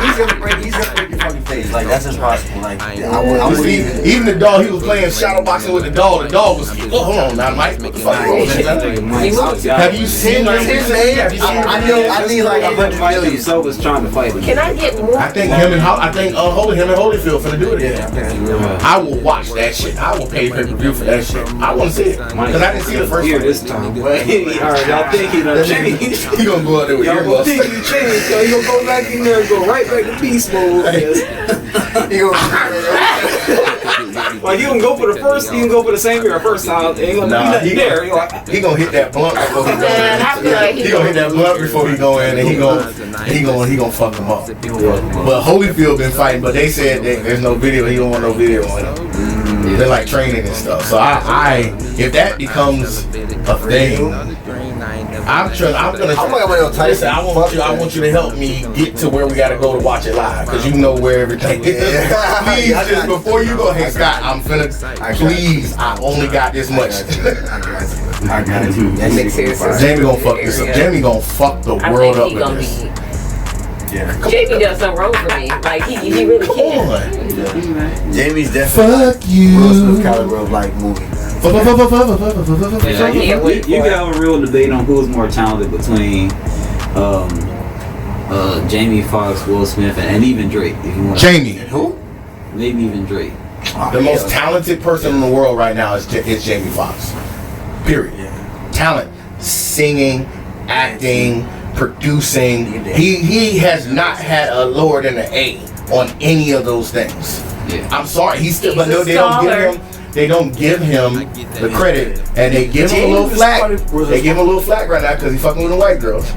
Speaker 4: He's gonna break your fucking face. Like, that's impossible. Like, I would
Speaker 6: even the dog, he was playing shadow boxing with the dog. The dog was, oh, hold on now, Mike. What the fuck? Have you seen him?
Speaker 4: I need like 100 million.
Speaker 5: Himself was trying to fight him.
Speaker 3: Can I get more?
Speaker 6: I think him and Holyfield finna do it. Yeah. I will watch that shit. I will pay pay-per-view for that shit. I want to see it because I didn't see the first
Speaker 5: Here
Speaker 6: one.
Speaker 5: this time. Alright, y'all think he done changed?
Speaker 6: He gonna go out there with
Speaker 5: Y'all gonna
Speaker 6: earmuffs.
Speaker 5: think he changed? So he gonna go back in there and go right back to beast mode. Like he gonna go for the first, he gonna go for the same year first time. Ain't gonna be nothing there.
Speaker 6: He gonna hit that blunt before he go in. He gonna hit that blunt before he go in, and he gonna fuck him up. But Holyfield been fighting, but they said that there's no video. He don't want no video on him. They're like training and stuff. So I if that becomes a thing, I'm gonna listen. I want you to help me get to where we gotta go to watch it live, because you know where everything is. Please, just before you go, hey Scott, please, I only got this much.
Speaker 4: I got it too.
Speaker 6: Jamie gonna fuck this up. Jamie gonna fuck the world up with this.
Speaker 3: Jamie does something wrong for me. Like he really can.
Speaker 4: Jamie's definitely
Speaker 6: fuck you.
Speaker 4: Will Smith caliber of like movie.
Speaker 5: You can have a real debate on who's more talented between Jamie Foxx, Will Smith, and even Drake. If you want
Speaker 6: Jamie.
Speaker 4: Who?
Speaker 5: Maybe even Drake.
Speaker 6: The most talented person in the world right now is Jamie Foxx. Period. Talent, singing, acting, producing. He has not had a lower than an A on any of those things. I'm sorry, but no, they don't give him the credit, and they give him a little flack. They give him a little flack right now because he's fucking with the white girls,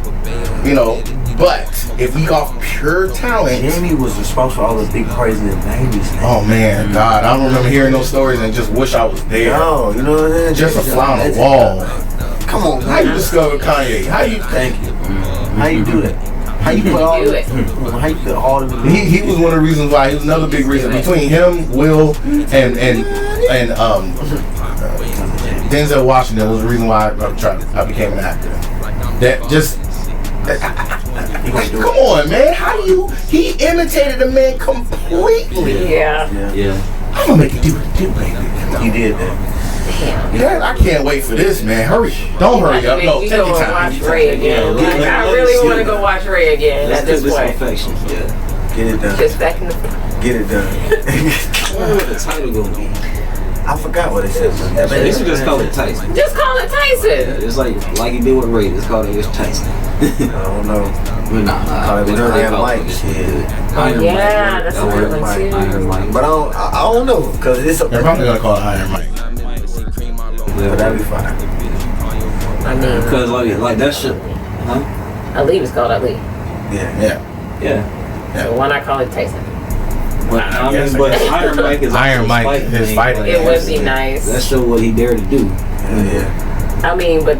Speaker 6: you know. But if we off pure talent,
Speaker 4: Jamie was responsible for all the big parties in the 90s.
Speaker 6: Oh man, God, I remember hearing those stories and just wish I was there.
Speaker 4: No, you know what I'm saying?
Speaker 6: Just a fly on the wall.
Speaker 4: Come on,
Speaker 6: how you discover Kanye?
Speaker 4: Thank you. How you do that? How you put all the How you put all the
Speaker 6: He was one of the reasons why. He was another big reason between him, Will, and Denzel Washington was the reason why I became an actor. That just. Come on, man. He imitated the man completely.
Speaker 3: Yeah.
Speaker 6: I'm gonna make you do it, baby.
Speaker 4: He did that.
Speaker 6: Yeah, I can't wait for this, man. Hurry. Don't hurry up. No, take your time.
Speaker 3: Watch Ray again. Like, I really want to go watch Ray again at this point.
Speaker 4: Get it done.
Speaker 3: Just back in the...
Speaker 4: Get it done.
Speaker 5: What the title gonna be?
Speaker 4: I forgot what it said.
Speaker 5: They should just call it Tyson.
Speaker 3: Just call it Tyson.
Speaker 5: It's like you did with Ray. Just call it Tyson.
Speaker 4: I don't know.
Speaker 5: But nah.
Speaker 4: With Iron Mike.
Speaker 3: Yeah, that's a good one too.
Speaker 5: Iron Mike.
Speaker 4: But I don't know, because it's
Speaker 6: They're probably gonna call it Iron Mike.
Speaker 4: But that'd be fine.
Speaker 3: I mean,
Speaker 5: because like that shit, huh?
Speaker 3: Ali was called Ali.
Speaker 5: Yeah.
Speaker 3: So why not call it Tyson?
Speaker 5: But Iron Mike is
Speaker 6: Iron Mike. His fighting.
Speaker 3: It would be nice.
Speaker 5: That show what he dared to do.
Speaker 3: I mean, but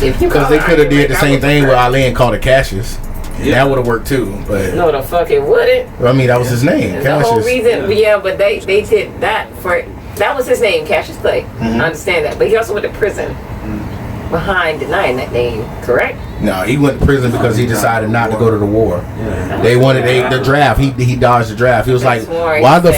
Speaker 3: if you
Speaker 6: because they could have did the same thing with Ali and called it Cassius. That would have worked too. But
Speaker 3: no, the fuck it wouldn't.
Speaker 6: I mean, that was his name.
Speaker 3: The whole reason, but they did that for. That was his name, Cassius Clay. I understand that. But he also went to prison behind denying that name, correct?
Speaker 6: No, he went to prison because he decided not to go to the war. They wanted the draft. He dodged the draft. He was like, why the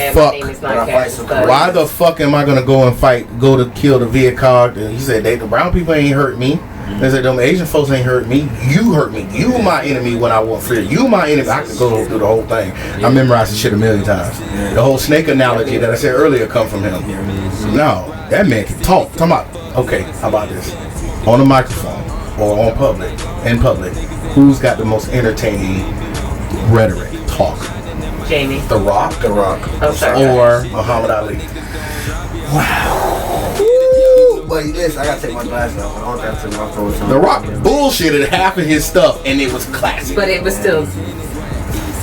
Speaker 6: fuck am I going to go and fight, go to kill the Viet Cong? And he said, the brown people ain't hurt me. They said, them Asian folks ain't hurt me. You hurt me. You my enemy when I want fear. You my enemy. I could go through the whole thing. I memorized the shit a million times. The whole snake analogy that I said earlier come from him. No, that man can talk. Talking about, okay, how about this? On a microphone or in public, who's got the most entertaining rhetoric, talk?
Speaker 3: Jamie.
Speaker 6: The Rock.
Speaker 3: Oh, sorry.
Speaker 6: Or Muhammad Ali.
Speaker 4: Wow. But this, I gotta take my glasses off. I don't have to take my clothes off.
Speaker 6: The Rock bullshitted half of his stuff, and it was classic.
Speaker 3: But it was still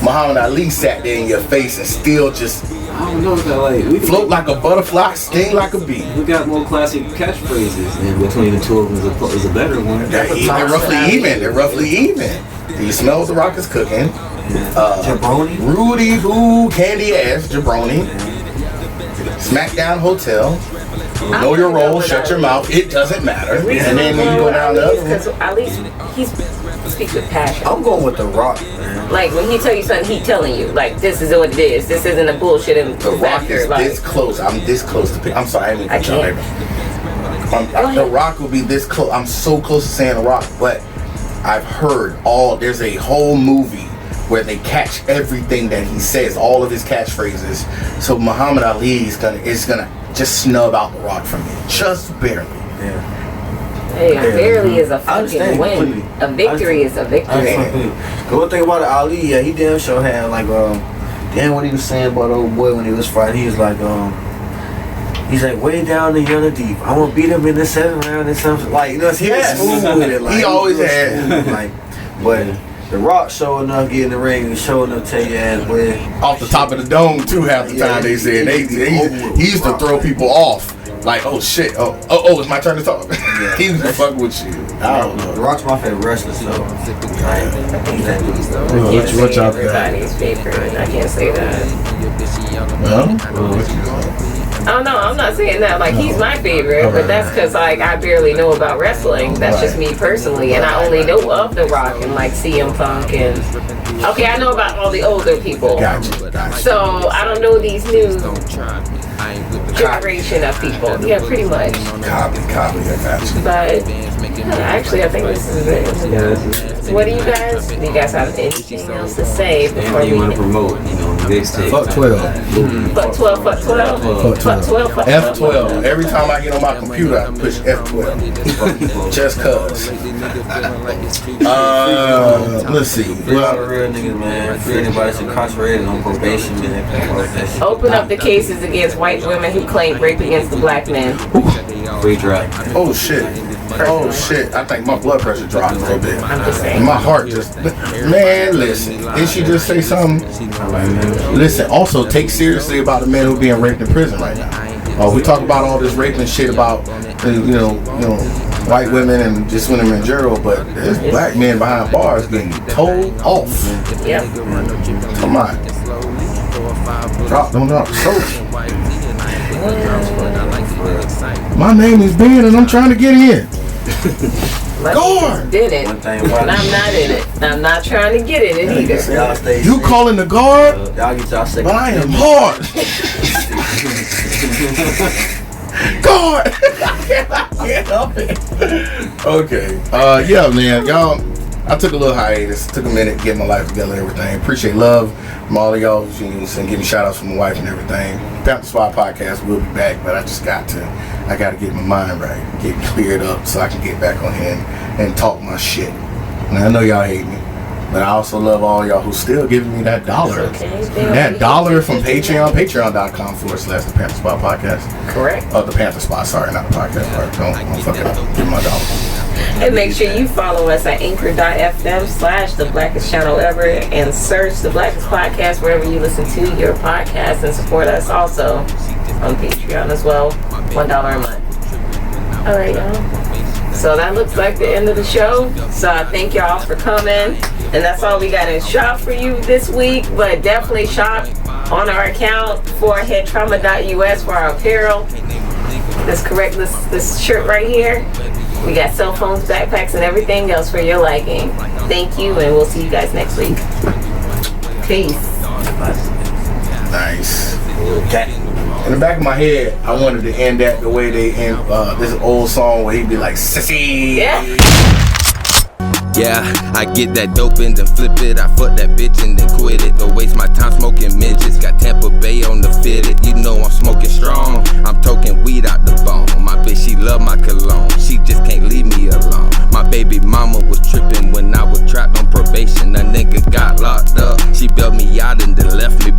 Speaker 6: Muhammad Ali sat there in your face and still just
Speaker 5: I don't know what that like. We
Speaker 6: float like a butterfly, sting like a bee.
Speaker 5: We got more classic catchphrases, and between the two of them is a better one.
Speaker 6: They're roughly even. They're roughly even. Do you smell what the Rock is cooking?
Speaker 4: Jabroni.
Speaker 6: Rudy Boo Candy Ass Jabroni. Smackdown Hotel. Know your role, shut your mouth. It doesn't matter. And then when you go down the other
Speaker 3: because at least he speaks with passion.
Speaker 4: I'm going with The Rock, man.
Speaker 3: Like when he tell you something, he telling you like this is what it is. This isn't a bullshit and
Speaker 6: The Rock is
Speaker 3: like,
Speaker 6: this close. I'm this close to pick. I'm sorry, I didn't
Speaker 3: I
Speaker 6: put y'all
Speaker 3: can't.
Speaker 6: there. The Rock will be this close. I'm so close to saying The Rock, but I've heard there's a whole movie where they catch everything that he says, all of his catchphrases. So Muhammad Ali is gonna just snub out The Rock from me, just barely.
Speaker 4: Yeah.
Speaker 3: Hey, barely is a
Speaker 4: I
Speaker 3: fucking
Speaker 4: understand
Speaker 3: win.
Speaker 4: completely.
Speaker 3: A victory is a victory.
Speaker 4: The one thing about Ali, yeah, he damn sure had like damn what he was saying about old boy when he was fighting. He was like he's like way down the yonder deep. I'm gonna beat him in the 7th round and something like he was smooth with it. Like,
Speaker 6: He always had.
Speaker 4: like, but The Rock showing up, get in the ring, and showing up, take your ass with
Speaker 6: Off the top of the dome too. Half the time they said he used to throw people off. Like, oh shit, oh, it's my turn to talk. He used to fuck with you. I don't know.
Speaker 4: The Rock's my favorite wrestler, so
Speaker 6: What y'all
Speaker 3: Everybody's favorite. I can't say that. Oh no, I'm not saying that. Like he's my favorite, but that's because like I barely know about wrestling. That's just me personally, and I only know of The Rock and like CM Punk and okay, I know about all the older people.
Speaker 6: Gotcha.
Speaker 3: So I don't know these new generation of people. Yeah, pretty much.
Speaker 6: Copy, I got you.
Speaker 3: But actually, I think this is it. So what do you guys have anything else to say before
Speaker 5: Anything you want
Speaker 3: we?
Speaker 5: to promote, mixtape.
Speaker 6: Fuck 12.
Speaker 3: Fuck 12, fuck 12.
Speaker 6: Fuck 12.
Speaker 3: Fuck 12, fuck 12.
Speaker 6: F12. Every time I get on my computer, I push F12. Just cause. Let's see.
Speaker 4: free all the real niggas, man. Free anybody that's incarcerated on probation, man.
Speaker 3: Open up the cases against white women who claim rape against the black men.
Speaker 5: Free drop.
Speaker 6: Oh shit. I think my blood pressure dropped a little bit.
Speaker 3: I'm just saying.
Speaker 6: My heart just, man, listen. Did she just say something? Listen, also take seriously about the men who are being raped in prison right now. We talk about all this rape and shit about, white women and just when they're in jail, but there's black men behind bars getting told off.
Speaker 3: Yep.
Speaker 6: Come on. Don't drop. My name is Ben and I'm trying to get in. Guard!
Speaker 3: Did it. And I'm not in it. I'm not trying to get in it either.
Speaker 6: You calling the guard?
Speaker 4: Y'all get y'all second.
Speaker 6: But I am hard. Guard! I can't help it. Okay. Yeah, man. Y'all, I took a little hiatus. Took a minute to get my life together and everything. Appreciate love from all of y'all who's and giving shout outs from my wife and everything. Panther Spot Podcast will be back, but I gotta get my mind right, get cleared up so I can get back on here and talk my shit. And I know y'all hate me, but I also love all y'all who still giving me that dollar. That dollar from Patreon, patreon.com/the Panther Spot Podcast.
Speaker 3: Correct.
Speaker 6: Oh, the Panther Spot, sorry, not the podcast part. Don't fuck it up. Give me my dollar.
Speaker 3: And make sure you follow us at anchor.fm/the Blackest Channel Ever and search the Blackest Podcast wherever you listen to your podcast and support us also on Patreon as well. $1 a month. All right, y'all. So that looks like the end of the show. So I thank y'all for coming. And that's all we got in shop for you this week. But definitely shop on our account for headtrauma.us for our apparel. That's correct. This shirt right here. We got cell phones, backpacks, and everything else for your liking. Thank you, and we'll see you guys next week. Peace.
Speaker 6: Nice. Okay. In the back of my head, I wanted to end that the way they end this old song where he'd be like, "Sissy."
Speaker 3: Yeah.
Speaker 2: Yeah, I get that dope and then flip it. I fuck that bitch and then quit it. Don't waste my time smoking midgets. Got Tampa Bay on the fitted. You know I'm smoking strong. I'm toking weed out the bone. My bitch, she love my cologne. She just can't leave me alone. My baby mama was tripping when I was trapped on probation. A nigga got locked up. She bailed me out and then left me